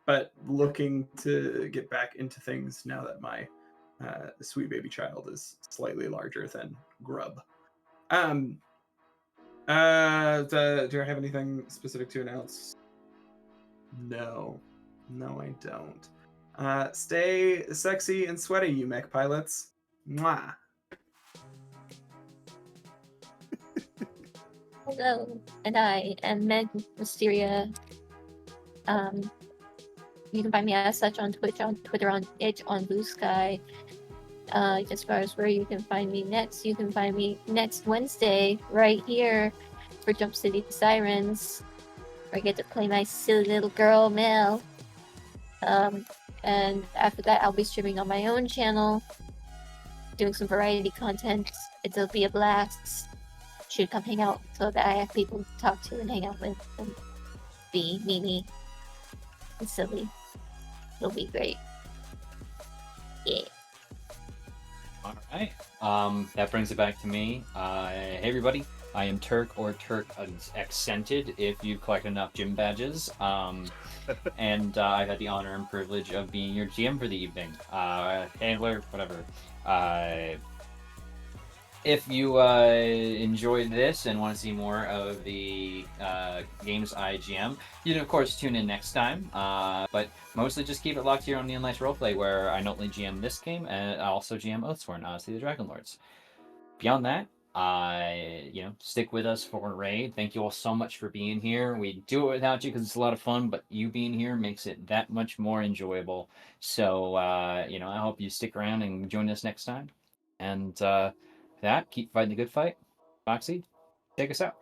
but looking to get back into things now that my sweet baby child is slightly larger than Grub. Do I have anything specific to announce? No, I don't. Stay sexy and sweaty, you mech pilots. Mwah. Hello, and I am Meg Mysteria. You can find me as such on Twitch, on Twitter, on itch, on Blue Sky. As far as where you can find me next, you can find me next Wednesday right here for Jump City Sirens, where I get to play my silly little girl Mel. And after that, I'll be streaming on my own channel, doing some variety content. It'll be a blast. Should come hang out so that I have people to talk to and hang out with and be me and silly. It'll be great. Yeah. All right. That brings it back to me. Hey, everybody. I am Turk or Turk Accented if you've collected enough gym badges. And I've had the honor and privilege of being your GM for the evening. Handler, whatever. If you enjoyed this and want to see more of the games I GM, you can of course tune in next time. But mostly just keep it locked here on the Nice Roleplay, where I not only GM this game and I also GM Oathsworn, Odyssey of the Dragonlords. Beyond that, stick with us for Raid. Thank you all so much for being here. We do it without you because it's a lot of fun, but you being here makes it that much more enjoyable. So I hope you stick around and join us next time. And that, keep fighting the good fight. Foxy, take us out.